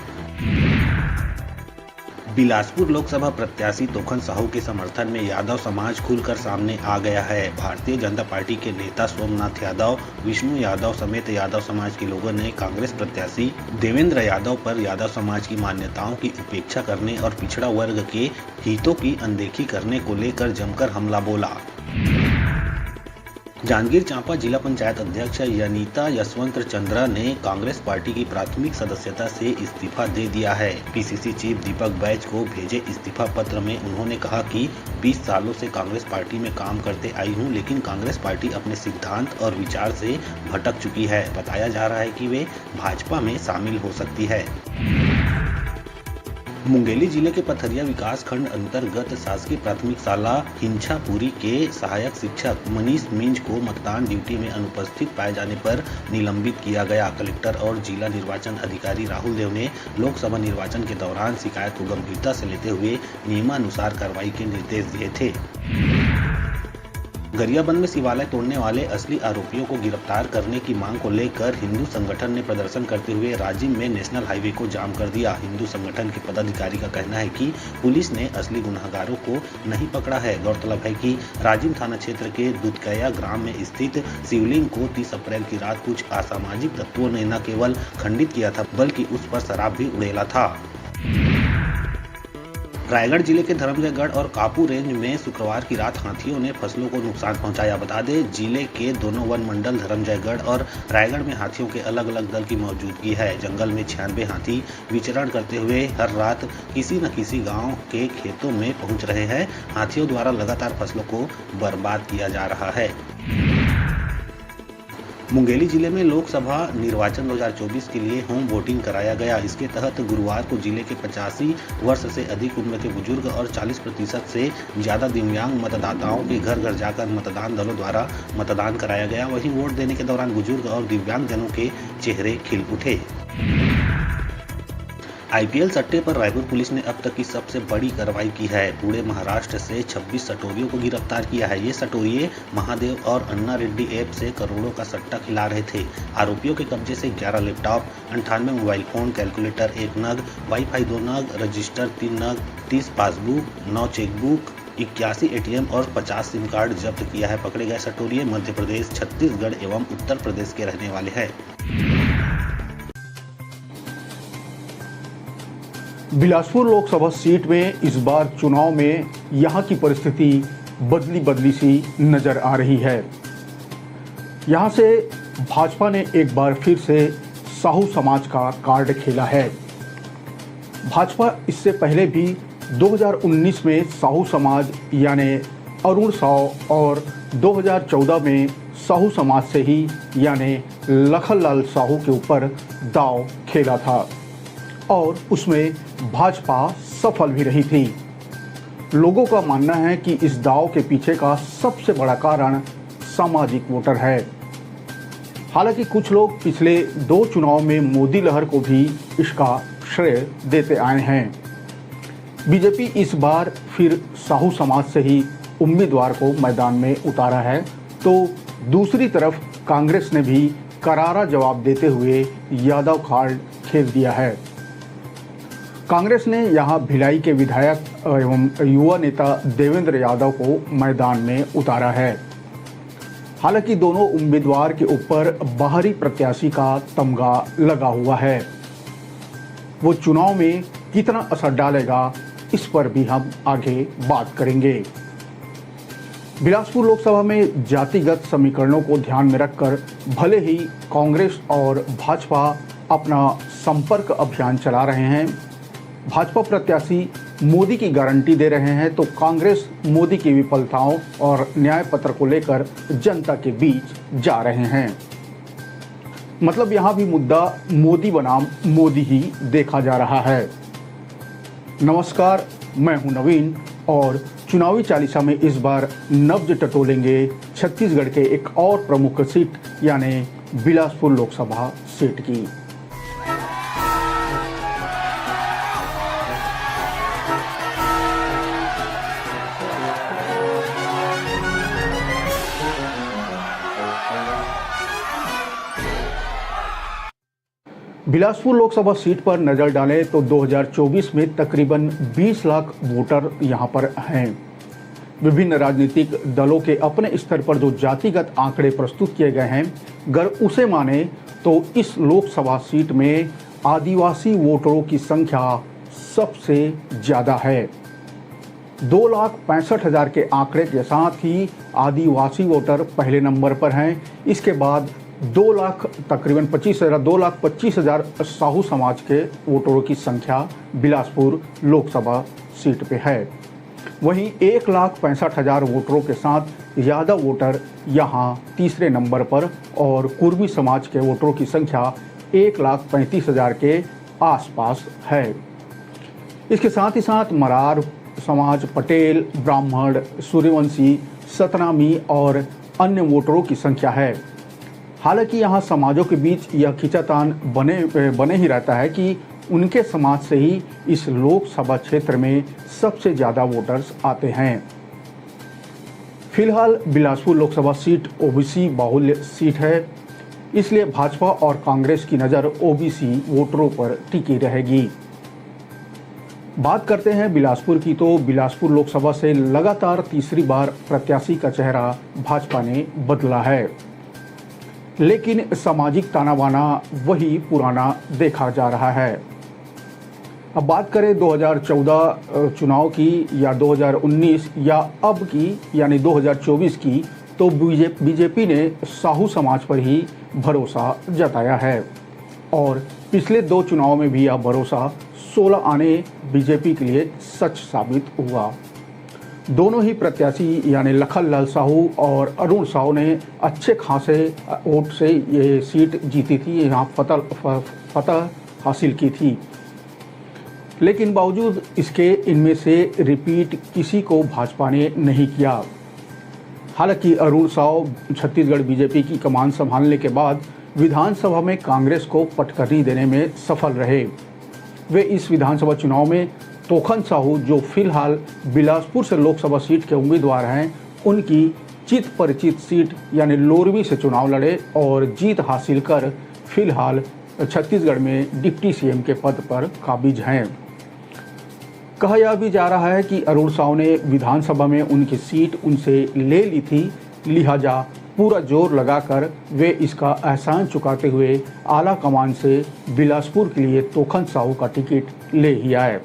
बिलासपुर लोकसभा प्रत्याशी तोखन साहू के समर्थन में यादव समाज खुलकर सामने आ गया है। भारतीय जनता पार्टी के नेता सोमनाथ यादव, विष्णु यादव समेत यादव समाज के लोगों ने कांग्रेस प्रत्याशी देवेंद्र यादव पर यादव समाज की मान्यताओं की उपेक्षा करने और पिछड़ा वर्ग के हितों की अनदेखी करने को लेकर जमकर हमला बोला। जांजगीर चांपा जिला पंचायत अध्यक्ष यनीता यशवंत चंद्रा ने कांग्रेस पार्टी की प्राथमिक सदस्यता से इस्तीफा दे दिया है। पीसीसी चीफ दीपक बैज को भेजे इस्तीफा पत्र में उन्होंने कहा कि 20 सालों से कांग्रेस पार्टी में काम करते आई हूं, लेकिन कांग्रेस पार्टी अपने सिद्धांत और विचार से भटक चुकी है। बताया जा रहा है कि वे भाजपा में शामिल हो सकती है। मुंगेली जिले के पथरिया विकास खंड अंतर्गत शासकीय प्राथमिक शाला हिंछापुरी के सहायक शिक्षक मनीष मिंज को मतदान ड्यूटी में अनुपस्थित पाए जाने पर निलंबित किया गया। कलेक्टर और जिला निर्वाचन अधिकारी राहुल देव ने लोकसभा निर्वाचन के दौरान शिकायत को गंभीरता से लेते हुए नियमानुसार कार्रवाई के निर्देश दिए थे। गरियाबंद में शिवालय तोड़ने वाले असली आरोपियों को गिरफ्तार करने की मांग को लेकर हिंदू संगठन ने प्रदर्शन करते हुए राजिम में नेशनल हाईवे को जाम कर दिया। हिंदू संगठन के पदाधिकारी का कहना है कि पुलिस ने असली गुनहगारों को नहीं पकड़ा है। गौरतलब है कि राजिम थाना क्षेत्र के दुधकैया ग्राम में स्थित शिवलिंग को 30 अप्रैल की रात कुछ असामाजिक तत्वों ने न केवल खंडित किया था, बल्कि उस पर शराब भी उड़ेला था। रायगढ़ जिले के धर्मजयगढ़ और कापू रेंज में शुक्रवार की रात हाथियों ने फसलों को नुकसान पहुंचाया। बता दें, जिले के दोनों वन मंडल धर्मजयगढ़ और रायगढ़ में हाथियों के अलग अलग दल की मौजूदगी है। जंगल में 96 हाथी विचरण करते हुए हर रात किसी न किसी गांव के खेतों में पहुंच रहे हैं। हाथियों द्वारा लगातार फसलों को बर्बाद किया जा रहा है। मुंगेली जिले में लोकसभा निर्वाचन 2024 के लिए होम वोटिंग कराया गया। इसके तहत गुरुवार को जिले के 85 वर्ष से अधिक उम्र के बुजुर्ग और 40% से ज्यादा दिव्यांग मतदाताओं के घर घर जाकर मतदान दलों द्वारा मतदान कराया गया। वहीं वोट देने के दौरान बुजुर्ग और दिव्यांग जनों के चेहरे खिल उठे। आईपीएल सट्टे पर रायपुर पुलिस ने अब तक की सबसे बड़ी कार्रवाई की है। पूरे महाराष्ट्र से 26 सटोरियों को गिरफ्तार किया है। ये सटोरिये महादेव और अन्ना रेड्डी ऐप से करोड़ों का सट्टा खिला रहे थे। आरोपियों के कब्जे से 11 लैपटॉप, 98 मोबाइल फोन, कैलकुलेटर 1 नग, वाईफाई 2 नग, रजिस्टर 3 नग, 30 पासबुक, 9 चेकबुक, 81 एटीएम और 50 सिम कार्ड जब्त किया है। पकड़े गए सटोरिये मध्य प्रदेश, छत्तीसगढ़ एवं उत्तर प्रदेश के रहने वाले हैं। बिलासपुर लोकसभा सीट में इस बार चुनाव में यहां की परिस्थिति बदली सी नजर आ रही है। यहां से भाजपा ने एक बार फिर से साहू समाज का कार्ड खेला है। भाजपा इससे पहले भी 2019 में साहू समाज यानी अरुण साव और 2014 में साहू समाज से ही यानी लखनलाल साहू के ऊपर दांव खेला था और उसमें भाजपा सफल भी रही थी। लोगों का मानना है कि इस दांव के पीछे का सबसे बड़ा कारण सामाजिक वोटर है। हालांकि कुछ लोग पिछले 2 चुनाव में मोदी लहर को भी इसका श्रेय देते आए हैं। बीजेपी इस बार फिर साहू समाज से ही उम्मीदवार को मैदान में उतारा है, तो दूसरी तरफ कांग्रेस ने भी करारा जवाब देते हुए यादव कार्ड खेल दिया है। कांग्रेस ने यहां भिलाई के विधायक एवं युवा नेता देवेंद्र यादव को मैदान में उतारा है। हालांकि दोनों उम्मीदवार के ऊपर बाहरी प्रत्याशी का तमगा लगा हुआ है। वो चुनाव में कितना असर डालेगा, इस पर भी हम आगे बात करेंगे। बिलासपुर लोकसभा में जातिगत समीकरणों को ध्यान में रखकर भले ही कांग्रेस और भाजपा अपना संपर्क अभियान चला रहे हैं, भाजपा प्रत्याशी मोदी की गारंटी दे रहे हैं, तो कांग्रेस मोदी की विफलताओं और न्याय पत्र को लेकर जनता के बीच जा रहे हैं। मतलब यहां भी मुद्दा मोदी बनाम मोदी ही देखा जा रहा है। नमस्कार, मैं हूं नवीन और चुनावी चालीसा में इस बार नब्ज टटोलेंगे छत्तीसगढ़ के एक और प्रमुख सीट यानी बिलासपुर लोकसभा सीट की। बिलासपुर लोकसभा सीट पर नजर डालें तो 2024 में तकरीबन 20 लाख वोटर यहां पर हैं। विभिन्न राजनीतिक दलों के अपने स्तर पर जो जातिगत आंकड़े प्रस्तुत किए गए हैं, अगर उसे माने तो इस लोकसभा सीट में आदिवासी वोटरों की संख्या सबसे ज़्यादा है। 2,65,000 के आंकड़े के साथ ही आदिवासी वोटर पहले नंबर पर हैं। इसके बाद 2 लाख तकरीबन 2,25,000 साहू समाज के वोटरों की संख्या बिलासपुर लोकसभा सीट पे है। वहीं 1,65,000 वोटरों के साथ यादव वोटर यहां तीसरे नंबर पर और कुर्मी समाज के वोटरों की संख्या 1,35,000 के आसपास है। इसके साथ ही साथ मरार समाज, पटेल, ब्राह्मण, सूर्यवंशी, सतनामी और अन्य वोटरों की संख्या है। हालांकि यहाँ समाजों के बीच यह खींचातान बने ही रहता है कि उनके समाज से ही इस लोकसभा क्षेत्र में सबसे ज़्यादा वोटर्स आते हैं। फिलहाल बिलासपुर लोकसभा सीट ओबीसी बाहुल्य सीट है, इसलिए भाजपा और कांग्रेस की नज़र ओबीसी वोटरों पर टिकी रहेगी। बात करते हैं बिलासपुर की, तो बिलासपुर लोकसभा से लगातार तीसरी बार प्रत्याशी का चेहरा भाजपा ने बदला है, लेकिन सामाजिक ताना बाना वही पुराना देखा जा रहा है। अब बात करें 2014 चुनाव की या 2019 या अब की यानी 2024 की, तो बीजेपी ने साहू समाज पर ही भरोसा जताया है और पिछले 2 चुनाव में भी यह भरोसा 16 आने बीजेपी के लिए सच साबित हुआ। दोनों ही प्रत्याशी यानी लखनलाल साहू और अरुण साहू ने अच्छे खासे वोट से ये सीट जीती थी, यहाँ फतह हासिल की थी। लेकिन बावजूद इसके इनमें से रिपीट किसी को भाजपा ने नहीं किया। हालांकि अरुण साहू छत्तीसगढ़ बीजेपी की कमान संभालने के बाद विधानसभा में कांग्रेस को पटखनी देने में सफल रहे। वे इस विधानसभा चुनाव में तोखन साहू, जो फिलहाल बिलासपुर से लोकसभा सीट के उम्मीदवार हैं, उनकी चित परिचित सीट यानी लोरवी से चुनाव लड़े और जीत हासिल कर फिलहाल छत्तीसगढ़ में डिप्टी सीएम के पद पर काबिज हैं। कहा यह भी जा रहा है कि अरुण साहू ने विधानसभा में उनकी सीट उनसे ले ली थी, लिहाजा पूरा जोर लगाकर वे इसका एहसान चुकाते हुए आला कमान से बिलासपुर के लिए तोखन साहू का टिकट ले ही आए।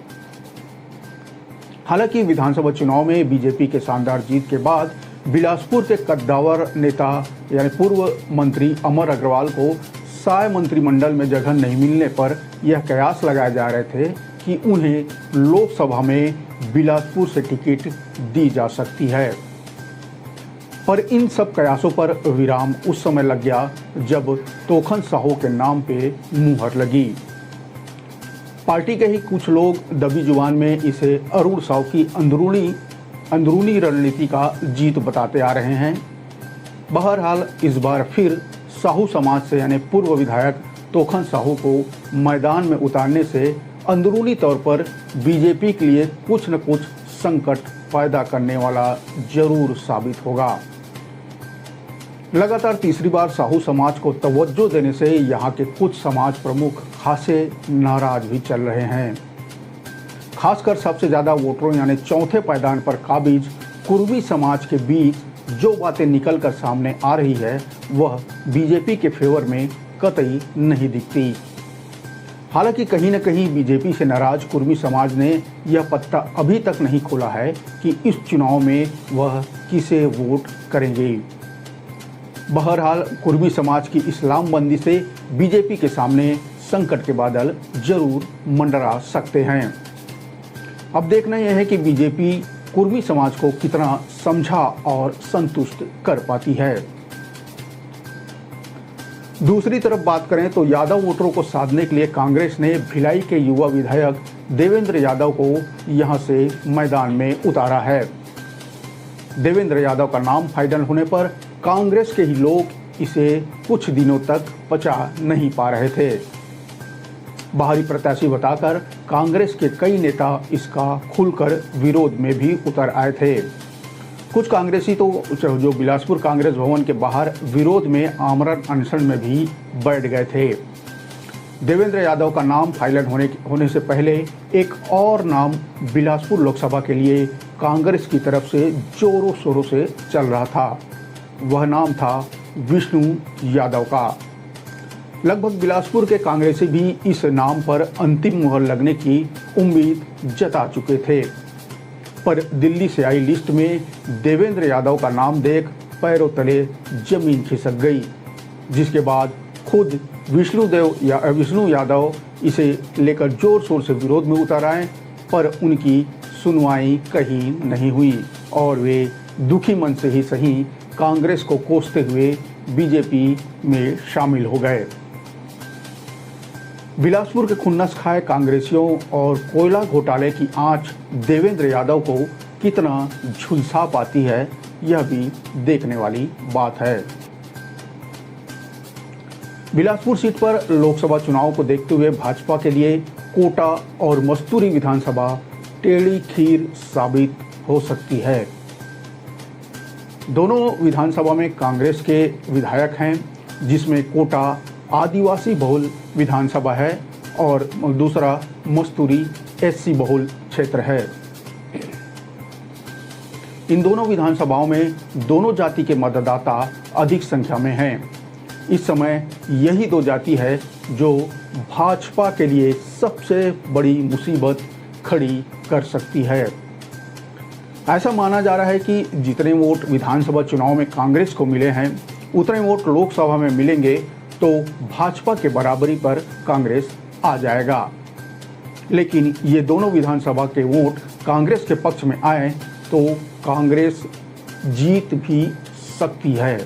हालांकि विधानसभा चुनाव में बीजेपी के शानदार जीत के बाद बिलासपुर के कद्दावर नेता यानी पूर्व मंत्री अमर अग्रवाल को साय मंत्रिमंडल में जगह नहीं मिलने पर यह कयास लगाए जा रहे थे कि उन्हें लोकसभा में बिलासपुर से टिकट दी जा सकती है। पर इन सब कयासों पर विराम उस समय लग गया जब तोखन साहू के नाम पे मुहर लगी। पार्टी के ही कुछ लोग दबी जुबान में इसे अरुण साहू की अंदरूनी रणनीति का जीत बताते आ रहे हैं। बहरहाल इस बार फिर साहू समाज से यानी पूर्व विधायक तोखन साहू को मैदान में उतारने से अंदरूनी तौर पर बीजेपी के लिए कुछ न कुछ संकट पैदा करने वाला जरूर साबित होगा। लगातार तीसरी बार साहू समाज को तवज्जो देने से यहाँ के कुछ समाज प्रमुख खासे नाराज भी चल रहे हैं। खासकर सबसे ज्यादा वोटरों यानी चौथे पायदान पर काबिज कुर्मी समाज के बीच जो बातें निकलकर सामने आ रही है वह बीजेपी के फेवर में कतई नहीं दिखती। हालांकि कहीं न कहीं बीजेपी से नाराज कुर्मी समाज ने यह पत्ता अभी तक नहीं खोला है कि इस चुनाव में वह किसे वोट करेंगे। बहरहाल कुर्मी समाज की इस्लाम बंदी से बीजेपी के सामने संकट के बादल जरूर मंडरा सकते हैं। अब देखना यह है कि बीजेपी कुर्मी समाज को कितना समझा और संतुष्ट कर पाती है। दूसरी तरफ बात करें तो यादव वोटरों को साधने के लिए कांग्रेस ने भिलाई के युवा विधायक देवेंद्र यादव को यहां से मैदान में उतारा है। देवेंद्र यादव का नाम फाइनल होने पर कांग्रेस के ही लोग इसे कुछ दिनों तक पचा नहीं पा रहे थे। बाहरी प्रत्याशी बताकर कांग्रेस के कई नेता इसका खुलकर विरोध में भी उतर आए थे। कुछ कांग्रेसी तो जो बिलासपुर कांग्रेस भवन के बाहर विरोध में आमरण अनशन में भी बैठ गए थे। देवेंद्र यादव का नाम फाइनल होने से पहले एक और नाम बिलासपुर लोकसभा के लिए कांग्रेस की तरफ से जोरों शोरों से चल रहा था। वह नाम था विष्णु यादव का। लगभग बिलासपुर के कांग्रेसी भी इस नाम पर अंतिम मुहर लगने की उम्मीद जता चुके थे, पर दिल्ली से आई लिस्ट में देवेंद्र यादव का नाम देख पैरों तले जमीन खिसक गई, जिसके बाद खुद विष्णु यादव इसे लेकर जोर शोर से विरोध में उतर आए, पर उनकी सुनवाई कहीं नहीं हुई और वे दुखी मन से ही सही कांग्रेस को कोसते हुए बीजेपी में शामिल हो गए। बिलासपुर के खुन्नस खाए कांग्रेसियों और कोयला घोटाले की आंच देवेंद्र यादव को कितना झुलसा पाती है, यह भी देखने वाली बात है। बिलासपुर सीट पर लोकसभा चुनाव को देखते हुए भाजपा के लिए कोटा और मस्तूरी विधानसभा टेढ़ी खीर साबित हो सकती है। दोनों विधानसभा में कांग्रेस के विधायक हैं, जिसमें कोटा आदिवासी बहुल विधानसभा है और दूसरा मस्तूरी एससी बहुल क्षेत्र है। इन दोनों विधानसभाओं में दोनों जाति के मतदाता अधिक संख्या में हैं। इस समय यही दो जाति है जो भाजपा के लिए सबसे बड़ी मुसीबत खड़ी कर सकती है। ऐसा माना जा रहा है कि जितने वोट विधानसभा चुनाव में कांग्रेस को मिले हैं, उतने वोट लोकसभा में मिलेंगे तो भाजपा के बराबरी पर कांग्रेस आ जाएगा। लेकिन ये दोनों विधानसभा के वोट कांग्रेस के पक्ष में आए तो कांग्रेस जीत भी सकती है।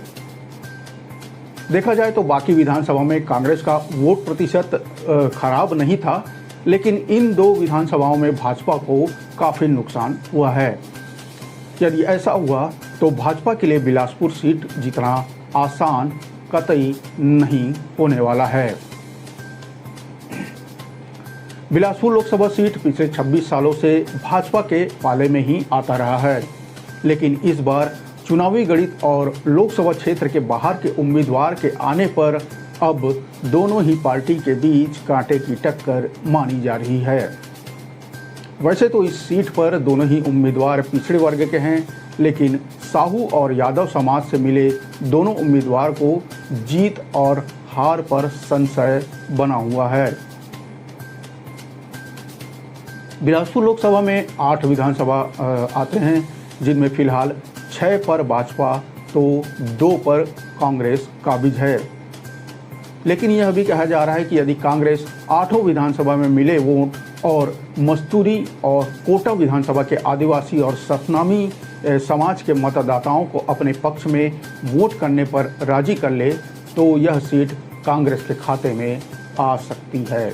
देखा जाए तो बाकी विधानसभा में कांग्रेस का वोट प्रतिशत खराब नहीं था, लेकिन इन दो विधानसभाओं में भाजपा को काफी नुकसान हुआ है। यदि ऐसा हुआ तो भाजपा के लिए बिलासपुर सीट जीतना आसान कतई नहीं होने वाला है। बिलासपुर लोकसभा सीट पिछले 26 सालों से भाजपा के पाले में ही आता रहा है, लेकिन इस बार चुनावी गणित और लोकसभा क्षेत्र के बाहर के उम्मीदवार के आने पर अब दोनों ही पार्टी के बीच कांटे की टक्कर मानी जा रही है। वैसे तो इस सीट पर दोनों ही उम्मीदवार पिछड़े वर्ग के हैं, लेकिन साहू और यादव समाज से मिले दोनों उम्मीदवार को जीत और हार पर संशय बना हुआ है। बिलासपुर लोकसभा में 8 विधानसभा आते हैं, जिनमें फिलहाल 6 पर भाजपा तो 2 पर कांग्रेस काबिज है। लेकिन यह भी कहा जा रहा है कि यदि कांग्रेस 8 विधानसभा में मिले वोट और मस्तूरी और कोटा विधानसभा के आदिवासी और सतनामी समाज के मतदाताओं को अपने पक्ष में वोट करने पर राजी कर ले तो यह सीट कांग्रेस के खाते में आ सकती है।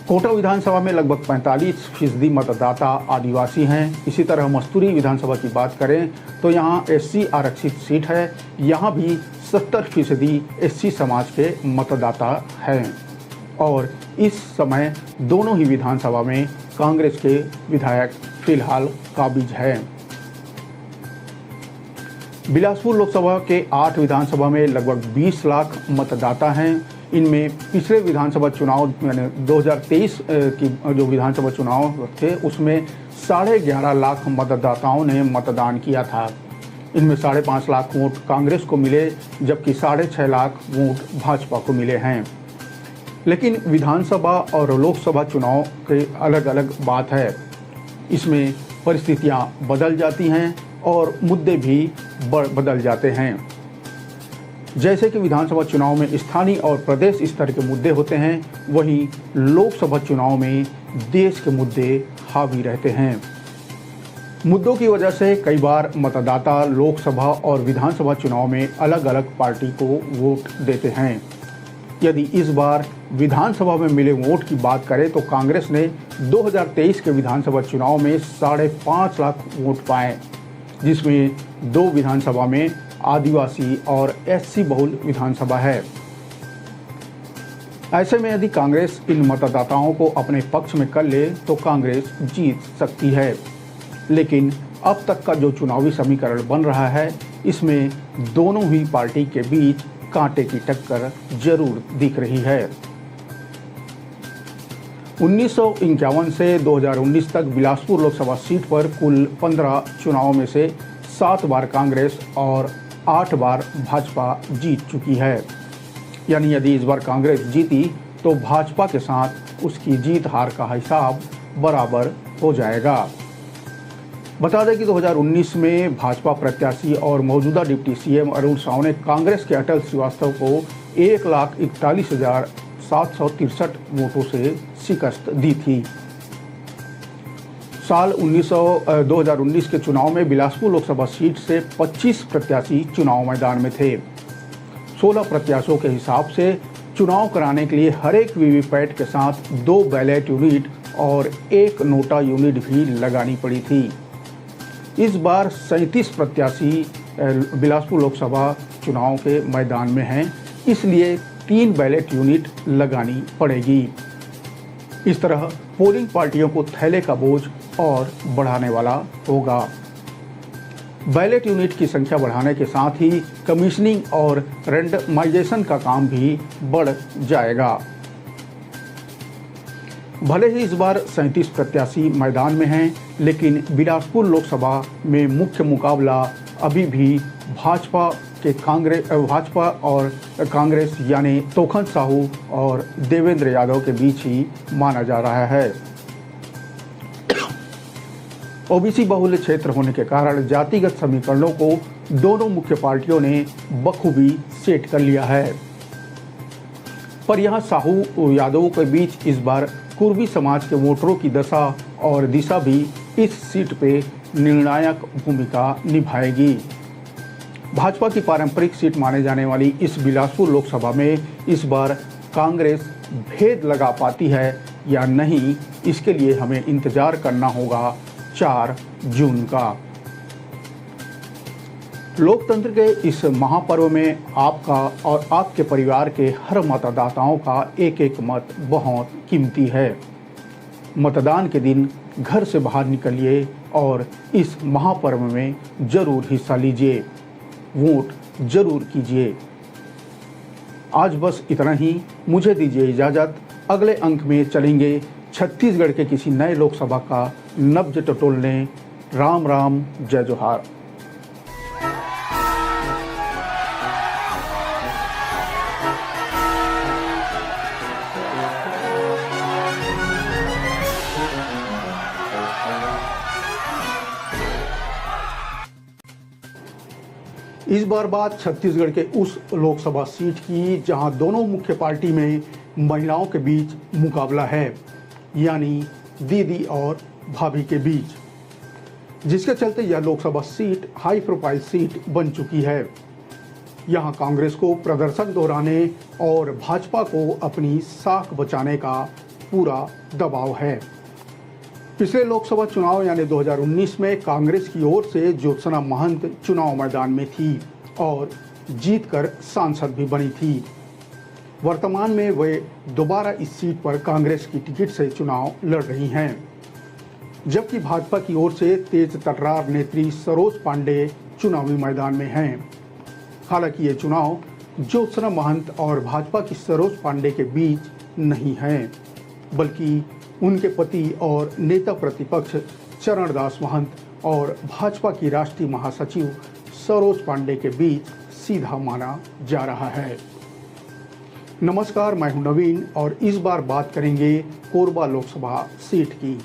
कोटा विधानसभा में लगभग 45% मतदाता आदिवासी हैं। इसी तरह मस्तूरी विधानसभा की बात करें तो यहाँ एससी आरक्षित सीट है। यहाँ भी 70% एससी समाज के मतदाता हैं और इस समय दोनों ही विधानसभा में कांग्रेस के विधायक फिलहाल काबिज हैं। बिलासपुर लोकसभा के 8 विधानसभा में लगभग 20 लाख मतदाता हैं। इनमें पिछले विधानसभा चुनाव यानी 2023 की जो विधानसभा चुनाव थे उसमें 11.5 लाख मतदाताओं ने मतदान किया था। इनमें 5.5 लाख वोट कांग्रेस को मिले जबकि 6.5 लाख वोट भाजपा को मिले हैं। लेकिन विधानसभा और लोकसभा चुनाव के अलग अलग बात है। इसमें परिस्थितियां बदल जाती हैं और मुद्दे भी बदल जाते हैं। जैसे कि विधानसभा चुनाव में स्थानीय और प्रदेश स्तर के मुद्दे होते हैं, वहीं लोकसभा चुनाव में देश के मुद्दे हावी रहते हैं। मुद्दों की वजह से कई बार मतदाता लोकसभा और विधानसभा चुनाव में अलग अलग पार्टी को वोट देते हैं। यदि इस बार विधानसभा में मिले वोट की बात करें तो कांग्रेस ने 2023 के विधानसभा चुनाव में 5.5 लाख वोट पाए, जिसमें 2 विधानसभा में आदिवासी और एससी बहुल विधानसभा है। ऐसे में यदि कांग्रेस इन मतदाताओं को अपने पक्ष में कर ले तो कांग्रेस जीत सकती है। लेकिन अब तक का जो चुनावी समीकरण बन रहा है, इसमें दोनों ही पार्टी के बीच कांटे की टक्कर जरूर दिख रही है। 1951 से 2019 तक बिलासपुर लोकसभा सीट पर कुल 15 चुनावों में से 7 बार कांग्रेस और 8 बार भाजपा जीत चुकी है। यानी यदि इस बार कांग्रेस जीती तो भाजपा के साथ उसकी जीत हार का हिसाब बराबर हो जाएगा। बता दें कि 2019 में भाजपा प्रत्याशी और मौजूदा डिप्टी सीएम अरुण साव ने कांग्रेस के अटल श्रीवास्तव को 1,41,763 वोटों से शिकस्त दी थी। साल 2019 के चुनाव में बिलासपुर लोकसभा सीट से 25 प्रत्याशी चुनाव मैदान में थे। 16 प्रत्याशियों के हिसाब से चुनाव कराने के लिए हर एक वीवीपैट के साथ 2 बैलेट यूनिट और 1 नोटा यूनिट भी लगानी पड़ी थी। इस बार 37 प्रत्याशी बिलासपुर लोकसभा चुनाव के मैदान में हैं, इसलिए 3 बैलेट यूनिट लगानी पड़ेगी। इस तरह पोलिंग पार्टियों को थैले का बोझ और बढ़ाने वाला होगा। बैलेट यूनिट की संख्या बढ़ाने के साथ ही कमीशनिंग और रैंडमाइजेशन का काम भी बढ़ जाएगा। भले ही इस बार 37 प्रत्याशी मैदान में हैं, लेकिन बिलासपुर लोकसभा में मुख्य मुकाबला अभी भी भाजपा और कांग्रेस यानी तोखन साहू और देवेंद्र यादव के बीच ही माना जा रहा है। ओबीसी बहुल क्षेत्र होने के कारण जातिगत समीकरणों को दोनों मुख्य पार्टियों ने बखूबी सेट कर लिया है। पर यहाँ साहू यादवों के बीच इस बार कुर्मी समाज के वोटरों की दशा और दिशा भी इस सीट पे निर्णायक भूमिका निभाएगी। भाजपा की पारंपरिक सीट माने जाने वाली इस बिलासपुर लोकसभा में इस बार कांग्रेस भेद लगा पाती है या नहीं, इसके लिए हमें इंतजार करना होगा 4 जून का। लोकतंत्र के इस महापर्व में आपका और आपके परिवार के हर मतदाताओं का एक एक मत बहुत कीमती है। मतदान के दिन घर से बाहर निकलिए और इस महापर्व में जरूर हिस्सा लीजिए, वोट जरूर कीजिए। आज बस इतना ही, मुझे दीजिए इजाज़त। अगले अंक में चलेंगे छत्तीसगढ़ के किसी नए लोकसभा का नब्ज टटोलने। राम राम, जय जोहार। इस बार बात छत्तीसगढ़ के उस लोकसभा सीट की जहां दोनों मुख्य पार्टी में महिलाओं के बीच मुकाबला है, यानी दीदी और भाभी के बीच, जिसके चलते यह Lok Sabha seat high profile seat बन चुकी है। यहां कांग्रेस को प्रदर्शन दोहराने और भाजपा को अपनी साख बचाने का पूरा दबाव है। पिछले लोकसभा चुनाव यानी 2019 में कांग्रेस की ओर से ज्योत्सना महंत चुनाव मैदान में थी और जीतकर सांसद भी बनी थी। वर्तमान में वे दोबारा इस सीट पर कांग्रेस की टिकट से चुनाव लड़ रही हैं, जबकि भाजपा की ओर से तेज तर्रार नेत्री सरोज पांडे चुनावी मैदान में हैं। हालांकि ये चुनाव ज्योत्सना महंत और भाजपा की सरोज पांडे के बीच नहीं है, बल्कि उनके पति और नेता प्रतिपक्ष चरणदास महंत और भाजपा की राष्ट्रीय महासचिव सरोज पांडे के बीच सीधा माना जा रहा है। नमस्कार, मैं हूं नवीन और इस बार बात करेंगे कोरबा लोकसभा सीट की।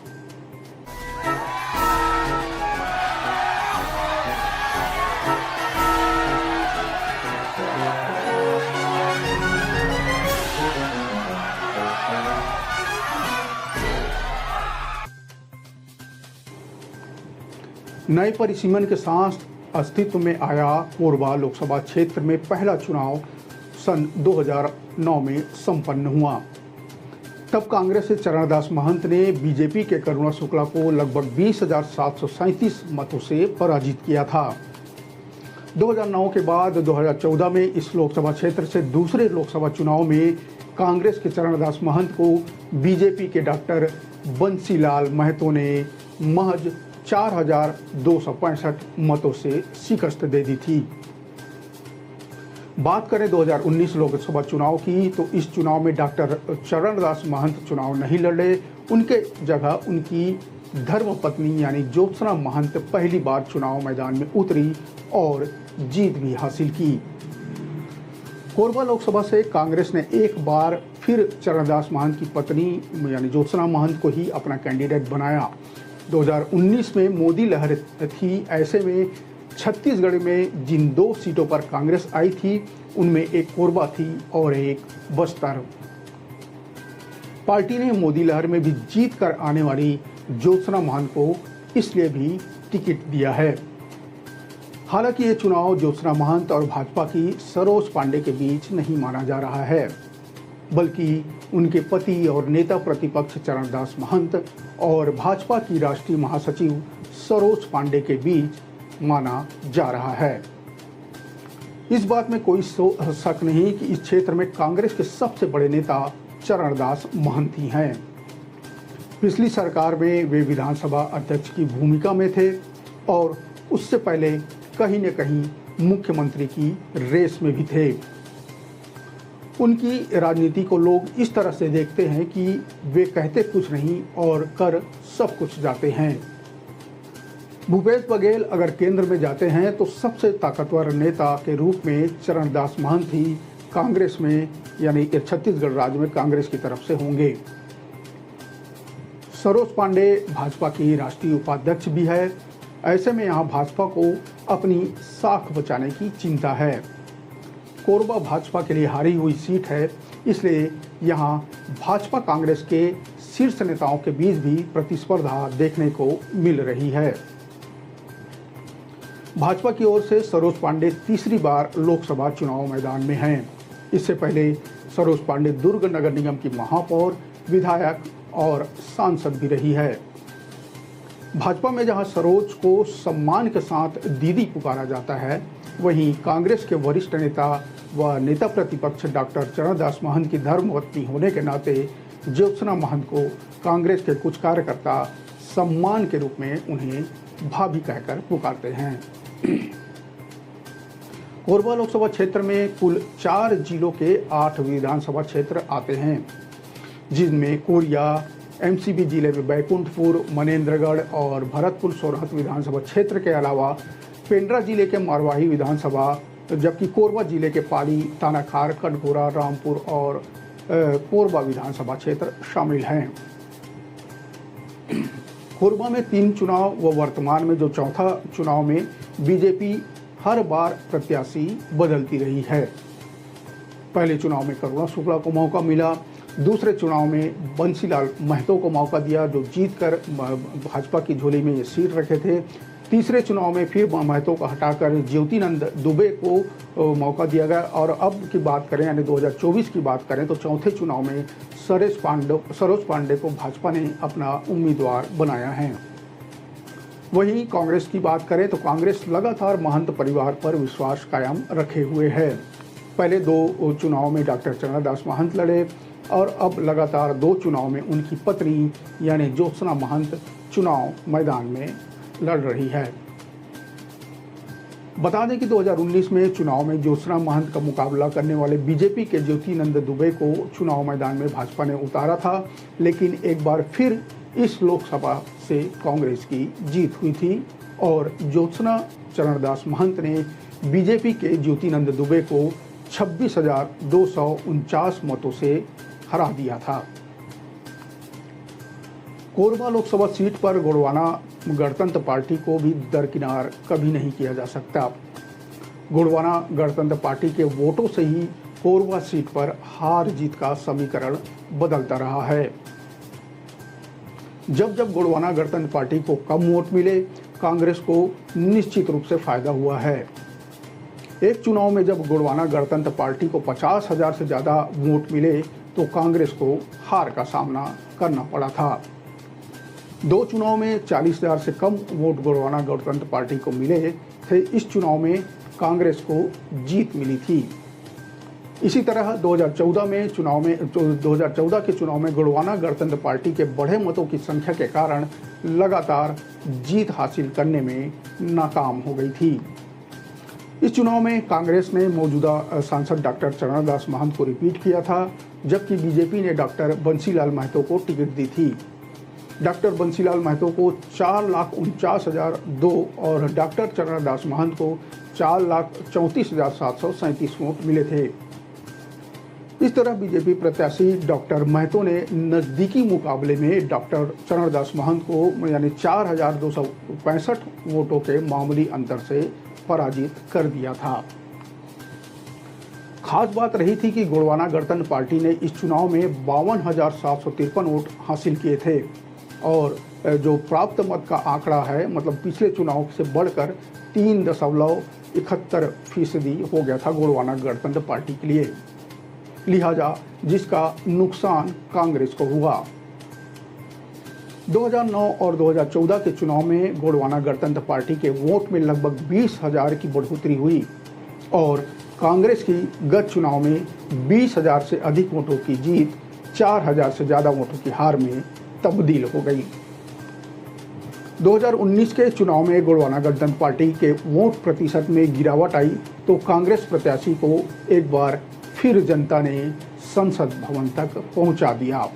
नए परिसीमन के साथ अस्तित्व में आया कोरबा लोकसभा क्षेत्र में पहला चुनाव सन 2009 में संपन्न हुआ। तब कांग्रेस से चरणदास महंत ने बीजेपी के करुणा शुक्ला को लगभग 20,737 मतों से पराजित किया था। 2009 के बाद 2014 में इस लोकसभा क्षेत्र से दूसरे लोकसभा चुनाव में कांग्रेस के चरणदास महंत को बीजेपी के डॉक्टर बंसीलाल महतो ने महज 4,265 मतों से शिकस्त दे दी थी। बात करें 2019 लोकसभा चुनाव की, तो इस चुनाव में डॉक्टर चरणदास महंत चुनाव नहीं लड़े। उनके जगह उनकी धर्मपत्नी यानी ज्योत्सना महंत पहली बार चुनाव मैदान में उतरी और जीत भी हासिल की। कोरबा लोकसभा से कांग्रेस ने एक बार फिर चरणदास महंत की पत्नी यानी ज्योत्सना महंत को ही अपना कैंडिडेट बनाया। 2019 में मोदी लहर थी, ऐसे में छत्तीसगढ़ में जिन 2 सीटों पर कांग्रेस आई थी उनमें एक कोरबा थी और एक बस्तर। पार्टी ने मोदी लहर में भी जीत कर आने वाली ज्योत्सना महंत को इसलिए भी टिकट दिया है। हालांकि ये चुनाव ज्योत्सना महंत और भाजपा की सरोज पांडे के बीच नहीं माना जा रहा है, बल्कि उनके पति और नेता प्रतिपक्ष चरणदास महंत और भाजपा की राष्ट्रीय महासचिव सरोज पांडे के बीच माना जा रहा है। इस बात में कोई शक नहीं कि इस क्षेत्र में कांग्रेस के सबसे बड़े नेता चरणदास महंत ही हैं। पिछली सरकार में वे विधानसभा अध्यक्ष की भूमिका में थे और उससे पहले कहीं न कहीं मुख्यमंत्री की रेस में भी थे। उनकी राजनीति को लोग इस तरह से देखते हैं कि वे कहते कुछ नहीं और कर सब कुछ जाते हैं। भूपेश बघेल अगर केंद्र में जाते हैं तो सबसे ताकतवर नेता के रूप में चरणदास महंत ही कांग्रेस में यानी छत्तीसगढ़ राज्य में कांग्रेस की तरफ से होंगे। सरोज पांडे भाजपा की राष्ट्रीय उपाध्यक्ष भी है। ऐसे में यहाँ भाजपा को अपनी साख बचाने की चिंता है। कोरबा भाजपा के लिए हारी हुई सीट है, इसलिए यहाँ भाजपा कांग्रेस के शीर्ष नेताओं के बीच भी प्रतिस्पर्धा देखने को मिल रही है। भाजपा की ओर से सरोज पांडे तीसरी बार लोकसभा चुनाव मैदान में हैं। इससे पहले सरोज पांडे दुर्ग नगर निगम की महापौर, विधायक और सांसद भी रही है। भाजपा में जहां सरोज को सम्मान के साथ दीदी पुकारा जाता है, वहीं कांग्रेस के वरिष्ठ नेता व नेता प्रतिपक्ष डॉक्टर चरणदास महंत की धर्मपत्नी होने के नाते ज्योत्सना महंत को कांग्रेस के कुछ कार्यकर्ता सम्मान के रूप में उन्हें भाभी कहकर पुकारते हैं। कोरबा लोकसभा क्षेत्र में कुल 4 जिलों के 8 विधानसभा क्षेत्र आते हैं, जिनमें कोरिया, एमसीबी जिले में बैकुंठपुर, मनेन्द्रगढ़ और भरतपुर सोरहत विधानसभा क्षेत्र के अलावा पेंड्रा जिले के मरवाही विधानसभा, जबकि कोरबा जिले के पाली, तानाखार, कटघोरा, रामपुर और कोरबा विधानसभा क्षेत्र शामिल हैं। कोरबा में 3 चुनाव व वर्तमान में जो चौथा चुनाव में बीजेपी हर बार प्रत्याशी बदलती रही है। पहले चुनाव में करुणा शुक्ला को मौका मिला, दूसरे चुनाव में बंसीलाल महतो को मौका दिया जो जीतकर भाजपा की झोली में ये सीट रखे थे। तीसरे चुनाव में फिर महतो को हटाकर ज्योतिनंद दुबे को मौका दिया गया और अब की बात करें यानी 2024 की बात करें तो चौथे चुनाव में सरोज पांडे को भाजपा ने अपना उम्मीदवार बनाया है। वहीं कांग्रेस की बात करें तो कांग्रेस लगातार महंत परिवार पर विश्वास कायम रखे हुए है। पहले 2 चुनाव में डॉक्टर चरणदास महंत लड़े और अब लगातार 2 चुनाव में उनकी पत्नी यानी ज्योत्सना महंत चुनाव मैदान में लड़ रही है। बता दें कि 2019 में चुनाव में ज्योत्सना महंत का मुकाबला करने वाले बीजेपी के ज्योतिनंद दुबे को चुनाव मैदान में भाजपा ने उतारा था, लेकिन एक बार फिर इस लोकसभा से कांग्रेस की जीत हुई थी और ज्योत्सना चरणदास महंत ने बीजेपी के ज्योतिनंद दुबे को 26,249 मतों से हरा दिया था। कोरबा लोकसभा सीट पर गोंडवाना गणतंत्र पार्टी को भी दरकिनार कभी नहीं किया जा सकता। गोंडवाना गणतंत्र पार्टी के वोटों से ही कोरबा सीट पर हार जीत का समीकरण बदलता रहा है। जब जब गोंडवाना गणतंत्र पार्टी को कम वोट मिले, कांग्रेस को निश्चित रूप से फायदा हुआ है। एक चुनाव में जब गोंडवाना गणतंत्र पार्टी को 50,000 से ज्यादा वोट मिले तो कांग्रेस को हार का सामना करना पड़ा था। 2 चुनाव में 40,000 से कम वोट गोंडवाना गणतंत्र पार्टी को मिले थे। इस चुनाव में कांग्रेस को जीत मिली थी। इसी तरह 2014 के चुनाव में गोंडवाना गणतंत्र पार्टी के बढ़े मतों की संख्या के कारण लगातार जीत हासिल करने में नाकाम हो गई थी। इस चुनाव में कांग्रेस ने मौजूदा सांसद डॉक्टर चरणदास महंत को रिपीट किया था, जबकि बीजेपी ने डॉक्टर बंसीलाल महतो को टिकट दी थी। डॉक्टर बंसीलाल महतो को 4,49,002 और डॉक्टर चरणदास महंत को 4,34,737 वोट मिले थे। इस तरह बीजेपी प्रत्याशी डॉक्टर महतो ने नजदीकी मुकाबले में डॉक्टर चरणदास महंत को यानी 4,265 वोटों के मामूली अंतर से पराजित कर दिया था। खास बात रही थी कि गोंडवाना गणतंत्र पार्टी ने इस चुनाव में 52,753 वोट हासिल किए थे और जो प्राप्त मत का आंकड़ा है मतलब पिछले चुनाव से बढ़कर 3.71% हो गया था गोंडवाना गणतंत्र पार्टी के लिए, लिहाजा जिसका नुकसान कांग्रेस को हुआ। 2009 और 2014 के चुनाव में गोंडवाना गणतंत्र पार्टी के वोट में लगभग 20,000 की बढ़ोतरी हुई और कांग्रेस की गत चुनाव में 20,000 से अधिक वोटों की जीत 4,000 से ज़्यादा वोटों की हार में तब्दील हो गई। 2019 के चुनाव में गोंडवाना गणतंत्र पार्टी के वोट प्रतिशत में गिरावट आई तो कांग्रेस प्रत्याशी को एक बार फिर जनता ने संसद भवन तक पहुंचा दिया।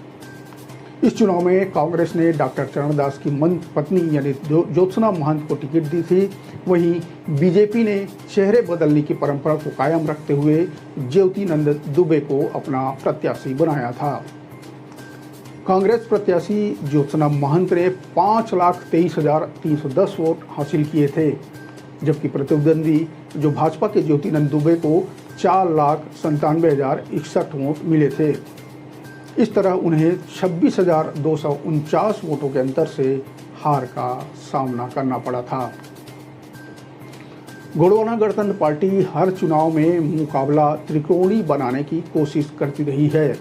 इस चुनाव में कांग्रेस ने डॉक्टर चरणदास की पत्नी यानी ज्योत्सना महंत को टिकट दी थी। वहीं बीजेपी ने चेहरे बदलने की परंपरा को कायम रखते हुए ज्योतिनंद दुबे को अपना प्रत्याशी बनाया था। कांग्रेस प्रत्याशी ज्योत्सना महंत ने 5,23,310 वोट हासिल किए थे, जबकि प्रतिद्वंदी जो भाजपा के ज्योतिनंद दुबे को 4,97,061 वोट मिले थे। इस तरह उन्हें 26,249 वोटों के अंतर से हार का सामना करना पड़ा था। गोंडवाना गणतंत्र पार्टी हर चुनाव में मुकाबला त्रिकोणीय बनाने की कोशिश करती रही है।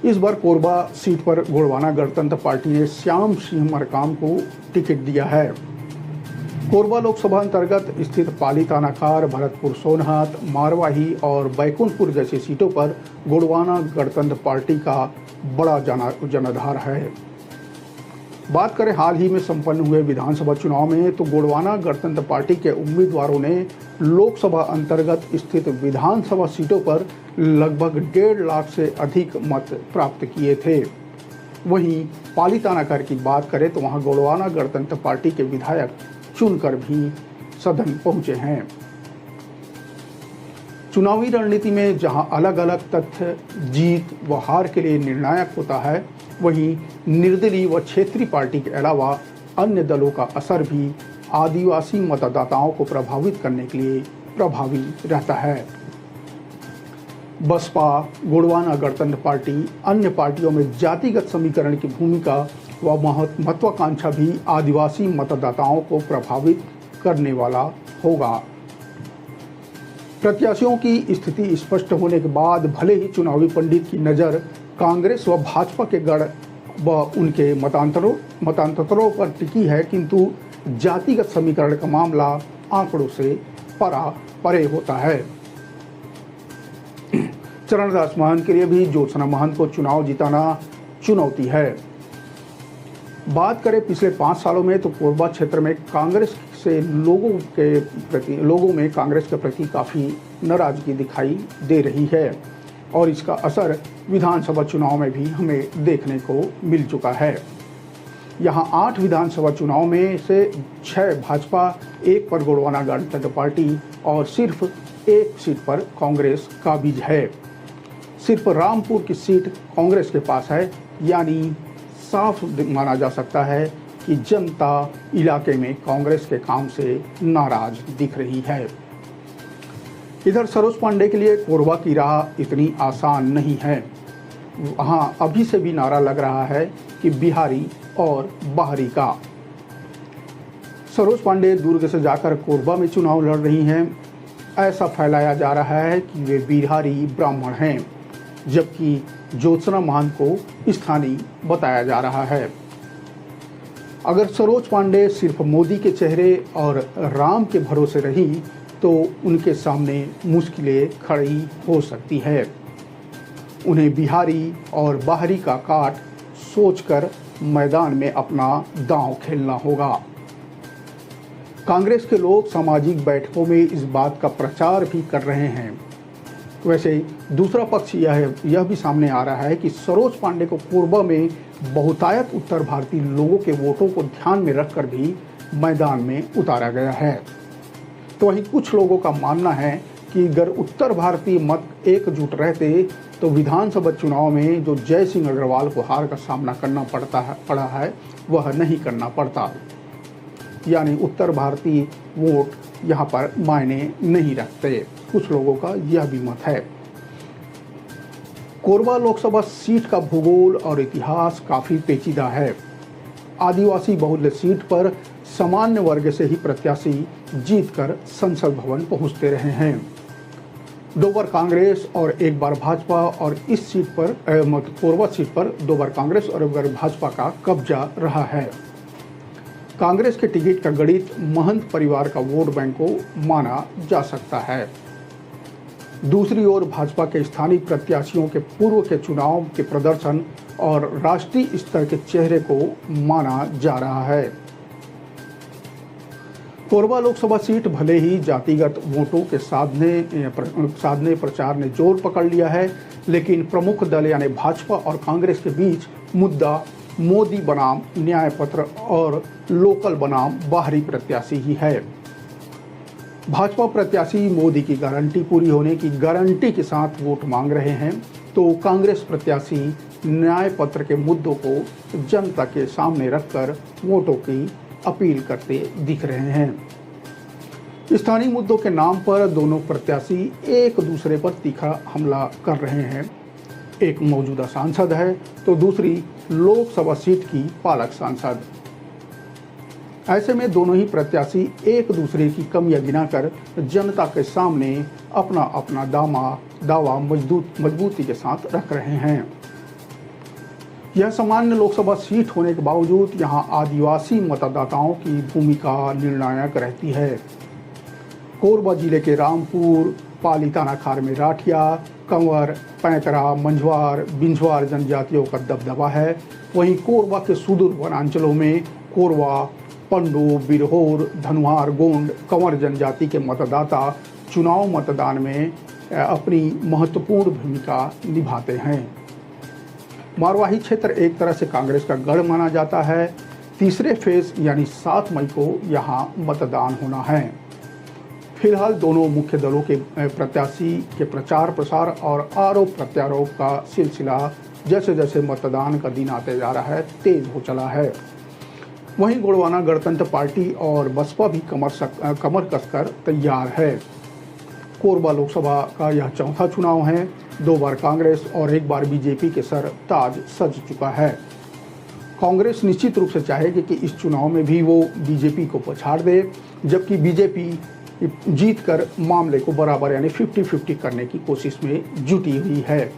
इस बार कोरबा सीट पर गोंडवाना गणतंत्र पार्टी ने श्याम सिंह मरकाम को टिकट दिया है। कोरबा लोकसभा अंतर्गत स्थित पाली तानाखार, भरतपुर सोनहत, मारवाही और बैकुंठपुर जैसी सीटों पर गोंडवाना गणतंत्र पार्टी का बड़ा जनाधार है। बात करें हाल ही में संपन्न हुए विधानसभा चुनाव में तो गोंडवाना गणतंत्र पार्टी के उम्मीदवारों ने लोकसभा अंतर्गत स्थित विधानसभा सीटों पर लगभग 1.5 लाख से अधिक मत प्राप्त किए थे। वहीं पाली तानाखार की बात करें तो वहां गोंडवाना गणतंत्र पार्टी के विधायक चुनकर भी सदन पहुंचे हैं। चुनावी रणनीति में जहां अलग अलग तथ्य जीत व हार के लिए निर्णायक होता है, वहीं निर्दलीय व क्षेत्रीय पार्टी के अलावा अन्य दलों का असर भी आदिवासी मतदाताओं को प्रभावित करने के लिए प्रभावी रहता है। बसपा, गोंडवाना गणतंत्र पार्टी, अन्य पार्टियों में जातिगत समीकरण की भूमिका व महत्वाकांक्षा भी आदिवासी मतदाताओं को प्रभावित करने वाला होगा। प्रत्याशियों की स्थिति स्पष्ट होने के बाद भले ही चुनावी पंडित की नज़र कांग्रेस व भाजपा के गढ़ व उनके मतांतरों पर टिकी है, किंतु जातिगत समीकरण का मामला आंकड़ों से परे होता है। चरणदास महंत के लिए भी ज्योत्सना महंत को चुनाव जिताना चुनौती है। बात करें पिछले 5 सालों में तो कोरबा क्षेत्र में कांग्रेस से लोगों में कांग्रेस के प्रति काफ़ी नाराजगी दिखाई दे रही है और इसका असर विधानसभा चुनाव में भी हमें देखने को मिल चुका है। यहाँ 8 विधानसभा चुनाव में से 6 भाजपा, 1 पर गोंडवाना गणतंत्र पार्टी और सिर्फ 1 सीट पर कांग्रेस काबिज है। सिर्फ रामपुर की सीट कांग्रेस के पास है, यानी साफ माना जा सकता है कि जनता इलाके में कांग्रेस के काम से नाराज दिख रही है। इधर सरोज पांडे के लिए कोरबा की राह इतनी आसान नहीं है। वहाँ अभी से भी नारा लग रहा है कि बिहारी और बाहरी का। सरोज पांडे दुर्ग से जाकर कोरबा में चुनाव लड़ रही हैं। ऐसा फैलाया जा रहा है कि वे बिहारी ब्राह्मण हैं, जबकि ज्योत्सना महंत को स्थानीय बताया जा रहा है। अगर सरोज पांडे सिर्फ मोदी के चेहरे और राम के भरोसे रही तो उनके सामने मुश्किलें खड़ी हो सकती है। उन्हें बिहारी और बाहरी का काट सोचकर मैदान में अपना दांव खेलना होगा। कांग्रेस के लोग सामाजिक बैठकों में इस बात का प्रचार भी कर रहे हैं। वैसे दूसरा पक्ष यह भी सामने आ रहा है कि सरोज पांडे को कोरबा में बहुतायत उत्तर भारतीय लोगों के वोटों को ध्यान में रखकर भी मैदान में उतारा गया है। तो वहीं कुछ लोगों का मानना है कि अगर उत्तर भारतीय मत एकजुट रहते तो विधानसभा चुनाव में जो जय सिंह अग्रवाल को हार का सामना करना पड़ा है वह नहीं करना पड़ता, यानी उत्तर भारतीय वोट यहाँ पर मायने नहीं रखते। कुछ लोगों का यह भी मत है। कोरबा लोकसभा सीट का भूगोल और इतिहास काफी पेचीदा है। आदिवासी बहुल्य सीट पर सामान्य वर्ग से ही प्रत्याशी जीतकर संसद भवन पहुंचते रहे हैं। 2 बार कांग्रेस और 1 बार भाजपा और इस सीट पर कोरबा सीट पर 2 बार कांग्रेस और 1 बार भाजपा का कब्जा रहा है। कांग्रेस के टिकट का गणित महंत परिवार का वोट बैंक को माना जा सकता है। दूसरी ओर भाजपा के स्थानीय प्रत्याशियों के पूर्व के चुनाव के प्रदर्शन और राष्ट्रीय स्तर के चेहरे को माना जा रहा है। कोरबा लोकसभा सीट भले ही जातिगत वोटों के साधने प्रचार ने जोर पकड़ लिया है, लेकिन प्रमुख दल यानी भाजपा और कांग्रेस के बीच मुद्दा मोदी बनाम न्याय पत्र और लोकल बनाम बाहरी प्रत्याशी ही है। भाजपा प्रत्याशी मोदी की गारंटी पूरी होने की गारंटी के साथ वोट मांग रहे हैं, तो कांग्रेस प्रत्याशी न्याय पत्र के मुद्दों को जनता के सामने रखकर वोटों की अपील करते दिख रहे हैं। स्थानीय मुद्दों के नाम पर दोनों प्रत्याशी एक दूसरे पर तीखा हमला कर रहे हैं। एक मौजूदा सांसद है तो दूसरी लोकसभा सीट की पालक सांसद। ऐसे में दोनों ही प्रत्याशी एक दूसरे की कमियां गिनाकर जनता के सामने अपना अपना दावा मजबूती के साथ रख रहे हैं। यह सामान्य लोकसभा सीट होने के बावजूद यहां आदिवासी मतदाताओं की भूमिका निर्णायक रहती है। कोरबा जिले के रामपुर, पाली थानाखार में राठिया, कंवर, पैंतरा, मंझवार, बिंझवार जनजातियों का दबदबा है। वहीं कोरबा के सुदूर वनांचलों में कोरवा, पंडू, बिरहोर, धनुहार, गोंड, कंवर जनजाति के मतदाता चुनाव मतदान में अपनी महत्वपूर्ण भूमिका निभाते हैं। मारवाही क्षेत्र एक तरह से कांग्रेस का गढ़ माना जाता है। तीसरे फेज यानी 7 मई को यहाँ मतदान होना है। फिलहाल दोनों मुख्य दलों के प्रत्याशी के प्रचार प्रसार और आरोप प्रत्यारोप का सिलसिला जैसे जैसे मतदान का दिन आते जा रहा है तेज हो चला है। वहीं गोंडवाना गणतंत्र पार्टी और बसपा भी कमर कसकर तैयार है। कोरबा लोकसभा का यह चौथा चुनाव है। 2 बार कांग्रेस और 1 बार बीजेपी के सर ताज सज चुका है। कांग्रेस निश्चित रूप से चाहेगी कि इस चुनाव में भी वो बीजेपी को पछाड़ दे, जबकि बीजेपी जीतकर मामले को बराबर यानी 50-50 करने की कोशिश में जुटी हुई है।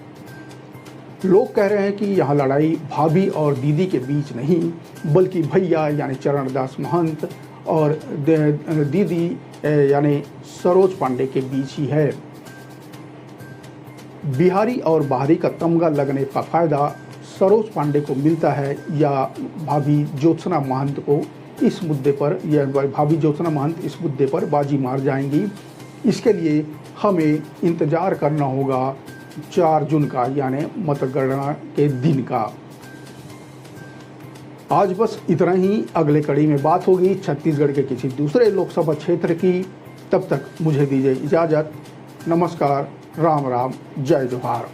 लोग कह रहे हैं कि यह लड़ाई भाभी और दीदी के बीच नहीं, बल्कि भैया यानी चरणदास महंत और दीदी यानी सरोज पांडे के बीच ही है। बिहारी और बाहरी का तमगा लगने का फायदा सरोज पांडे को मिलता है या भाभी ज्योत्सना महंत को इस मुद्दे पर, या भाभी ज्योत्सना महंत इस मुद्दे पर बाजी मार जाएंगी। इसके लिए हमें इंतजार करना होगा 4 जून का, यानी मतगणना के दिन का। आज बस इतना ही। अगले कड़ी में बात होगी छत्तीसगढ़ के किसी दूसरे लोकसभा क्षेत्र की। तब तक मुझे दीजिए इजाज़त। नमस्कार, राम राम, जय जोहार।